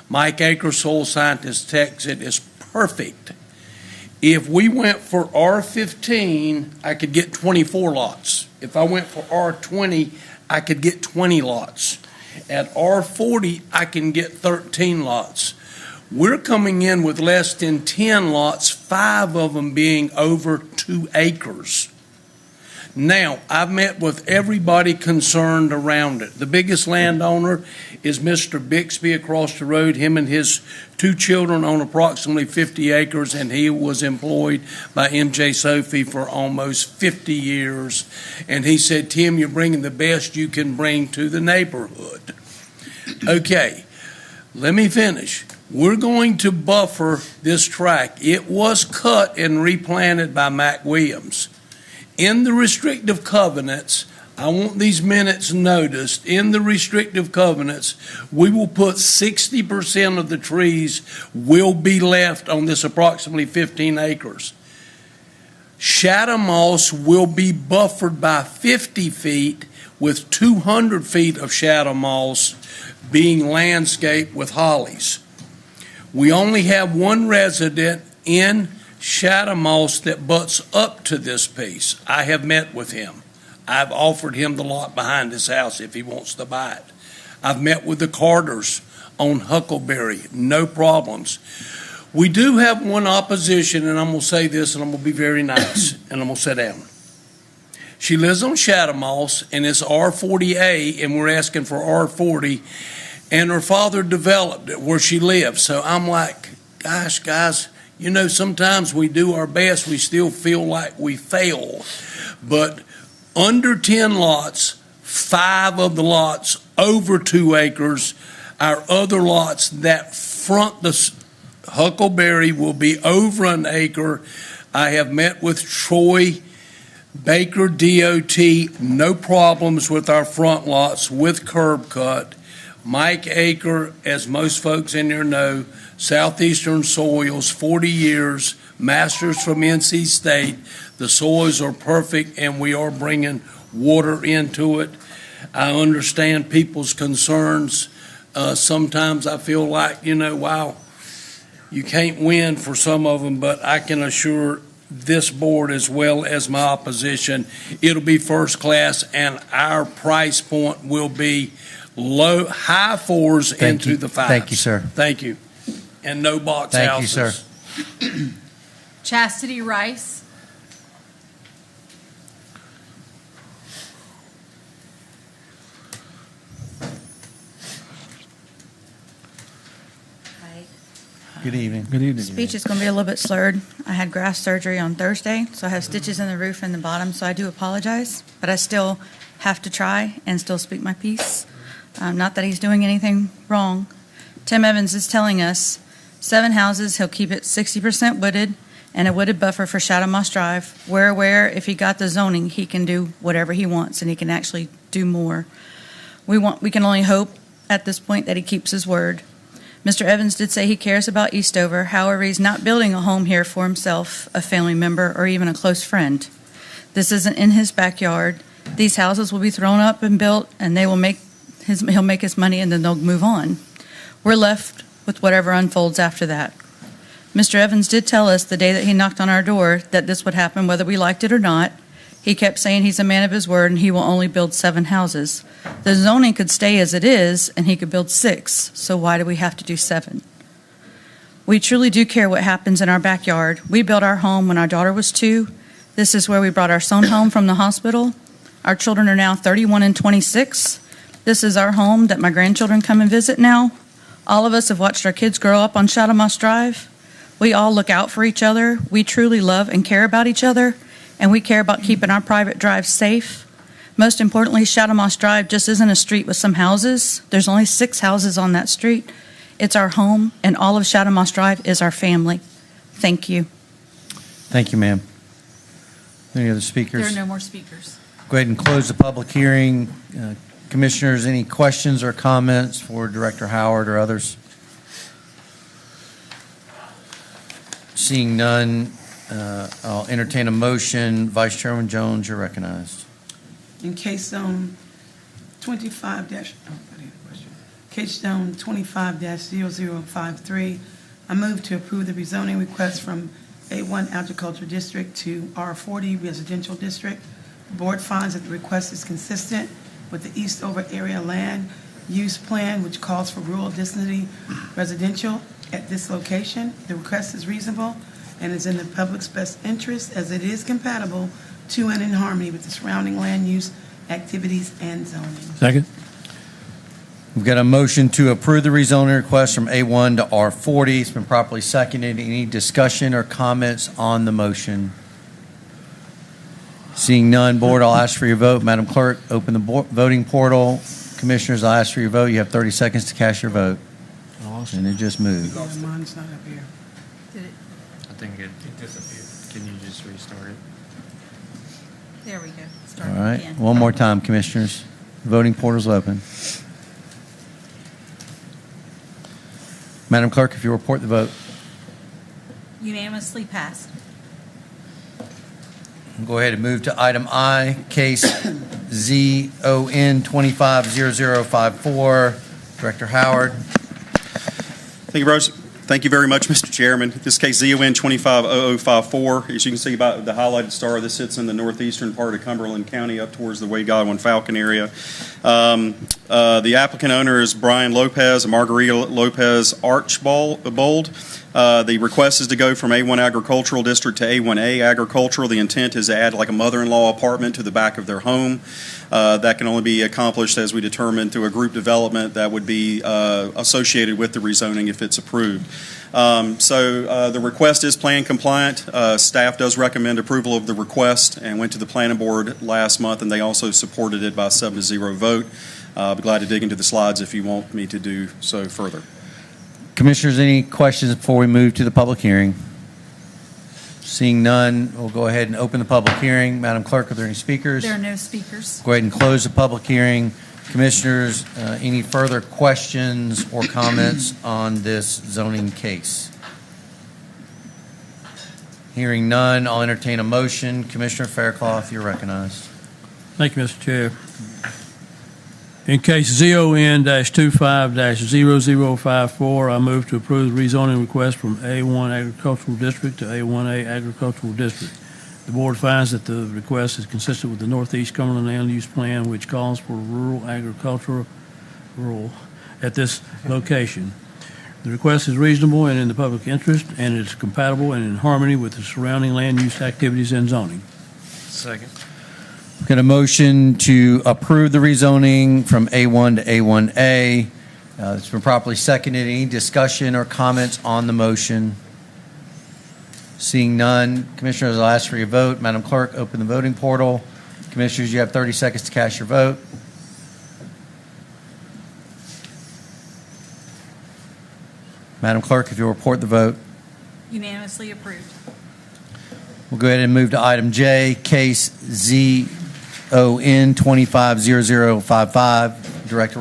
Q: Mike Akers, soil scientist, texts it is perfect. If we went for R15, I could get 24 lots. If I went for R20, I could get 20 lots. At R40, I can get 13 lots. We're coming in with less than 10 lots, 5 of them being over 2 acres. Now, I've met with everybody concerned around it. The biggest landowner is Mr. Bixby across the road. Him and his 2 children own approximately 50 acres, and he was employed by MJ Sophie for almost 50 years. And he said, Tim, you're bringing the best you can bring to the neighborhood. Okay, let me finish. We're going to buffer this tract. It was cut and replanted by Mac Williams. In the restrictive covenants, I want these minutes noticed, in the restrictive covenants, we will put 60% of the trees will be left on this approximately 15 acres. Shadow moss will be buffered by 50 feet with 200 feet of shadow moss being landscaped with hollies. We only have 1 resident in shadow moss that butts up to this piece. I have met with him. I've offered him the lot behind his house if he wants to buy it. I've met with the Carters on Huckleberry, no problems. We do have 1 opposition, and I'm going to say this, and I'm going to be very nice, and I'm going to sit down. She lives on shadow moss, and it's R40A, and we're asking for R40, and her father developed it where she lives. So I'm like, gosh, guys, you know, sometimes we do our best, we still feel like we fail. But under 10 lots, 5 of the lots over 2 acres, our other lots that front the Huckleberry will be over an acre. I have met with Troy Baker DOT, no problems with our front lots with curb cut. Mike Aker, as most folks in there know, Southeastern Soils, 40 years, masters from NC State. The soils are perfect, and we are bringing water into it. I understand people's concerns. Sometimes I feel like, wow, you can't win for some of them, but I can assure this board as well as my opposition, it'll be first class, and our price point will be high fours into the fives.
A: Thank you, sir.
Q: Thank you. And no box
A: Thank
Q: houses.
A: you, sir.
G: Chastity Rice.
A: Good evening.
R: Good evening. Speech is going to be a little bit slurred. I had graft surgery on Thursday, so I have stitches in the roof and the bottom, so I do apologize. But I still have to try and still speak my piece. Not that he's doing anything wrong. Tim Evans is telling us 7 houses, he'll keep it 60% wooded and a wooded buffer for Shadow Moss Drive. We're aware if he got the zoning, he can do whatever he wants and he can actually do more. We can only hope at this point that he keeps his word. Mr. Evans did say he cares about Eastover. However, he's not building a home here for himself, a family member, or even a close friend. This isn't in his backyard. These houses will be thrown up and built, and he'll make his money, and then they'll move on. We're left with whatever unfolds after that. Mr. Evans did tell us the day that he knocked on our door that this would happen whether we liked it or not. He kept saying he's a man of his word and he will only build 7 houses. The zoning could stay as it is and he could build 6, so why do we have to do 7? We truly do care what happens in our backyard. We built our home when our daughter was 2. This is where we brought our son home from the hospital. Our children are now 31 and 26. This is our home that my grandchildren come and visit now. All of us have watched our kids grow up on Shadow Moss Drive. We all look out for each other. We truly love and care about each other. And we care about keeping our private drives safe. Most importantly, Shadow Moss Drive just isn't a street with some houses. There's only 6 houses on that street. It's our home, and all of Shadow Moss Drive is our family. Thank you.
A: Thank you, ma'am. Any other speakers?
G: There are no more speakers.
A: Go ahead and close the public hearing. Commissioners, any questions or comments for Director Howard or others? Seeing none, I'll entertain a motion. Vice Chairman Jones, you're recognized.
M: In case zone 25-0053, I move to approve the rezoning request from A1 Agricultural District to R40 Residential District. The board finds that the request is consistent with the Eastover area land use plan, which calls for rural density residential at this location. The request is reasonable and is in the public's best interest as it is compatible to and in harmony with the surrounding land use activities and zoning.
N: Second.
A: We've got a motion to approve the rezoning request from A1 to R40. It's been properly seconded. Any discussion or comments on the motion? Seeing none, board, I'll ask for your vote. Madam Clerk, open the voting portal. Commissioners, I'll ask for your vote. You have 30 seconds to cast your vote. And it just moved.
M: Mine's not up here.
G: Did it?
T: I think it disappeared. Can you just restart it?
G: There we go. Start
A: All right,
G: again.
A: one more time, Commissioners. Voting portal's open. Madam Clerk, if you report the vote.
G: Unanimously passed.
A: Go ahead and move to item I, case ZON 250054. Director Howard.
O: Thank you, Bruce. Thank you very much, Mr. Chairman. This case, ZON 250054, as you can see by the highlighted star, this sits in the northeastern part of Cumberland County up towards the Wade Godwin Falcon area. The applicant owner is Brian Lopez and Margarita Lopez Archbold. The request is to go from A1 Agricultural District to A1A Agricultural. The intent is to add like a mother-in-law apartment to the back of their home. That can only be accomplished, as we determined, through a group development that would be associated with the rezoning if it's approved. The request is plan compliant. Staff does recommend approval of the request and went to the planning board last month, and they also supported it by a 7-0 vote. I'll be glad to dig into the slides if you want me to do so further.
A: Commissioners, any questions before we move to the public hearing? Seeing none, we'll go ahead and open the public hearing. Madam Clerk, are there any speakers?
G: There are no speakers.
A: Go ahead and close the public hearing. Commissioners, any further questions or comments on this zoning case? Hearing none, I'll entertain a motion. Commissioner Faircloth, you're recognized.
N: Thank you, Mr. Chair. In case ZON-25-0054, I move to approve the rezoning request from A1 Agricultural District to A1A Agricultural District. The board finds that the request is consistent with the Northeast Cumberland Land Use Plan, which calls for rural agricultural at this location. The request is reasonable and in the public interest, and is compatible and in harmony with the surrounding land use activities and zoning.
T: Second.
A: Got a motion to approve the rezoning from A1 to A1A. It's been properly seconded. Any discussion or comments on the motion? Seeing none, Commissioners, I'll ask for your vote. Madam Clerk, open the voting portal. Commissioners, you have 30 seconds to cast your vote. Madam Clerk, if you'll report the vote.
G: Unanimously approved.
A: We'll go ahead and move to item J, case ZON 250055. Director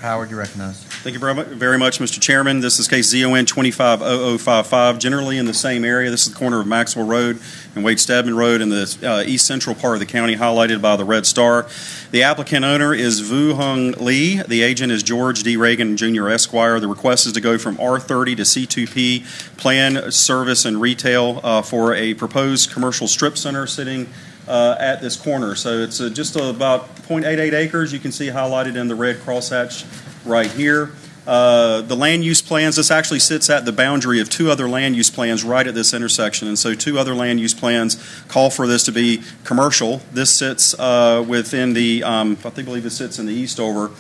A: Howard, you recognize.
O: Thank you very much, Mr. Chairman. This is case ZON 250055, generally in the same area. This is the corner of Maxwell Road and Wade Stedman Road in the east central part of the county, highlighted by the red star. The applicant owner is Vu Hung Lee. The agent is George D. Reagan Jr. Esquire. The request is to go from R30 to C2P, plan, service, and retail for a proposed commercial strip center sitting at this corner. So it's just about 0.88 acres. You can see highlighted in the red crosshatch right here. The land use plans, this actually sits at the boundary of two other land use plans right at this intersection. And so two other land use plans call for this to be commercial. This sits within the, I believe it sits in the Eastover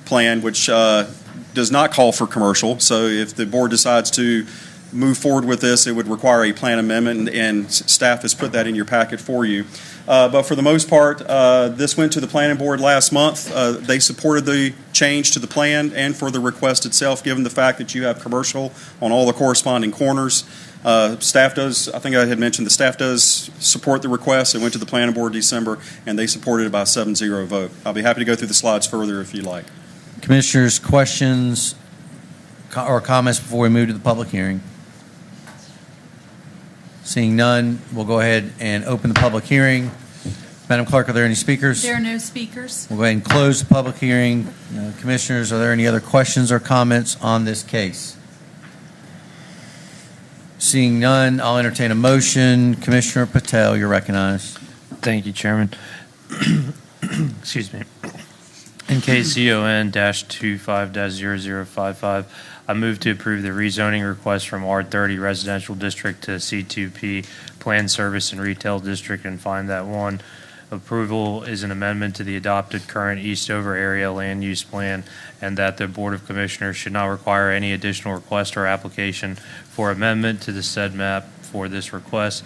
O: plan, which does not call for commercial. So if the board decides to move forward with this, it would require a plan amendment, and staff has put that in your packet for you. But for the most part, this went to the planning board last month. They supported the change to the plan and for the request itself, given the fact that you have commercial on all the corresponding corners. Staff does, I think I had mentioned, the staff does support the request. It went to the planning board in December, and they supported it by a 7-0 vote. I'll be happy to go through the slides further if you like.
A: Commissioners, questions or comments before we move to the public hearing? Seeing none, we'll go ahead and open the public hearing. Madam Clerk, are there any speakers?
G: There are no speakers.
A: We'll go ahead and close the public hearing. Commissioners, are there any other questions or comments on this case? Seeing none, I'll entertain a motion. Commissioner Patel, you're recognized.
T: Thank you, Chairman. Excuse me. In case ZON-25-0055, I move to approve the rezoning request from R30 Residential District to C2P Planned Service and Retail District, and find that one, approval is an amendment to the adopted current Eastover area land use plan, and that the Board of Commissioners should not require any additional request or application for amendment to the said map for this request.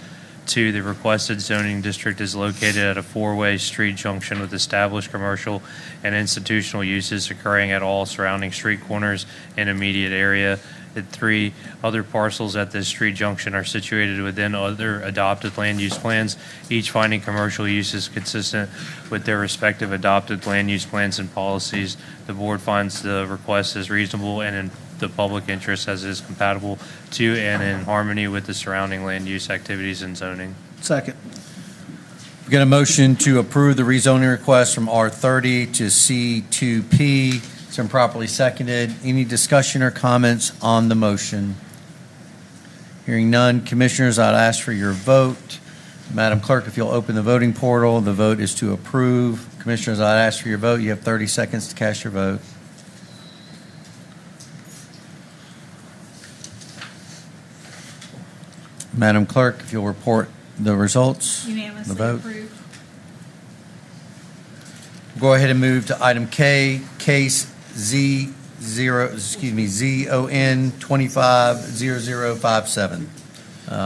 T: 2, the requested zoning district is located at a four-way street junction with established commercial and institutional uses occurring at all surrounding street corners and immediate area. And 3, other parcels at this street junction are situated within other adopted land use plans, each finding commercial uses consistent with their respective adopted land use plans and policies. The board finds the request is reasonable and in the public interest, as it is compatible to and in harmony with the surrounding land use activities and zoning.
B: Second.
A: We've got a motion to approve the rezoning request from R30 to C2P. It's been properly seconded. Any discussion or comments on the motion? Hearing none, Commissioners, I'd ask for your vote. Madam Clerk, if you'll open the voting portal, the vote is to approve. Commissioners, I'd ask for your vote. You have 30 seconds to cast your vote. Madam Clerk, if you'll report the results.
G: Unanimously
A: the vote.
G: approved.
A: Go ahead and move to item K, case ZON 250057.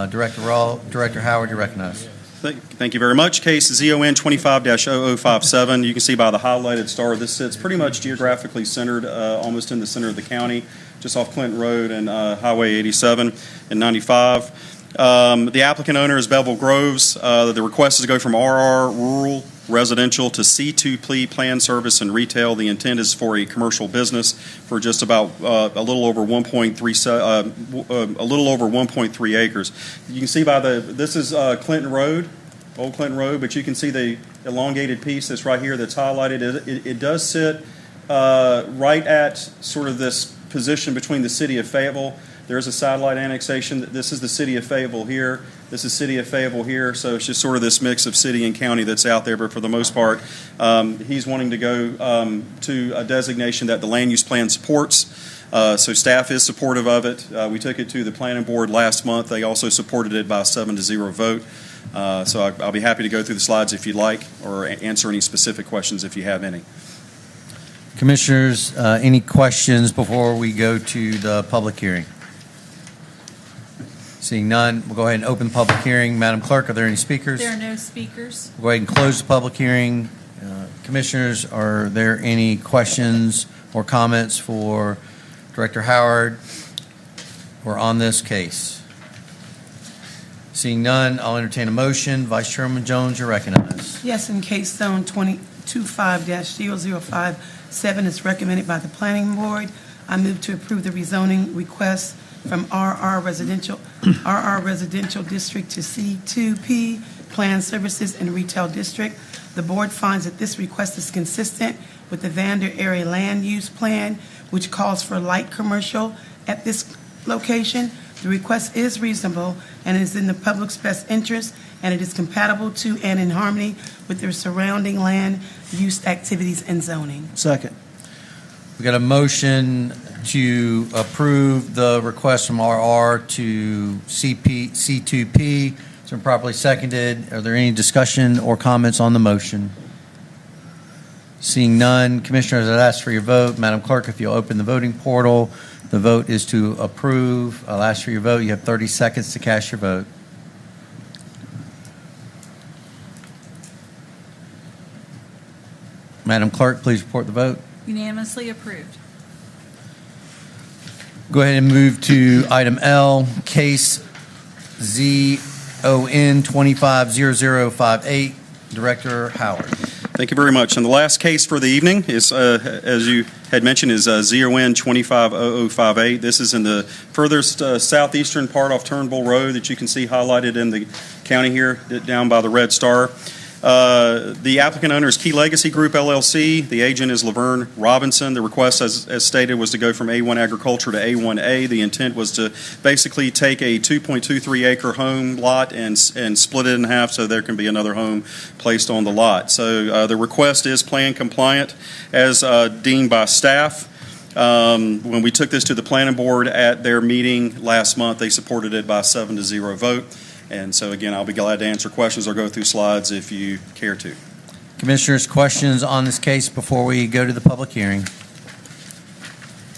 A: Director Howard, you're recognized.
O: Thank you very much. Case ZON 25-0057. You can see by the highlighted star, this sits pretty much geographically centered, almost in the center of the county. just off Clinton Road and Highway 87 and 95. The applicant owner is Bevel Groves. The request is to go from RR rural residential to C2P plan service and retail. The intent is for a commercial business for just about a little over 1.3 acres. You can see this is Clinton Road, Old Clinton Road, but you can see the elongated piece that's right here that's highlighted. It does sit right at sort of this position between the city of Fayetteville. There's a satellite annexation. This is the city of Fayetteville here. This is city of Fayetteville here. So it's just sort of this mix of city and county that's out there. But for the most part, he's wanting to go to a designation that the land use plan supports. So staff is supportive of it. We took it to the planning board last month. They also supported it by a 7-0 vote. So I'll be happy to go through the slides if you'd like, or answer any specific questions if you have any.
A: Commissioners, any questions before we go to the public hearing? Seeing none, we'll go ahead and open the public hearing. Madam Clerk, are there any speakers?
G: There are no speakers.
A: We'll go ahead and close the public hearing. Commissioners, are there any questions or comments for Director Howard or on this case? Seeing none, I'll entertain a motion. Vice Chairman Jones, you're recognized.
M: Yes, in case zone 225-0057 is recommended by the Planning Board, I move to approve the rezoning request from RR Residential District to C2P Plan Services and Retail District. The board finds that this request is consistent with the Vander Area Land Use Plan, which calls for light commercial at this location. The request is reasonable and is in the public's best interest, and it is compatible to and in harmony with their surrounding land use activities and zoning.
B: Second.
A: We got a motion to approve the request from RR to C2P. It's been properly seconded. Are there any discussion or comments on the motion? Seeing none, Commissioners, I'd ask for your vote. Madam Clerk, if you'll open the voting portal, the vote is to approve. I'll ask for your vote. You have 30 seconds to cast your vote. Madam Clerk, please report the vote.
G: Unanimously approved.
A: Go ahead and move to item L, case ZON 250058. Director Howard.
O: Thank you very much. And the last case for the evening is, as you had mentioned, is ZON 250058. This is in the furthest southeastern part off Turnbull Road that you can see highlighted in the county here, down by the red star. The applicant owner is Key Legacy Group, LLC. The agent is Laverne Robinson. The request, as stated, was to go from A1 agriculture to A1A. The intent was to basically take a 2.23 acre home lot and split it in half so there can be another home placed on the lot. So the request is plan compliant as deemed by staff. When we took this to the planning board at their meeting last month, they supported it by a 7-0 vote. And so, again, I'll be glad to answer questions or go through slides if you care to.
A: Commissioners, questions on this case before we go to the public hearing?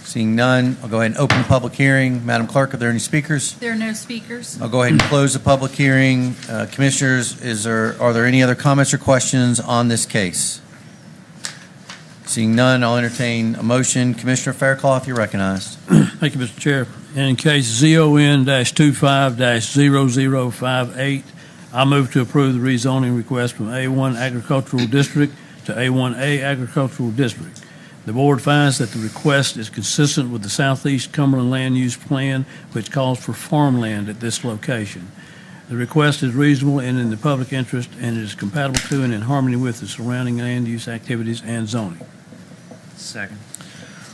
A: Seeing none, I'll go ahead and open the public hearing. Madam Clerk, are there any speakers?
G: There are no speakers.
A: I'll go ahead and close the public hearing. Commissioners, are there any other comments or questions on this case? Seeing none, I'll entertain a motion. Commissioner Faircloth, you're recognized.
N: Thank you, Mr. Chair. In case ZON-25-0058, I move to approve the rezoning request from A1 Agricultural District to A1A Agricultural District. The board finds that the request is consistent with the Southeast Cumberland Land Use Plan, which calls for farmland at this location. The request is reasonable and in the public interest, and it is compatible to and in harmony with the surrounding land use activities and zoning.
T: Second.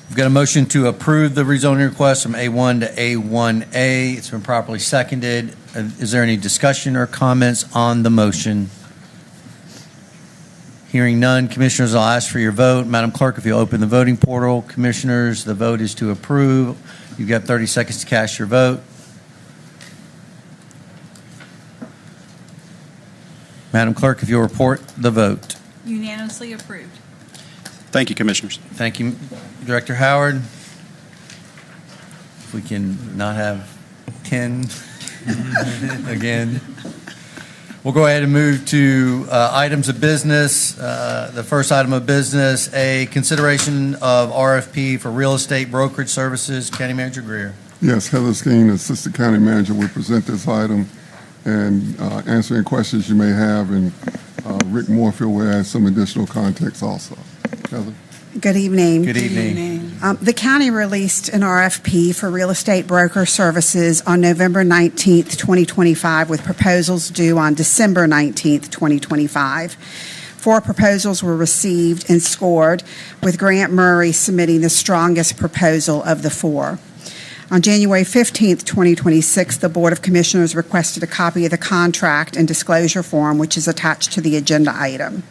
A: We've got a motion to approve the rezoning request from A1 to A1A. It's been properly seconded. Is there any discussion or comments on the motion? Hearing none, Commissioners, I'll ask for your vote. Madam Clerk, if you'll open the voting portal. Commissioners, the vote is to approve. You've got 30 seconds to cast your vote. Madam Clerk, if you'll report the vote.
G: Unanimously approved.
O: Thank you, Commissioners.
A: Thank you, Director Howard. If we can not have 10 again. We'll go ahead and move to items of business. The first item of business, a consideration of RFP for real estate brokerage services. County Manager Greer.
D: Yes, Heather Skeen, Assistant County Manager, will present this item and answer any questions you may have, and Rick Moorfield will add some additional context also. Heather?
P: Good evening.
A: Good evening.
P: The county released an RFP for real estate broker services on November 19th, 2025, with proposals due on December 19th, 2025. 4 proposals were received and scored, with Grant Murray submitting the strongest proposal of the 4. On January 15th, 2026, the Board of Commissioners requested a copy of the contract and disclosure form, which is attached to the agenda item.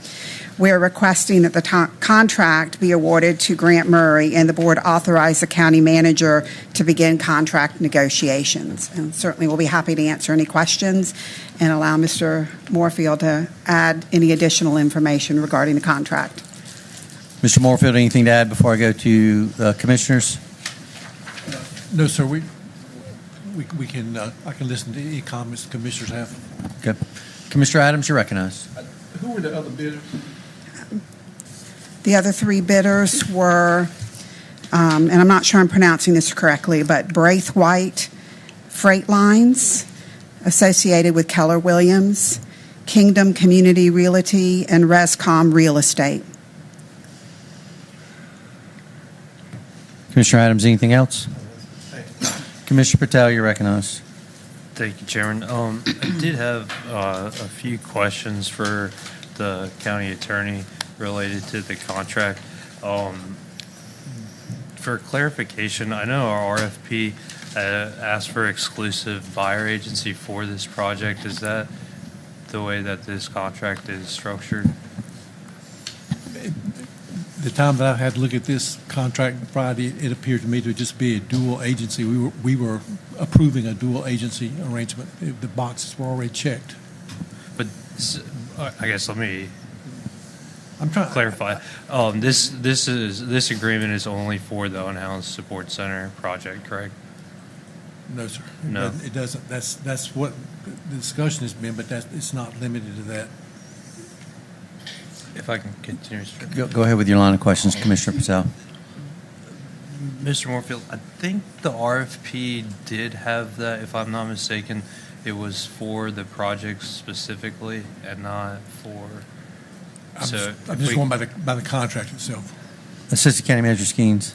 P: We are requesting that the contract be awarded to Grant Murray and the board authorize the county manager to begin contract negotiations. And certainly we'll be happy to answer any questions and allow Mr. Moorfield to add any additional information regarding the contract.
A: Mr. Moorfield, anything to add before I go to commissioners?
S: No, sir. We can. I can listen to any comments the commissioners have.
A: Okay. Commissioner Adams, you're recognized.
U: Who were the other bidders?
P: The other 3 bidders were, and I'm not sure I'm pronouncing this correctly, but Braithwaite Freight Lines, associated with Keller Williams, Kingdom Community Realty, and Rescom Real Estate.
A: Commissioner Adams, anything else? Commissioner Patel, you're recognized.
T: Thank you, Chairman. I did have a few questions for the county attorney related to the contract. For clarification, I know our RFP asked for exclusive buyer agency for this project. Is that the way that this contract is structured?
S: The time that I had to look at this contract Friday, it appeared to me to just be a dual agency. We were approving a dual agency arrangement. The boxes were already checked.
T: But I guess let me
S: I'm trying to
T: clarify. This agreement is only for the Unhoused Support Center project, correct?
S: No, sir.
T: No.
S: It doesn't. That's what the discussion has been, but it's not limited to that.
T: If I can continue, Mr.
A: Go ahead with your line of questions, Commissioner Patel.
T: Mr. Moorfield, I think the RFP did have that, if I'm not mistaken, it was for the project specifically and not for.
S: I'm just going by the contract itself.
A: Assistant County Manager Skeens.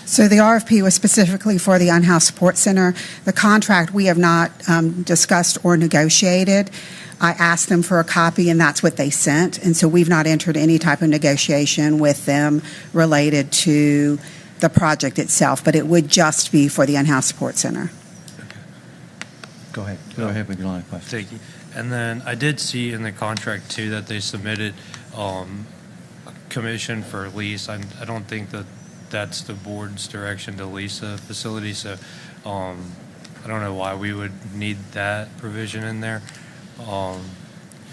P: So the RFP was specifically for the Unhoused Support Center. The contract we have not discussed or negotiated. I asked them for a copy, and that's what they sent. And so we've not entered any type of negotiation with them related to the project itself, but it would just be for the Unhoused Support Center.
A: Go ahead. Go ahead with your line of questions.
T: Thank you. And then I did see in the contract, too, that they submitted commission for lease. I don't think that that's the board's direction to lease a facility, so I don't know why we would need that provision in there.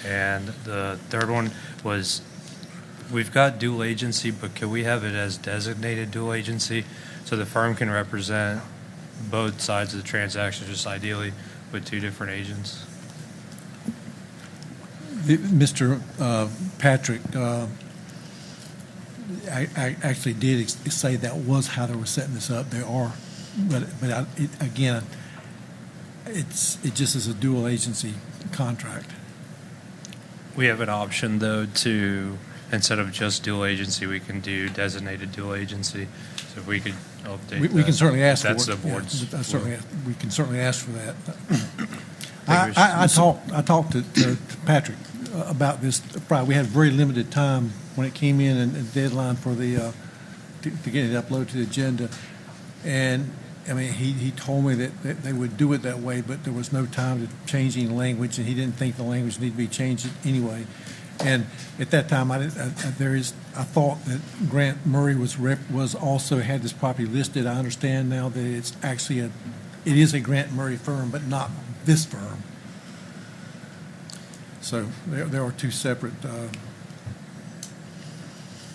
T: And the third one was, we've got dual agency, but can we have it as designated dual agency so the firm can represent both sides of the transaction, just ideally with 2 different agents?
S: Mr. Patrick I actually did say that was how they were setting this up. There are, but again, it just is a dual agency contract.
T: We have an option, though, to, instead of just dual agency, we can do designated dual agency. So if we could update
S: we can certainly ask for it.
T: That's the board's.
S: Yeah, we can certainly ask for that. I talked to Patrick about this Friday. We had very limited time when it came in and the deadline for the to get it uploaded to the agenda. And I mean, he told me that they would do it that way, but there was no time to change any language, and he didn't think the language needed to be changed anyway. And at that time, I thought that Grant Murray was also had this property listed. I understand now that it's actually it is a Grant Murray firm, but not this firm. So there are 2 separate.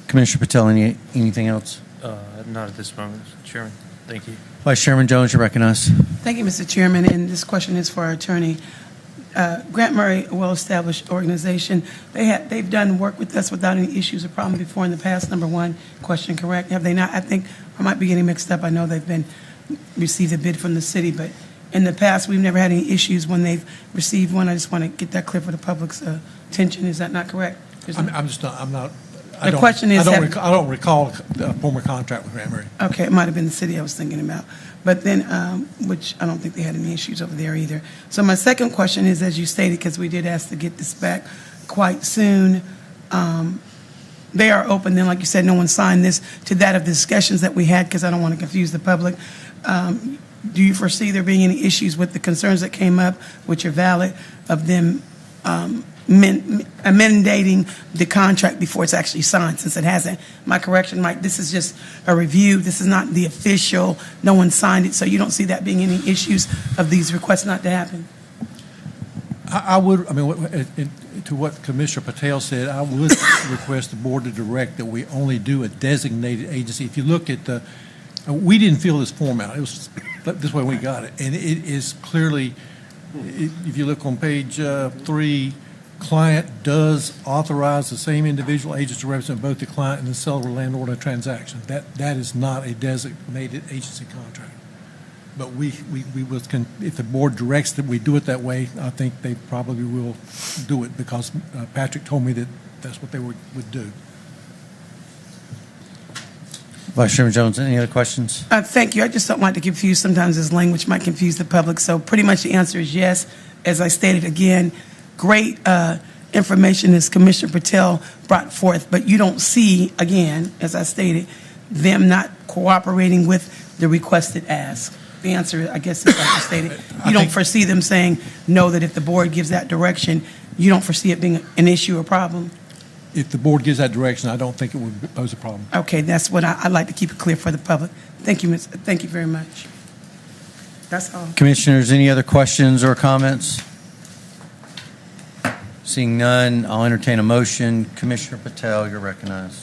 A: Commissioner Patel, anything else?
T: Not at this moment, Chairman. Thank you.
A: Vice Chairman Jones, you're recognized.
M: Thank you, Mr. Chairman. And this question is for our attorney. Grant Murray, a well-established organization. They've done work with us without any issues or problem before in the past. Number one question, correct? Have they not? I think I might be getting mixed up. I know they've received a bid from the city, but in the past, we've never had any issues when they've received one. I just want to get that clear for the public's attention. Is that not correct?
S: I'm not.
M: The question is,
S: I don't recall a former contract with Grant Murray.
M: Okay, it might have been the city I was thinking about. But then, which I don't think they had any issues over there either. So my second question is, as you stated, because we did ask to get this back quite soon, they are open, then like you said, no one signed this, to that of the discussions that we had, because I don't want to confuse the public. Do you foresee there being any issues with the concerns that came up, which are valid, of them amending the contract before it's actually signed, since it hasn't? My correction, Mike, this is just a review. This is not the official, no one signed it, so you don't see that being any issues of these requests not to happen?
S: I would, to what Commissioner Patel said, I would request the board to direct that we only do a designated agency. If you look at we didn't fill this form out. It was this way we got it. And it is clearly, if you look on page 3, client does authorize the same individual agents to represent both the client and the seller, landlord, in a transaction. That is not a designated agency contract. But we will, if the board directs that we do it that way, I think they probably will do it, because Patrick told me that that's what they would do.
A: Vice Chairman Jones, any other questions?
M: Thank you. I just don't want to confuse. Sometimes this language might confuse the public. So pretty much the answer is yes. As I stated again, great information as Commissioner Patel brought forth, but you don't see, again, as I stated, them not cooperating with the requested ask. The answer, I guess, is like you stated. You don't foresee them saying no, that if the board gives that direction, you don't foresee it being an issue or problem?
S: If the board gives that direction, I don't think it would pose a problem.
M: Okay, that's what I'd like to keep it clear for the public. Thank you, thank you very much. That's all.
A: Commissioners, any other questions or comments? Seeing none, I'll entertain a motion. Commissioner Patel, you're recognized.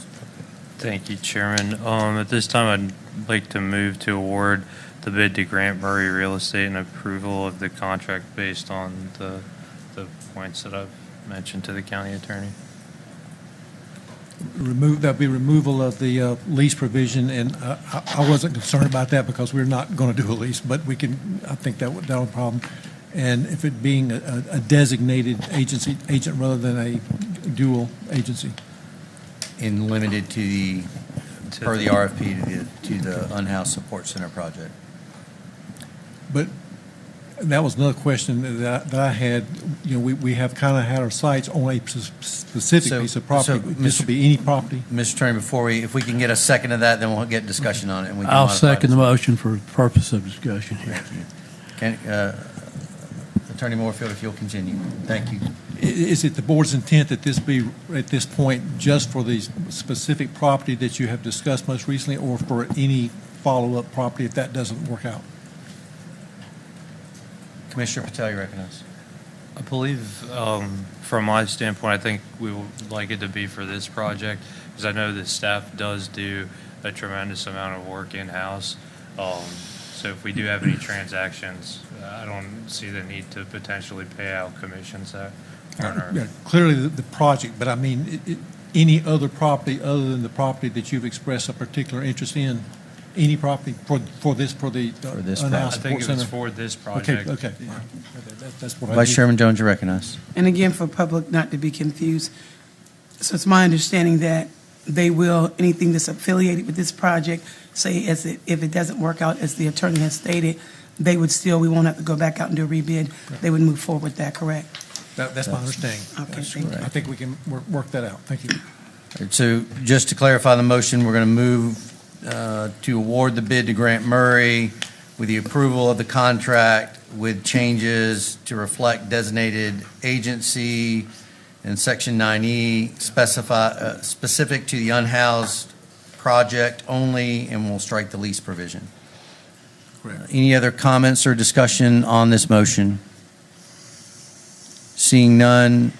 T: Thank you, Chairman. At this time, I'd like to move to award the bid to Grant Murray Real Estate and approval of the contract based on the points that I've mentioned to the county attorney.
S: That'd be removal of the lease provision, and I wasn't concerned about that because we're not going to do a lease, but we can. I think that would be a problem. And if it being a designated agent rather than a dual agency,
A: And limited to the, per the RFP, to the unhoused support center project.
S: but that was another question that I had. You know, we have kind of had our sights on a specific piece of property. This will be any property.
A: Mr. Attorney, if we can get a second of that, then we'll get discussion on it. And we can
N: I'll
A: modify
N: second
A: this.
N: the motion for the purpose of discussion here.
A: Thank you. Attorney Moorfield, if you'll continue. Thank you.
S: Is it the board's intent that this be, at this point, just for the specific property that you have discussed most recently, or for any follow-up property if that doesn't work out?
A: Commissioner Patel, you recognize.
T: I believe, from my standpoint, I think we would like it to be for this project, because I know the staff does do a tremendous amount of work in-house. So if we do have any transactions, I don't see the need to potentially pay out commissions that are.
S: Yeah, clearly the project, but I mean, any other property other than the property that you've expressed a particular interest in, any property for this unhoused
T: I think
S: support
T: it was
S: center?
T: for this project.
S: Okay. That's what I
A: Vice
S: need.
A: Chairman Jones, you recognize.
M: And again, for public not to be confused, so it's my understanding that they will, anything that's affiliated with this project, say if it doesn't work out as the attorney has stated, we won't have to go back out and do a rebid. They would move forward with that, correct?
S: That's my understanding.
M: Okay, thank you.
S: I think we can work that out. Thank you.
A: All right, so just to clarify the motion, we're going to move to award the bid to Grant Murray with the approval of the contract with changes to reflect designated agency in Section 9E, specific to the unhoused project only, and we'll strike the lease provision.
S: Correct.
A: Any other comments or discussion on this motion? Seeing none,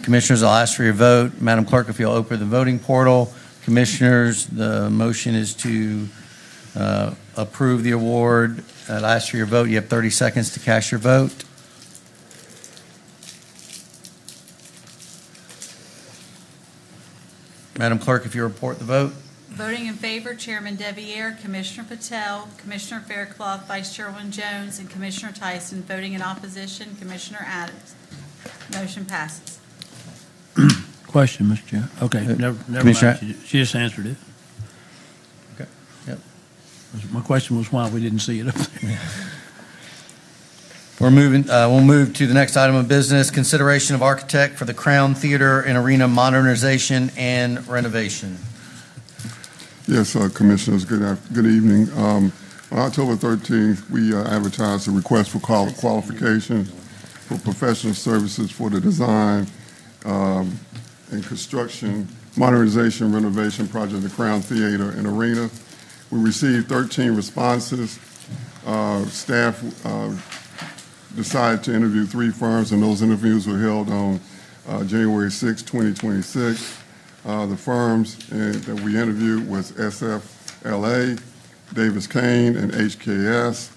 A: Commissioners, I'll ask for your vote. Madam Clerk, if you'll open the voting portal. Commissioners, the motion is to approve the award. I'll ask for your vote. You have 30 seconds to cast your vote. Madam Clerk, if you report the vote.
G: Voting in favor, Chairman Deviere, Commissioner Patel, Commissioner Faircloth, Vice Chairman Jones, and Commissioner Tyson. Voting in opposition, Commissioner Adams. Motion passes.
N: Question, Mr. Chair. Okay, never
A: Commissioner-
N: mind. She just answered it.
A: Okay. Yep.
N: My question was why we didn't see it up there.
A: We'll move to the next item of business, consideration of architect for the Crown Theater and Arena modernization and renovation.
D: Yes, Commissioners, good evening. On October 13th, we advertised a request for qualifications for professional services for the design and construction, modernization, renovation project of the Crown Theater and Arena. We received 13 responses. Staff decided to interview 3 firms, and those interviews were held on January 6, 2026. The firms that we interviewed was SFLA, Davis Kane, and HKS.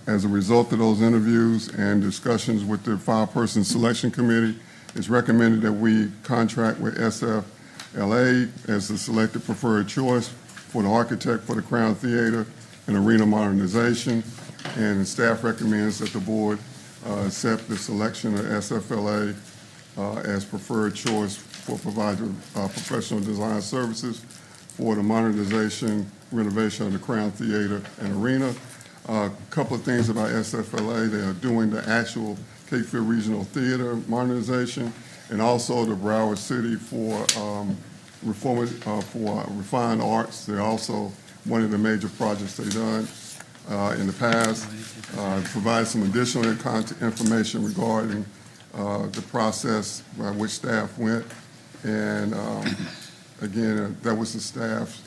D: As a result of those interviews and discussions with the 5-person selection committee, it's recommended that we contract with SFLA as the selected preferred choice for the architect for the Crown Theater and Arena modernization. And the staff recommends that the board accept the selection of SFLA as preferred choice for providing professional design services for the modernization, renovation of the Crown Theater and Arena. A couple of things about SFLA. They are doing the actual Cape Fear Regional Theater modernization and also the Broward City for refined arts. They're also one of the major projects they've done in the past. Provide some additional information regarding the process by which staff went. And again, that was the staff's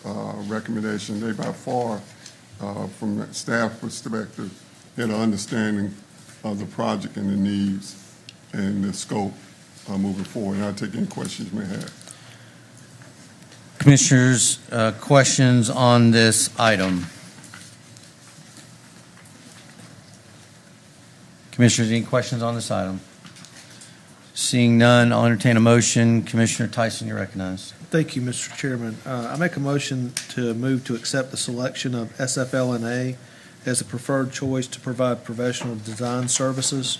D: recommendation. They by far, from the staff perspective, had an understanding of the project and the needs and the scope moving forward. And I'll take any questions you may have.
A: Commissioners, questions on this item? Commissioners, any questions on this item? Seeing none, I'll entertain a motion. Commissioner Tyson, you're recognized.
B: Thank you, Mr. Chairman. I make a motion to move to accept the selection of SFLNA as a preferred choice to provide professional design services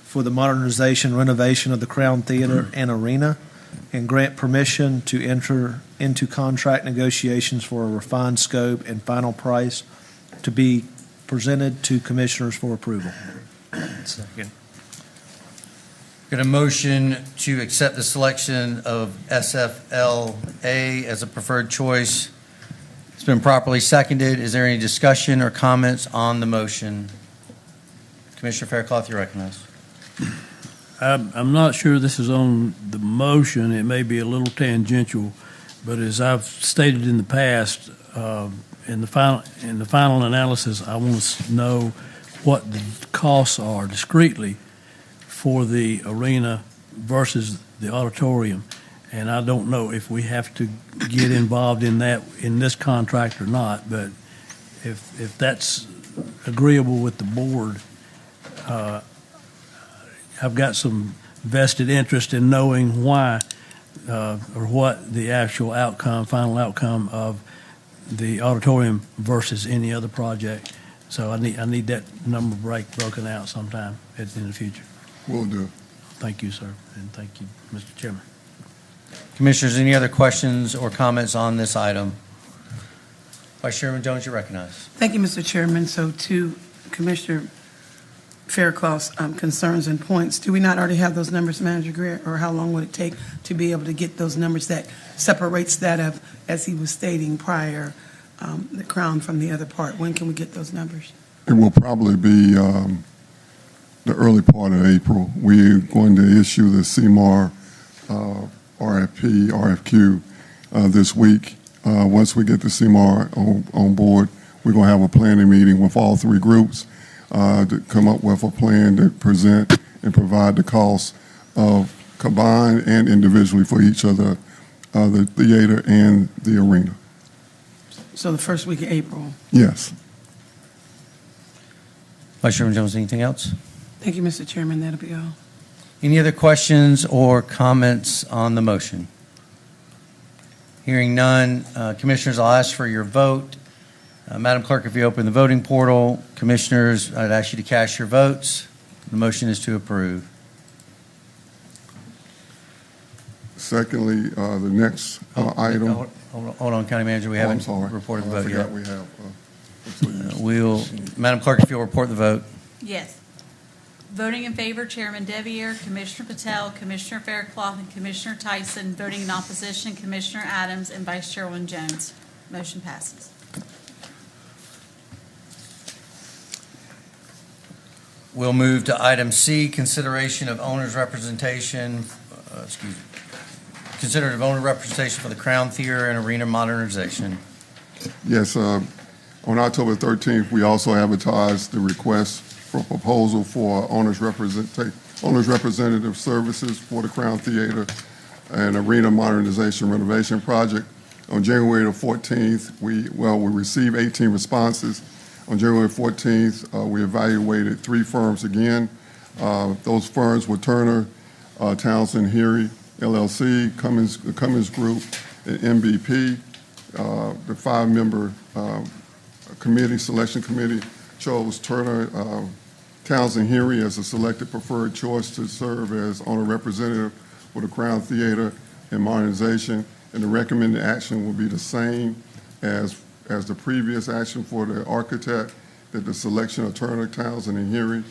B: for the modernization, renovation of the Crown Theater and Arena, and grant permission to enter into contract negotiations for a refined scope and final price to be presented to commissioners for approval.
T: Second.
A: Got a motion to accept the selection of SFLA as a preferred choice. It's been properly seconded. Is there any discussion or comments on the motion? Commissioner Faircloth, you're recognized.
N: I'm not sure this is on the motion. It may be a little tangential, but as I've stated in the past, in the final analysis, I want to know what the costs are discretely for the arena versus the auditorium. And I don't know if we have to get involved in that in this contract or not, but if that's agreeable with the board, I've got some vested interest in knowing why or what the actual outcome, final outcome of the auditorium versus any other project. So I need that number broken out sometime in the future.
D: Will do.
N: Thank you, sir, and thank you, Mr. Chairman.
A: Commissioners, any other questions or comments on this item? Vice Chairman Jones, you're recognized.
M: Thank you, Mr. Chairman. So to Commissioner Faircloth's concerns and points, do we not already have those numbers, Manager Greer, or how long would it take to be able to get those numbers that separates that of, as he was stating prior, the Crown from the other part? When can we get those numbers?
D: It will probably be the early part of April. We're going to issue the CMAR RFQ this week. Once we get the CMAR on board, we're going to have a planning meeting with all 3 groups to come up with a plan to present and provide the costs of combined and individually for each of the theater and the arena.
M: So the first week of April.
D: Yes.
A: Vice Chairman Jones, anything else?
M: Thank you, Mr. Chairman. That'll be all.
A: Any other questions or comments on the motion? Hearing none, Commissioners, I'll ask for your vote. Madam Clerk, if you open the voting portal, Commissioners, I'd ask you to cast your votes. The motion is to approve.
D: Secondly, the next item.
A: Hold on, County Manager, we
D: I'm
A: haven't
D: sorry.
A: reported the
D: I
A: vote
D: forgot
A: yet.
D: we have. Please.
A: Madam Clerk, if you'll report the vote.
G: Yes. Voting in favor, Chairman Devier, Commissioner Patel, Commissioner Faircloth, and Commissioner Tyson. Voting in opposition, Commissioner Adams and Vice Chairman Jones. Motion passes.
A: We'll move to item C, consideration of owner's representation, consideration of owner representation for the Crown Theater and Arena modernization.
D: Yes, on October 13th, we also advertised the request for proposal for owner's representative services for the Crown Theater and Arena modernization renovation project. On January the 14th, we received 18 responses. On January 14th, we evaluated 3 firms again. Those firms were Turner, Townsend, Heery, LLC, the Cummins Group, and MVP. The 5-member selection committee chose Turner, Townsend, Heery as a selected preferred choice to serve as owner representative for the Crown Theater and modernization, and the recommended action will be the same as the previous action for the architect, that the selection of Turner, Townsend, and Heery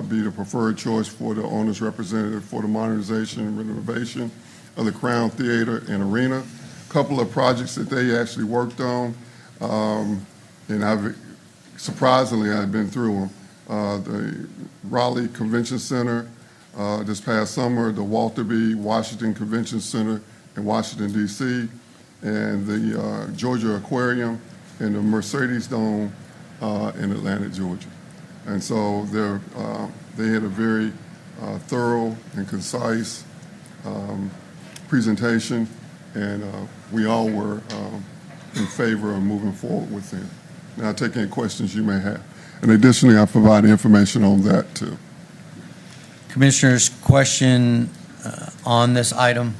D: be the preferred choice for the owner's representative for the modernization and renovation of the Crown Theater and Arena. A couple of projects that they actually worked on, and surprisingly, I've been through them. The Raleigh Convention Center this past summer, the Walter B. Washington Convention Center in Washington, D.C., and the Georgia Aquarium and the Mercedes Dome in Atlanta, Georgia. And so they had a very thorough and concise presentation, and we all were in favor of moving forward with them. Now, I'll take any questions you may have. And additionally, I provide information on that, too.
A: Commissioners, question on this item?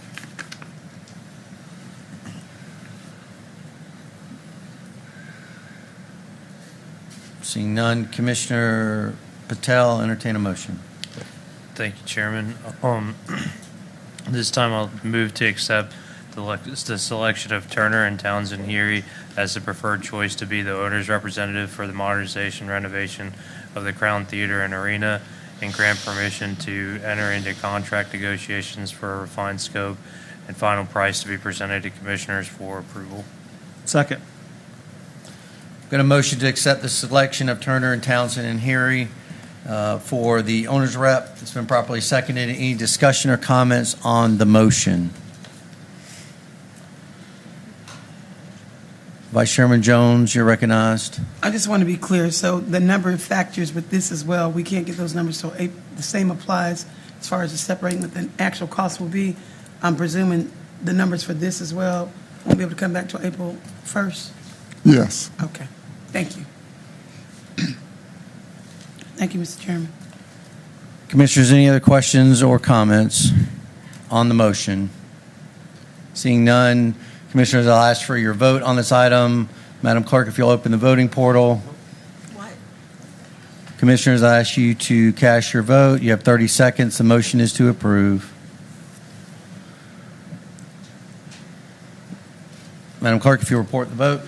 A: Seeing none, Commissioner Patel, entertain a motion.
T: Thank you, Chairman. This time I'll move to accept the selection of Turner and Townsend Heery as the preferred choice to be the owner's representative for the modernization renovation of the Crown Theater and Arena, and grant permission to enter into contract negotiations for a refined scope and final price to be presented to Commissioners for approval.
B: Second.
A: Got a motion to accept the selection of Turner and Townsend and Heery for the owner's rep. It's been properly seconded. Any discussion or comments on the motion? Vice Chairman Jones, you're recognized.
M: I just want to be clear, so the number of factors with this as well, we can't get those numbers, so the same applies as far as the separating what the actual cost will be. I'm presuming the numbers for this as well won't be able to come back till April 1st?
D: Yes.
M: Okay, thank you. Thank you, Mr. Chairman.
A: Commissioners, any other questions or comments on the motion? Seeing none, Commissioners, I'll ask for your vote on this item. Madam Clerk, if you'll open the voting portal.
G: What?
A: Commissioners, I ask you to cast your vote. You have 30 seconds. The motion is to approve. Madam Clerk, if you'll report the vote.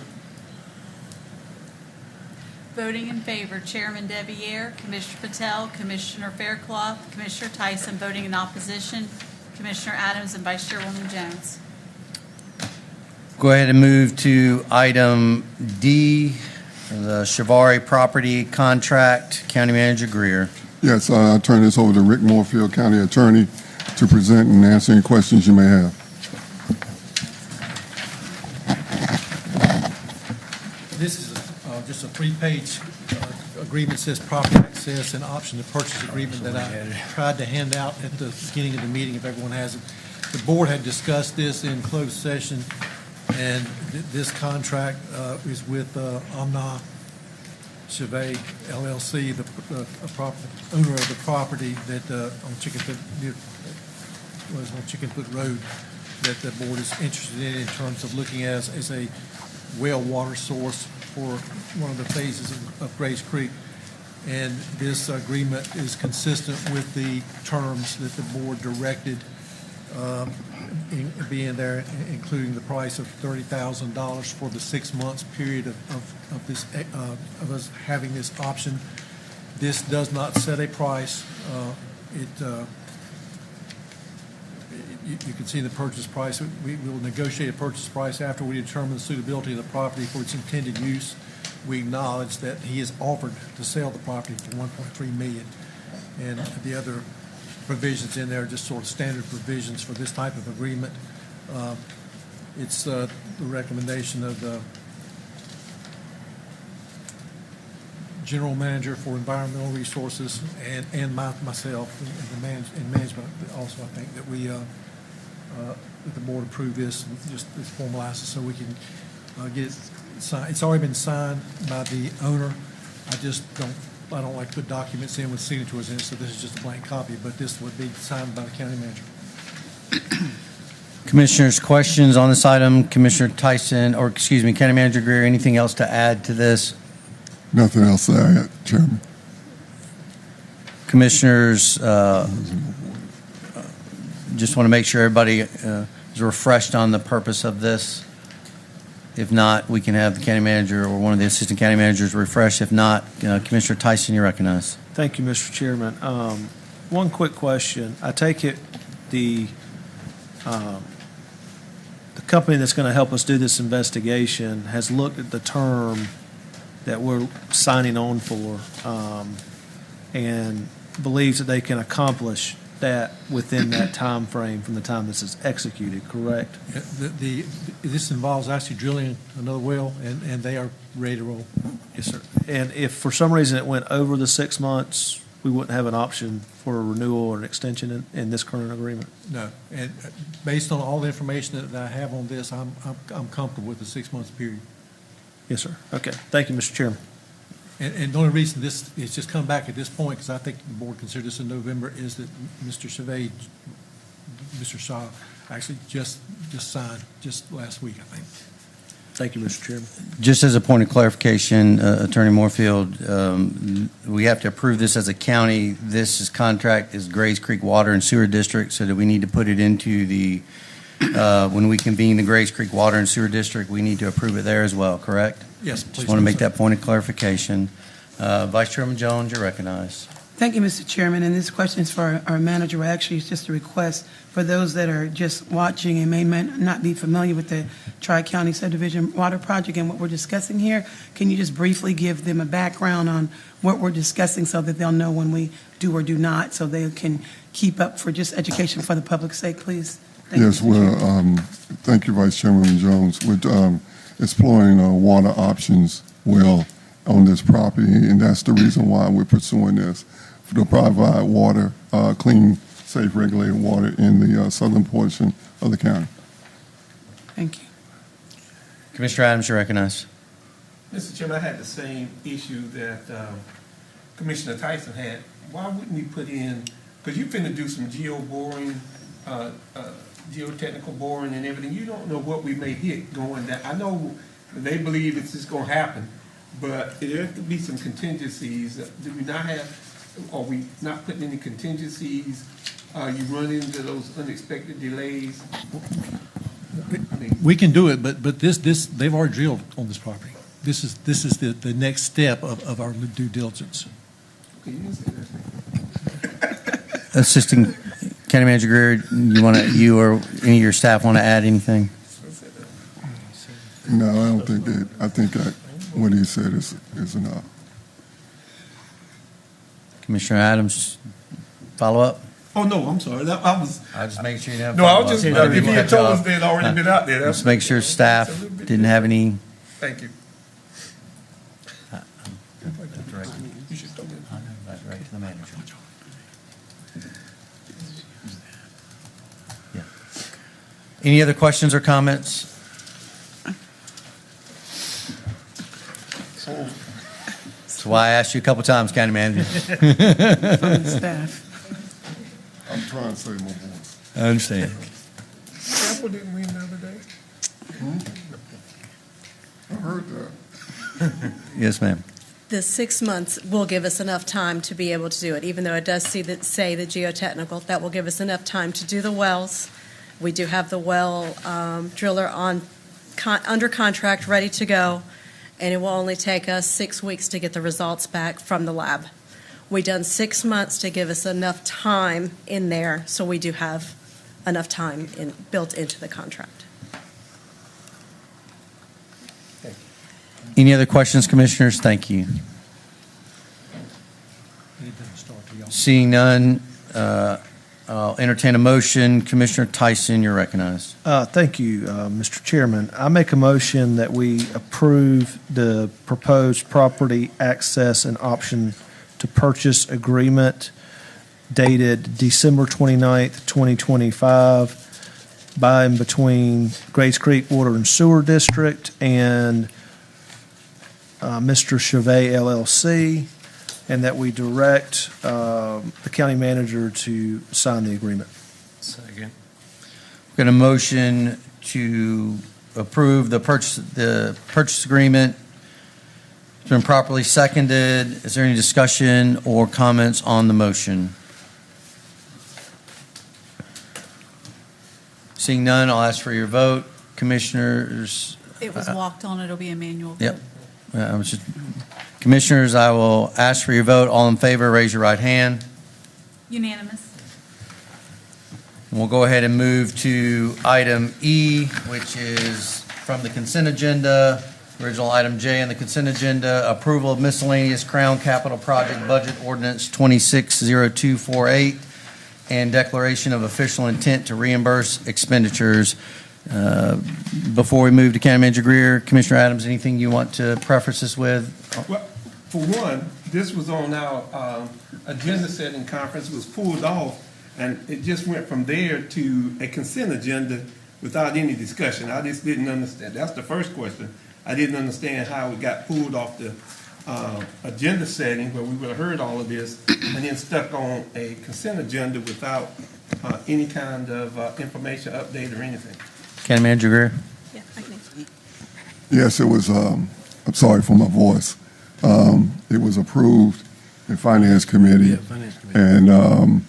G: Voting in favor, Chairman Devier, Commissioner Patel, Commissioner Faircloth, Commissioner Tyson. Voting in opposition, Commissioner Adams and Vice Chairwoman Jones.
A: Go ahead and move to item D, the Chivari property contract. County Manager Greer.
D: Yes, I'll turn this over to Rick Moorfield, County Attorney, to present and answer any questions you may have.
S: This is just a 3-page agreement, says property access and option to purchase agreement that I tried to hand out at the beginning of the meeting if everyone has it. The board had discussed this in closed session, and this contract is with Omna Chevet LLC, the owner of the property that on Chickenfoot Road. that the board is interested in terms of looking at as a well water source for one of the phases of Grays Creek. And this agreement is consistent with the terms that the board directed being there, including the price of $30,000 for the 6 months period of us having this option. This does not set a price. You can see the purchase price. We will negotiate a purchase price after we determine the suitability of the property for its intended use. We acknowledge that he has offered to sell the property for $1.3 million, and the other provisions in there are just sort of standard provisions for this type of agreement. It's the recommendation of the General Manager for Environmental Resources and myself and management also. I think that that the board approve this and just formalize it so we can get it signed. It's already been signed by the owner. I don't like to put documents in with signatures in it, so this is just a blank copy, but this would be signed by the county manager.
A: Commissioners, questions on this item? Commissioner Tyson, or excuse me, County Manager Greer, anything else to add to this?
D: Nothing else to add, Chairman.
A: Commissioners, just want to make sure everybody is refreshed on the purpose of this. If not, we can have the county manager or one of the assistant county managers refresh. If not, Commissioner Tyson, you recognize.
B: Thank you, Mr. Chairman. One quick question. I take it the company that's going to help us do this investigation has looked at the term that we're signing on for and believes that they can accomplish that within that time frame from the time this is executed, correct?
S: This involves actually drilling another well, and they are ready to roll.
B: Yes, sir. And if for some reason it went over the 6 months, we wouldn't have an option for a renewal or an extension in this current agreement?
S: No. And based on all the information that I have on this, I'm comfortable with the 6 months period.
B: Yes, sir. Okay. Thank you, Mr. Chairman.
S: And the only reason this it's just come back at this point, because I think the board considered this in November, is that Mr. Shaw actually just signed just last week, I think.
B: Thank you, Mr. Chairman.
A: Just as a point of clarification, Attorney Moorfield, we have to approve this as a county. This contract is Grays Creek Water and Sewer District, so that we need to put it into the, when we convene the Grays Creek Water and Sewer District, we need to approve it there as well, correct?
S: Yes, please.
A: Just want to make that point of clarification. Vice Chairman Jones, you're recognized.
M: Thank you, Mr. Chairman. And this question is for our manager. Actually, it's just a request for those that are just watching and may not be familiar with the Tri-County Subdivision Water Project and what we're discussing here. Can you just briefly give them a background on what we're discussing so that they'll know when we do or do not, so they can keep up for just education for the public's sake, please?
D: Yes, thank you, Vice Chairman Jones. We're exploring water options on this property, and that's the reason why we're pursuing this, to provide water, clean, safe, regulated water in the southern portion of the county.
M: Thank you.
A: Commissioner Adams, you're recognized.
U: Mr. Chairman, I had the same issue that Commissioner Tyson had. Why wouldn't we put in, because you're finna do some geo-boring, geotechnical boring and everything. You don't know what we may hit going down. I know they believe it's just gonna happen, but there have to be some contingencies. Do we not have, are we not putting any contingencies? You run into those unexpected delays?
S: We can do it, but this they've already drilled on this property. This is the next step of our due diligence.
U: Okay, you didn't say that.
A: Assistant County Manager Greer, you or any of your staff want to add anything?
D: No, I don't think that. I think what he said is enough.
A: Commissioner Adams, follow up?
U: Oh, no, I'm sorry. I was
A: just making sure you didn't have
U: no, I was
A: follow-up.
U: just, if you had told us they'd already been out there.
A: Just make sure staff didn't have any.
U: Thank you.
A: You should stop it. Right to the manager. Yeah. Any other questions or comments? That's why I asked you a couple times, County Manager.
M: From the staff.
D: I'm trying to save my voice.
A: I understand.
U: Temple didn't win the other day.
D: I heard that.
A: Yes, ma'am.
E: The 6 months will give us enough time to be able to do it, even though it does say the geotechnical, that will give us enough time to do the wells. We do have the well driller under contract, ready to go, and it will only take us 6 weeks to get the results back from the lab. We done 6 months to give us enough time in there, so we do have enough time built into the contract.
A: Any other questions, commissioners? Thank you. Seeing none, I'll entertain a motion. Commissioner Tyson, you're recognized.
B: Thank you, Mr. Chairman. I make a motion that we approve the proposed property access and option to purchase agreement dated December 29th, 2025, by and between Grace Creek Water and Sewer District and Mr. Chevet LLC, and that we direct the county manager to sign the agreement.
T: Second.
A: Got a motion to approve the purchase agreement. It's been properly seconded. Is there any discussion or comments on the motion? Seeing none, I'll ask for your vote. Commissioners?
G: It was walked on. It'll be a manual vote.
A: Yep. Commissioners, I will ask for your vote. All in favor, raise your right hand.
G: Unanimous.
A: And we'll go ahead and move to item E, which is from the consent agenda. Original item J on the consent agenda, approval of miscellaneous Crown Capital Project Budget Ordinance 260248 and declaration of official intent to reimburse expenditures. Before we move to County Manager Greer, Commissioner Adams, anything you want to preface this with?
U: Well, for one, this was on our agenda setting conference, it was pulled off, and it just went from there to a consent agenda without any discussion. I just didn't understand. That's the first question. I didn't understand how it got pulled off the agenda setting where we would have heard all of this and then stuck on a consent agenda without any kind of information update or anything.
A: County Manager Greer?
E: Yeah, I can answer.
D: Yes, it was, I'm sorry for my voice. It was approved in Finance Committee. And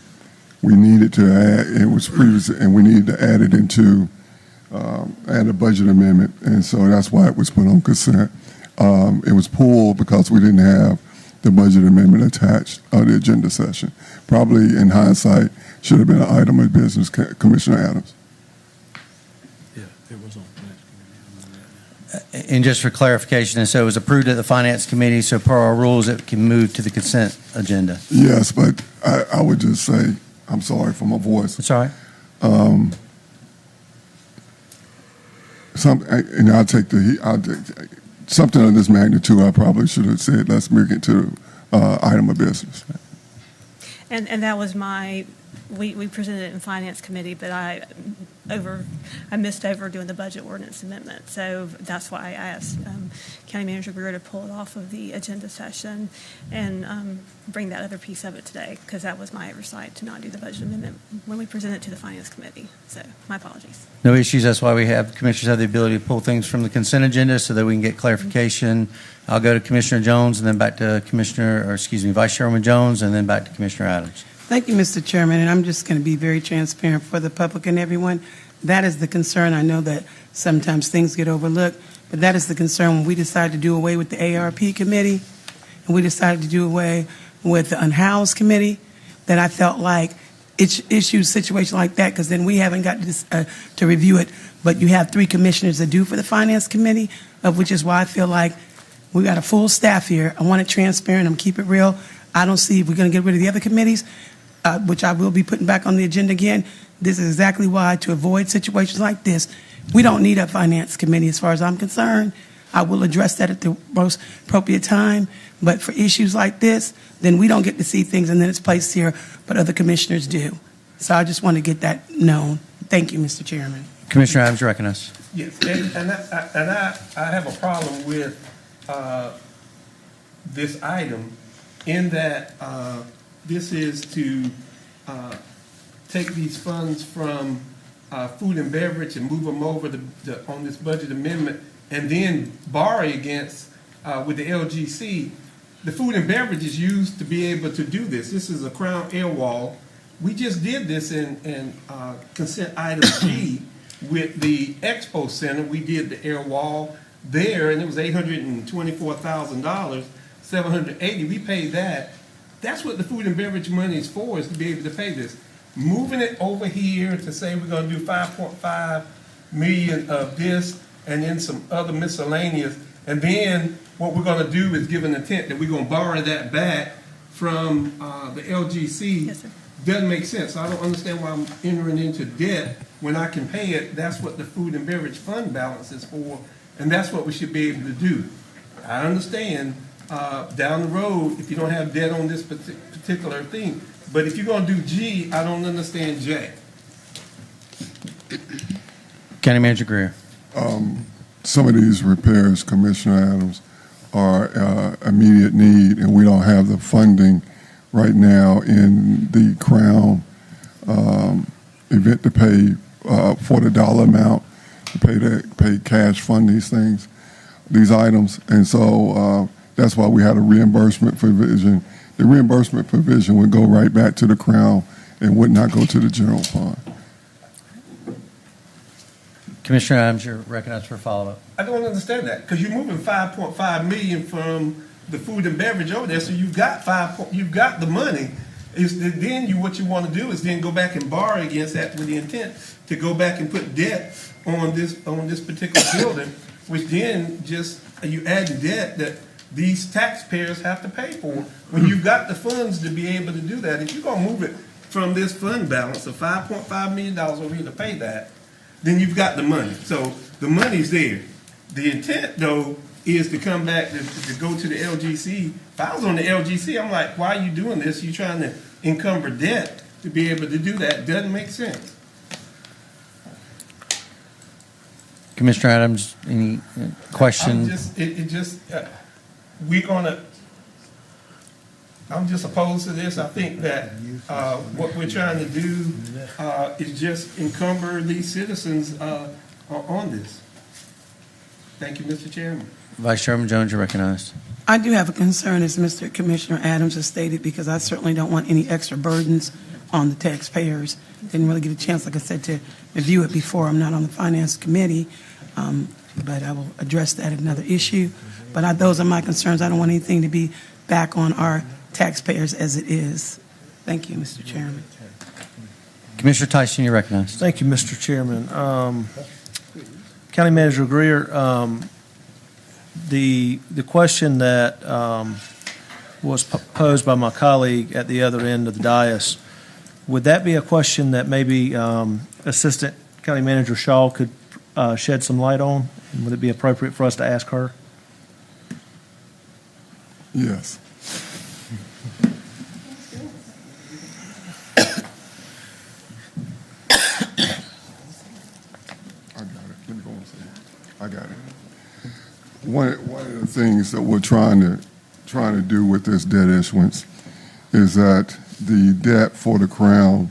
D: we needed to add, it was previous, and we needed to add it into, add a budget amendment. And so that's why it was put on consent. It was pulled because we didn't have the budget amendment attached to the agenda session. Probably in hindsight, should have been an item of business, Commissioner Adams.
A: And just for clarification, and so it was approved at the Finance Committee, so per our rules, it can move to the consent agenda.
D: Yes, but I would just say, I'm sorry for my voice.
A: It's all right.
D: Something of this magnitude, I probably should have said, let's move it to item of business.
F: And that was we presented it in Finance Committee, but I missed over doing the budget ordinance amendment. So that's why I asked County Manager Greer to pull it off of the agenda session and bring that other piece of it today, because that was my oversight to not do the budget amendment when we present it to the Finance Committee. So my apologies.
A: No issues. That's why commissioners have the ability to pull things from the consent agenda so that we can get clarification. I'll go to Commissioner Jones and then back to Vice Chairman Jones and then back to Commissioner Adams.
M: Thank you, Mr. Chairman, and I'm just going to be very transparent for the public and everyone. That is the concern. I know that sometimes things get overlooked, but that is the concern when we decided to do away with the ARP committee and we decided to do away with the unhoused committee, that I felt like issues, situations like that, because then we haven't got to review it, but you have 3 commissioners that do for the Finance Committee, which is why I feel like we got a full staff here. I want it transparent. I'm keep it real. I don't see if we're going to get rid of the other committees, which I will be putting back on the agenda again. This is exactly why, to avoid situations like this, we don't need a Finance Committee as far as I'm concerned. I will address that at the most appropriate time. But for issues like this, then we don't get to see things and then it's placed here, but other commissioners do. So I just want to get that known. Thank you, Mr. Chairman.
A: Commissioner Adams, you recognize.
U: Yes, and I have a problem with this item in that this is to take these funds from food and beverage and move them over on this budget amendment and then borrow against with the LGC. The food and beverage is used to be able to do this. This is a crown air wall. We just did this in consent item G with the Expo Center. We did the air wall there, and it was $824,000, $780. We paid that. That's what the food and beverage money is for, is to be able to pay this. Moving it over here to say we're going to do 5.5 million of this and then some other miscellaneous, and then what we're going to do is give an intent that we're going to borrow that back from the LGC.
F: Yes, sir.
U: Doesn't make sense. I don't understand why I'm entering into debt when I can pay it. That's what the food and beverage fund balance is for, and that's what we should be able to do. I understand down the road if you don't have debt on this particular thing, but if you're going to do G, I don't understand J.
A: County Manager Greer.
D: Some of these repairs, Commissioner Adams, are immediate need, and we don't have the funding right now in the Crown event to pay for the dollar amount to pay cash fund these items, and so that's why we had a reimbursement provision. The reimbursement provision would go right back to the Crown and would not go to the general fund.
A: Commissioner Adams, you're recognized for a follow-up.
U: I don't understand that because you're moving 5.5 million from the food and beverage over there, so you've got the money. What you want to do is then go back and borrow against that with the intent to go back and put debt on this particular building, which then just you add debt that these taxpayers have to pay for when you've got the funds to be able to do that. If you're going to move it from this fund balance of $5.5 million over here to pay that, then you've got the money. So the money's there. The intent, though, is to come back to go to the LGC. If I was on the LGC, I'm like, why are you doing this? You're trying to encumber debt to be able to do that. Doesn't make sense.
A: Commissioner Adams, any questions?
U: I'm just opposed to this. I think that what we're trying to do is just encumber these citizens on this. Thank you, Mr. Chairman.
A: Vice Chairman Jones, you're recognized.
M: I do have a concern, as Mr. Commissioner Adams has stated, because I certainly don't want any extra burdens on the taxpayers. Didn't really get a chance, like I said, to review it before. I'm not on the Finance Committee, but I will address that at another issue. But those are my concerns. I don't want anything to be back on our taxpayers as it is. Thank you, Mr. Chairman.
A: Commissioner Tyson, you're recognized.
B: Thank you, Mr. Chairman. County Manager Greer, the question that was posed by my colleague at the other end of the dais, would that be a question that maybe Assistant County Manager Shaw could shed some light on? Would it be appropriate for us to ask her?
D: Yes. I got it. One of the things that we're trying to do with this debt issuance is that the debt for the Crown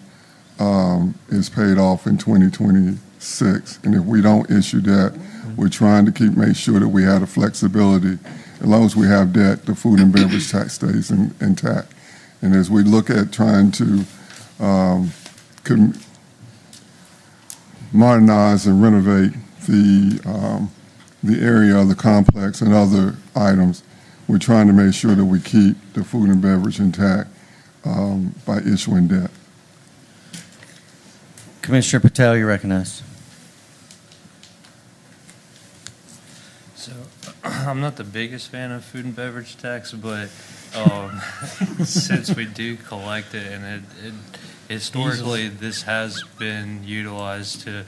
D: is paid off in 2026, and if we don't issue debt, we're trying to make sure that we have the flexibility. As long as we have debt, the food and beverage tax stays intact. And as we look at trying to modernize and renovate the area of the complex and other items, we're trying to make sure that we keep the food and beverage intact by issuing debt.
A: Commissioner Patel, you're recognized.
T: So I'm not the biggest fan of food and beverage tax, but since we do collect it, and it historically this has been utilized to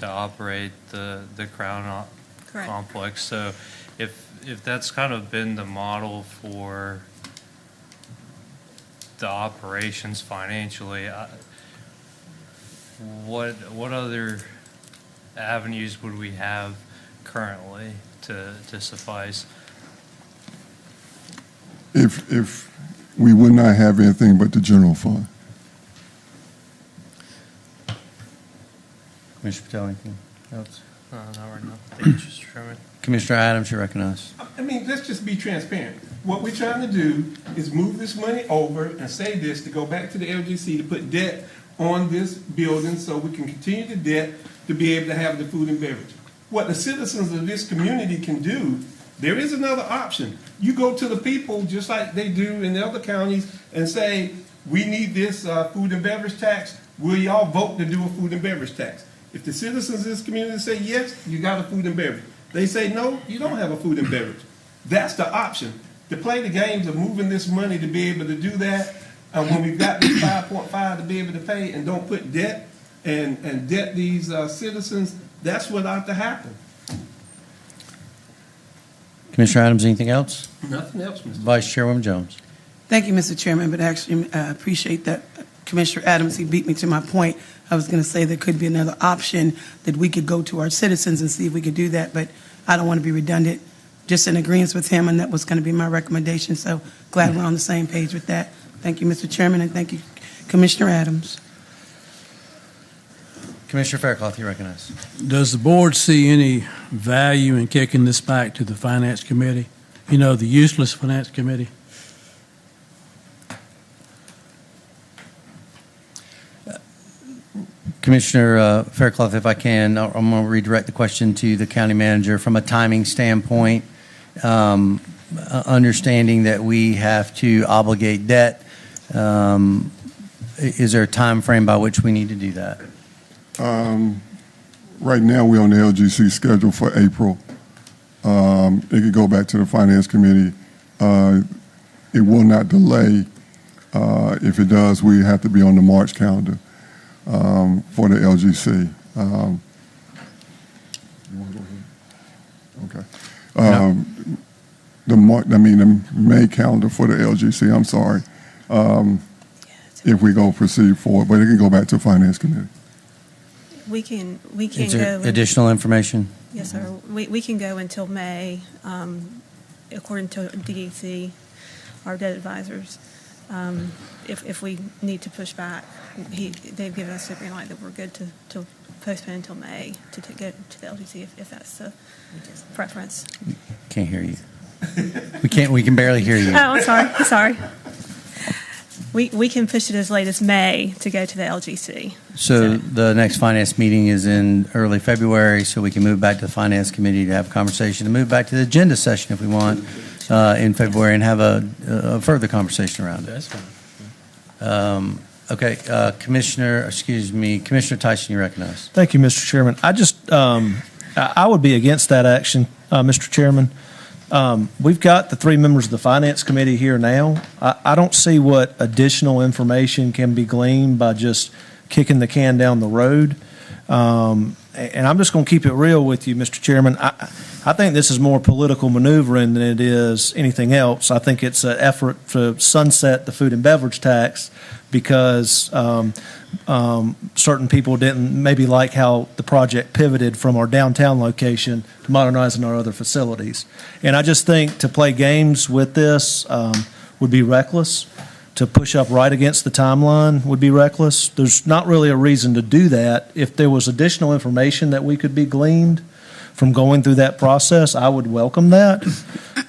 T: operate the Crown complex. So if that's kind of been the model for the operations financially, what other avenues would we have currently to suffice?
D: If we would not have anything but the general fund.
A: Commissioner Patel, anything else?
T: Not right now. Thank you, Mr. Chairman.
A: Commissioner Adams, you recognize.
U: I mean, let's just be transparent. What we're trying to do is move this money over and say this to go back to the LGC to put debt on this building so we can continue the debt to be able to have the food and beverage. What the citizens of this community can do, there is another option. You go to the people, just like they do in the other counties, and say, we need this food and beverage tax. Will y'all vote to do a food and beverage tax? If the citizens of this community say yes, you got a food and beverage. They say no, you don't have a food and beverage. That's the option. To play the games of moving this money to be able to do that, and when we've got this 5.5 to be able to pay and don't put debt and debt these citizens, that's what ought to happen.
A: Commissioner Adams, anything else?
U: Nothing else, Mr.
A: Vice Chairwoman Jones.
M: Thank you, Mr. Chairman, but actually, I appreciate that Commissioner Adams, he beat me to my point. I was going to say there could be another option that we could go to our citizens and see if we could do that, but I don't want to be redundant. Just in agreement with him, and that was going to be my recommendation, so glad we're on the same page with that. Thank you, Mr. Chairman, and thank you, Commissioner Adams.
A: Commissioner Faircloth, you recognize.
N: Does the board see any value in kicking this back to the Finance Committee? You know, the useless Finance Committee?
A: Commissioner Faircloth, if I can, I'm going to redirect the question to the county manager from a timing standpoint. Understanding that we have to obligate debt, is there a time frame by which we need to do that?
D: Right now, we're on the LGC schedule for April. It could go back to the Finance Committee. It will not delay. If it does, we have to be on the March calendar for the LGC. Okay. The May calendar for the LGC, I'm sorry, if we go proceed forward, but it can go back to Finance Committee.
F: We can
A: Is there
F: go.
A: additional information?
F: Yes, sir. We can go until May, according to DEC, our debt advisors. If we need to push back, they've given us the green light that we're good to postpone until May to go to the LGC if that's the preference.
A: Can't hear you. We can barely hear you.
F: Oh, I'm sorry. We can push it as late as May to go to the LGC.
A: So the next finance meeting is in early February, so we can move back to the Finance Committee to have a conversation, and move back to the agenda session if we want in February and have a further conversation around it.
T: That's fine.
A: Okay, Commissioner Tyson, you recognize.
B: Thank you, Mr. Chairman. I would be against that action, Mr. Chairman. We've got the three members of the Finance Committee here now. I don't see what additional information can be gleaned by just kicking the can down the road. And I'm just going to keep it real with you, Mr. Chairman. I think this is more political maneuvering than it is anything else. I think it's an effort to sunset the food and beverage tax because certain people didn't maybe like how the project pivoted from our downtown location to modernizing our other facilities. And I just think to play games with this would be reckless. To push up right against the timeline would be reckless. There's not really a reason to do that. If there was additional information that we could be gleaned from going through that process, I would welcome that.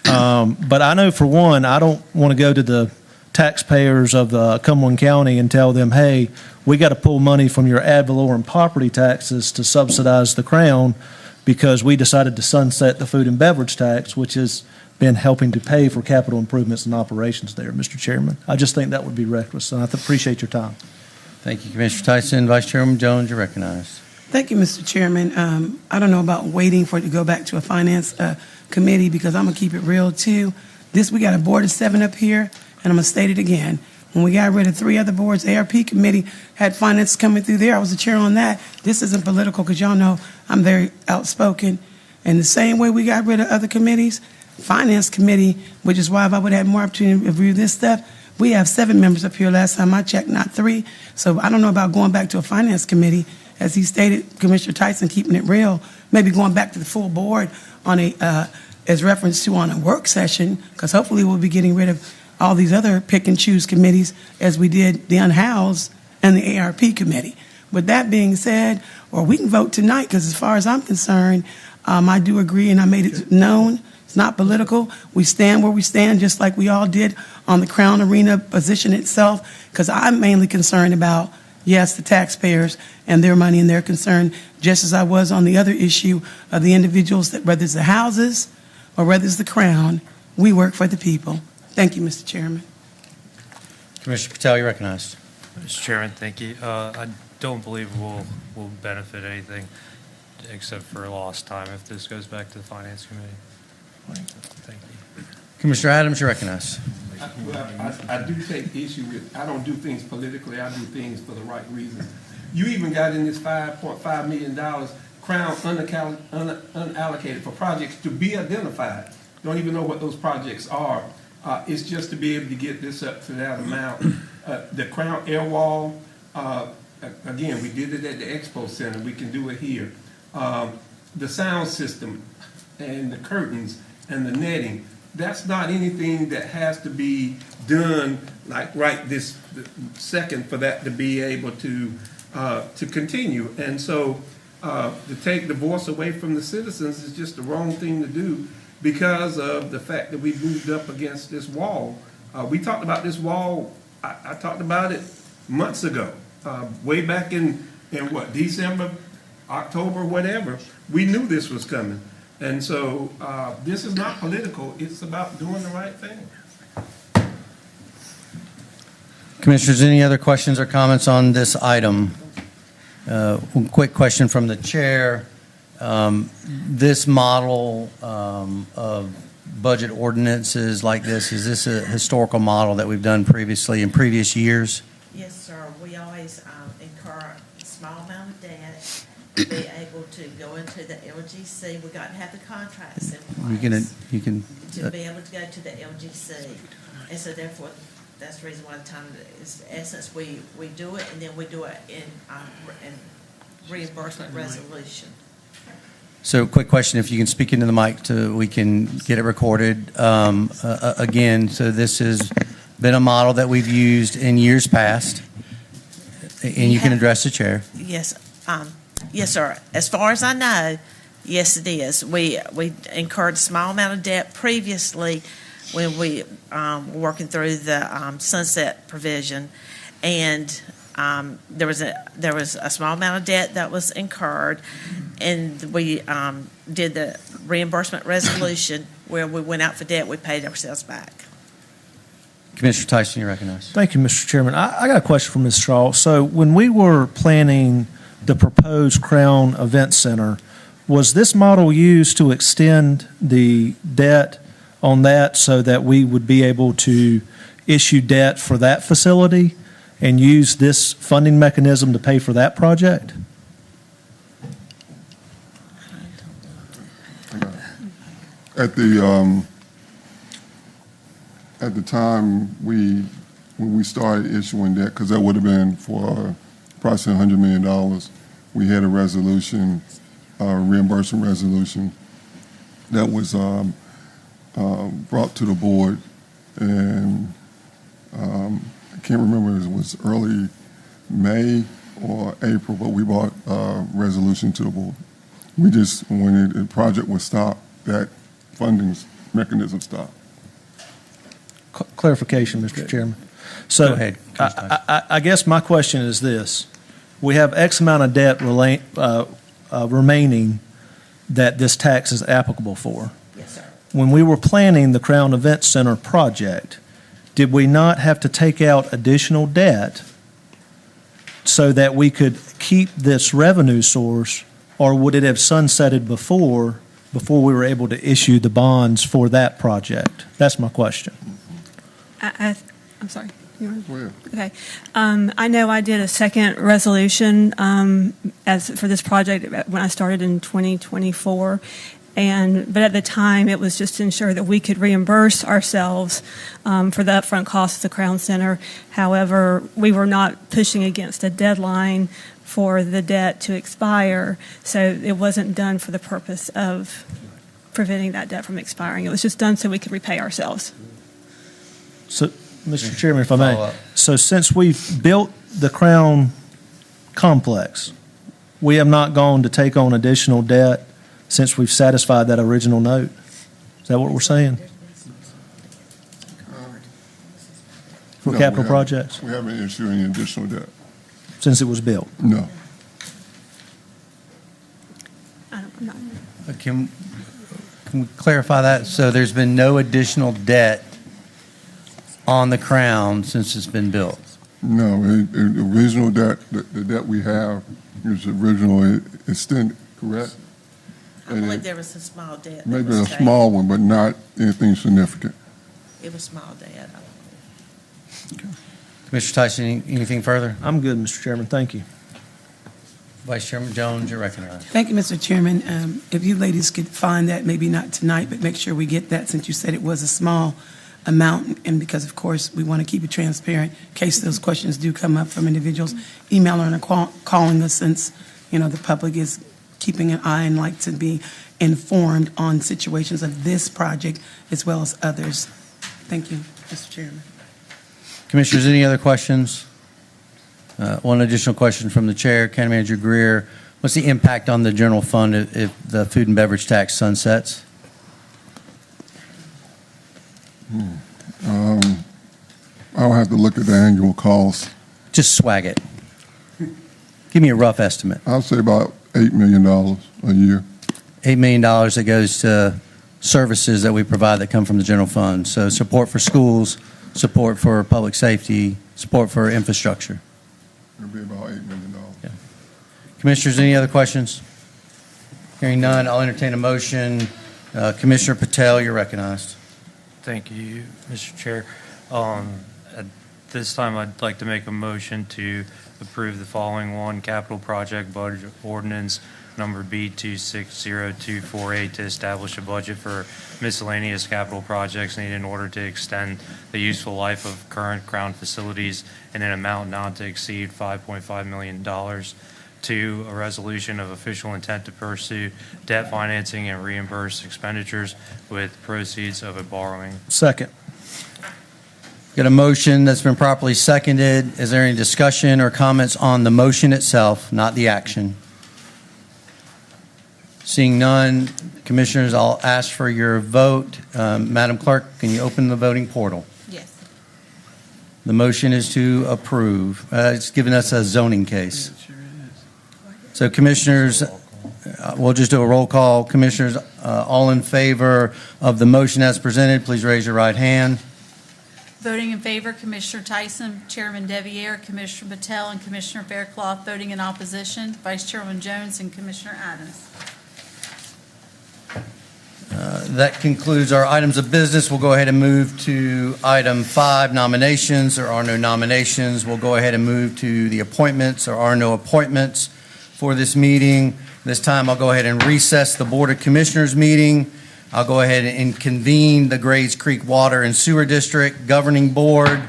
B: But I know for one, I don't want to go to the taxpayers of Cumberland County and tell them, hey, we got to pull money from your ad valorem property taxes to subsidize the Crown because we decided to sunset the food and beverage tax, which has been helping to pay for capital improvements and operations there, Mr. Chairman. I just think that would be reckless, and I appreciate your time.
A: Thank you, Commissioner Tyson. Vice Chairman Jones, you're recognized.
M: Thank you, Mr. Chairman. I don't know about waiting for it to go back to a Finance Committee because I'm going to keep it real, too. We got a board of 7 up here, and I'm going to state it again. When we got rid of 3 other boards, ARP Committee had finance coming through there. I was the chair on that. This isn't political because y'all know I'm very outspoken. And the same way we got rid of other committees, Finance Committee, which is why if I would have more opportunity to review this stuff, we have 7 members up here last time I checked, not 3. So I don't know about going back to a Finance Committee. As he stated, Commissioner Tyson, keeping it real, maybe going back to the full board on as reference to on a work session, because hopefully we'll be getting rid of all these other pick and choose committees as we did the unhoused and the ARP Committee. With that being said, or we can vote tonight, because as far as I'm concerned, I do agree, and I made it known, it's not political. We stand where we stand, just like we all did on the Crown Arena position itself, because I'm mainly concerned about, yes, the taxpayers and their money and their concern, just as I was on the other issue of the individuals, that whether it's the houses or whether it's the Crown, we work for the people. Thank you, Mr. Chairman.
A: Commissioner Patel, you're recognized.
T: Mr. Chairman, thank you. I don't believe we'll benefit anything except for lost time if this goes back to the Finance Committee. Thank you.
A: Commissioner Adams, you're recognized.
U: I do take issue with, I don't do things politically, I do things for the right reasons. You even got in this $5.5 million Crown unallocated for projects to be identified. Don't even know what those projects are. It's just to be able to get this up to that amount. The Crown Air Wall, again, we did it at the Expo Center. We can do it here. The sound system and the curtains and the netting, that's not anything that has to be done like right this second for that to be able to continue. And so to take the voice away from the citizens is just the wrong thing to do because of the fact that we moved up against this wall. We talked about this wall, I talked about it months ago, way back in what, December, October, whatever. We knew this was coming. And so this is not political, it's about doing the right thing.
A: Commissioners, any other questions or comments on this item? One quick question from the chair. This model of budget ordinances like this, is this a historical model that we've done previously in previous years?
J: Yes, sir. We always incur a small amount of debt to be able to go into the LGC. We got to have the contracts in place.
A: You can
J: to be able to go to the LGC. And so therefore, that's the reason why the time is, in essence, we do it, and then we do it in reimbursement resolution.
A: So quick question, if you can speak into the mic so we can get it recorded. Again, so this has been a model that we've used in years past, and you can address the chair.
J: Yes, yes, sir. As far as I know, yes, it is. We incurred a small amount of debt previously when we were working through the sunset provision, and there was a small amount of debt that was incurred, and we did the reimbursement resolution where we went out for debt, we paid ourselves back.
A: Commissioner Tyson, you recognize.
K: Thank you, Mr. Chairman. I got a question for Ms. Straw. So when we were planning the proposed Crown Event Center, was this model used to extend the debt on that so that we would be able to issue debt for that facility and use this funding mechanism to pay for that project?
D: At the time when we started issuing debt, because that would have been for approximately $100 million, we had a resolution, a reimbursement resolution that was brought to the board, and I can't remember if it was early May or April, but we brought a resolution to the board. We just, when the project was stopped, that funding mechanism stopped.
K: Clarification, Mr. Chairman. So
A: Go ahead.
K: I guess my question is this. We have X amount of debt remaining that this tax is applicable for.
J: Yes, sir.
K: When we were planning the Crown Event Center project, did we not have to take out additional debt so that we could keep this revenue source, or would it have sunsetted before we were able to issue the bonds for that project? That's my question.
F: I'm sorry.
D: Go ahead.
F: Okay. I know I did a second resolution for this project when I started in 2024. But at the time, it was just to ensure that we could reimburse ourselves for the upfront costs of the Crown Center. However, we were not pushing against a deadline for the debt to expire, so it wasn't done for the purpose of preventing that debt from expiring. It was just done so we could repay ourselves.
K: So, Mr. Chairman, if I may, so since we've built the Crown complex. We have not gone to take on additional debt since we've satisfied that original note. Is that what we're saying? For
D: No,
K: capital
D: we haven't-
K: projects,
D: We haven't issued any additional debt.
K: since it was built?
D: No.
F: I'm not.
A: Can we clarify that? So there's been no additional debt on the Crown since it's been built?
D: No, the original debt, the debt we have is originally extended, correct?
J: I believe there was a small debt. that
D: Maybe
J: was
D: a
J: taken.
D: small one, but not anything significant.
J: It was small debt.
A: Commissioner Tyson, anything further?
K: I'm good, Mr. Chairman, thank you.
A: Vice Chairman Jones, you're recognized.
M: Thank you, Mr. Chairman. If you ladies could find that, maybe not tonight, but make sure we get that since you said it was a small amount. And because, of course, we want to keep it transparent in case those questions do come up from individuals emailing or calling us, since, the public is keeping an eye and like to be informed on situations of this project as well as others. Thank you, Mr. Chairman.
A: Commissioners, any other questions? One additional question from the chair, County Manager Greer. What's the impact on the general fund if the food and beverage tax sunsets?
D: I'll have to look at the annual cost.
A: Just swag it. Give me a rough estimate.
D: I'll say about $8 million a year.
A: $8 million that goes to services that we provide that come from the general fund. So support for schools, support for public safety, support for infrastructure.
D: It'll be about $8 million.
A: Commissioners, any other questions? Hearing none, I'll entertain a motion. Commissioner Patel, you're recognized.
T: Thank you, Mr. Chair. At this time, I'd like to make a motion to approve the following one: capital project budget ordinance number B260248 to establish a budget for miscellaneous capital projects needed in order to extend the useful life of current Crown facilities in an amount not to exceed $5.5 million. Two, a resolution of official intent to pursue debt financing and reimburse expenditures with proceeds of a borrowing.
K: Second.
A: Got a motion that's been properly seconded. Is there any discussion or comments on the motion itself, not the action? Seeing none, Commissioners, I'll ask for your vote. Madam Clerk, can you open the voting portal?
G: Yes.
A: The motion is to approve. It's giving us a zoning case. So Commissioners, we'll just do a roll call. Commissioners, all in favor of the motion as presented, please raise your right hand.
G: Voting in favor, Commissioner Tyson, Chairman Deviere, Commissioner Patel, and Commissioner Faircloth. Voting in opposition, Vice Chairman Jones and Commissioner Adams.
A: That concludes our items of business. We'll go ahead and move to item 5, nominations. There are no nominations. We'll go ahead and move to the appointments. There are no appointments for this meeting. This time, I'll go ahead and recess the Board of Commissioners meeting. I'll go ahead and convene the Grays Creek Water and Sewer District Governing Board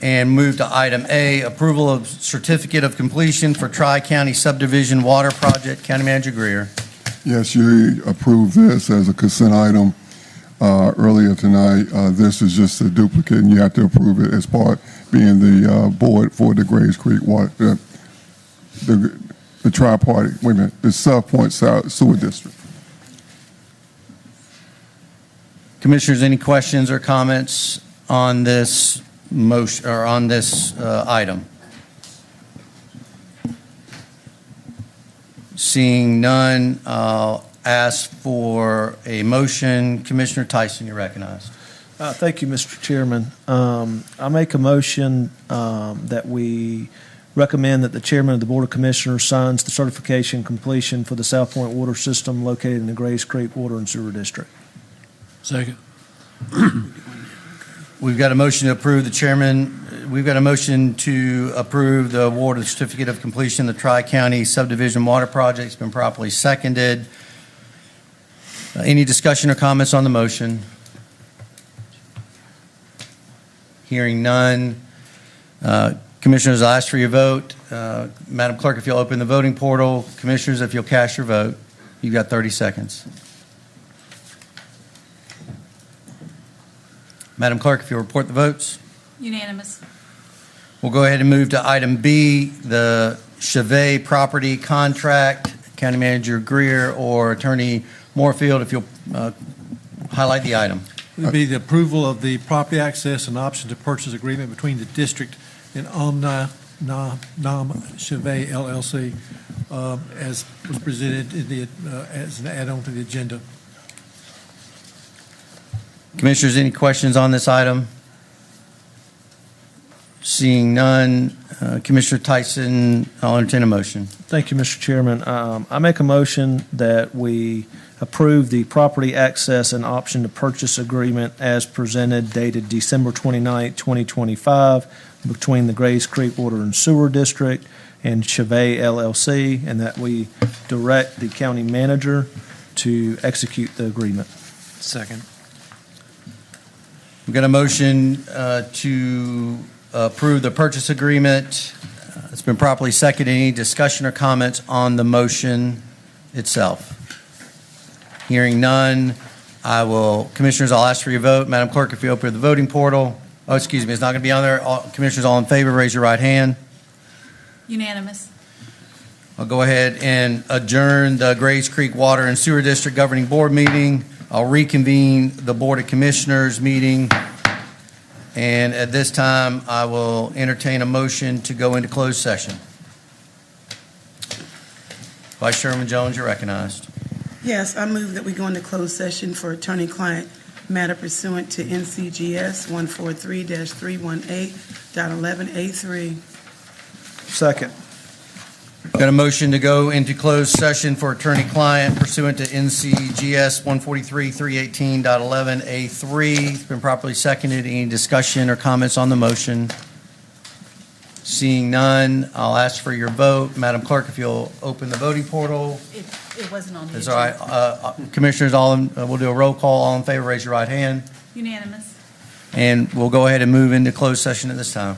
A: and move to item A, approval of certificate of completion for Tri-County Subdivision Water Project. County Manager Greer.
D: Yes, you approved this as a consent item earlier tonight. This is just a duplicate, and you have to approve it as part being the board for the Grays Creek Water, the tri-party, wait a minute, the South Point Sewer District.
A: Commissioners, any questions or comments on this motion or on this item? Seeing none, I'll ask for a motion. Commissioner Tyson, you're recognized.
K: Thank you, Mr. Chairman. I make a motion that we recommend that the chairman of the Board of Commissioners signs the certification completion for the South Point water system located in the Grays Creek Water and Sewer District.
N: Second.
A: We've got a motion to approve the chairman. We've got a motion to approve the award of certificate of completion of the Tri-County Subdivision Water Project. It's been properly seconded. Any discussion or comments on the motion? Hearing none. Commissioners, I ask for your vote. Madam Clerk, if you'll open the voting portal. Commissioners, if you'll cast your vote. You've got 30 seconds. Madam Clerk, if you'll report the votes.
G: Unanimous.
A: We'll go ahead and move to item B, the Chevet property contract. County Manager Greer or Attorney Moorfield, if you'll highlight the item.
S: It'd be the approval of the property access and option to purchase agreement between the district and Omni Nam Chevet LLC, as was presented in the, as an add-on to the agenda.
A: Commissioners, any questions on this item? Seeing none, Commissioner Tyson, I'll entertain a motion.
K: Thank you, Mr. Chairman. I make a motion that we approve the property access and option to purchase agreement as presented dated December 29, 2025, between the Grays Creek Water and Sewer District and Chevet LLC, and that we direct the county manager to execute the agreement.
T: Second.
A: We've got a motion to approve the purchase agreement. It's been properly seconded. Any discussion or comments on the motion itself? Hearing none, Commissioners, I'll ask for your vote. Madam Clerk, if you open the voting portal. Oh, excuse me, it's not going to be on there. Commissioners, all in favor, raise your right hand.
G: Unanimous.
A: I'll go ahead and adjourn the Grays Creek Water and Sewer District Governing Board meeting. I'll reconvene the Board of Commissioners meeting. And at this time, I will entertain a motion to go into closed session. Vice Chairman Jones, you're recognized.
M: Yes, I move that we go into closed session for attorney-client matter pursuant to NCGS 143-318.11A3.
K: Second.
A: Got a motion to go into closed session for attorney-client pursuant to NCGS 143-318.11A3. It's been properly seconded. Any discussion or comments on the motion? Seeing none, I'll ask for your vote. Madam Clerk, if you'll open the voting portal.
G: It wasn't on the
A: That's all
G: agenda.
A: right. Commissioners, we'll do a roll call. All in favor, raise your right hand.
G: Unanimous.
A: And we'll go ahead and move into closed session at this time.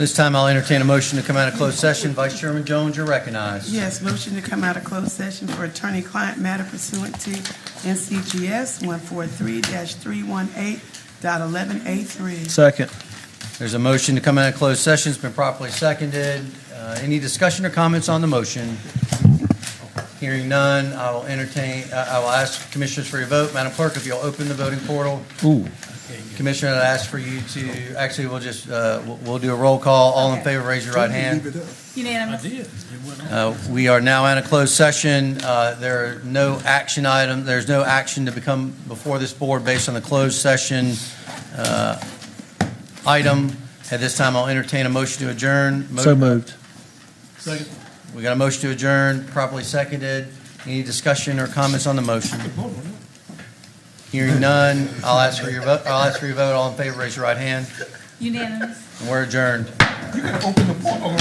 A: This time I'll entertain a motion to come out of closed session. Vice Chairman Jones, you're recognized.
M: Yes, motion to come out of closed session for attorney-client matter pursuant to NCGS 143-318.11A3.
K: Second.
A: There's a motion to come out of closed session. It's been properly seconded. Any discussion or comments on the motion? Hearing none, I will ask commissioners for your vote. Madam Clerk, if you'll open the voting portal.
K: Ooh.
A: Commissioner, I'd ask for you to, actually, we'll just, we'll do a roll call. All in favor, raise your right hand.
G: Unanimous.
A: We are now in a closed session. There are no action item, there's no action to become before this board based on the closed session item. At this time, I'll entertain a motion to adjourn.
K: So moved.
A: Second. We got a motion to adjourn, properly seconded. Any discussion or comments on the motion? Hearing none, I'll ask for your vote. All in favor, raise your right hand.
G: Unanimous.
A: And we're adjourned.
U: You can open the portal.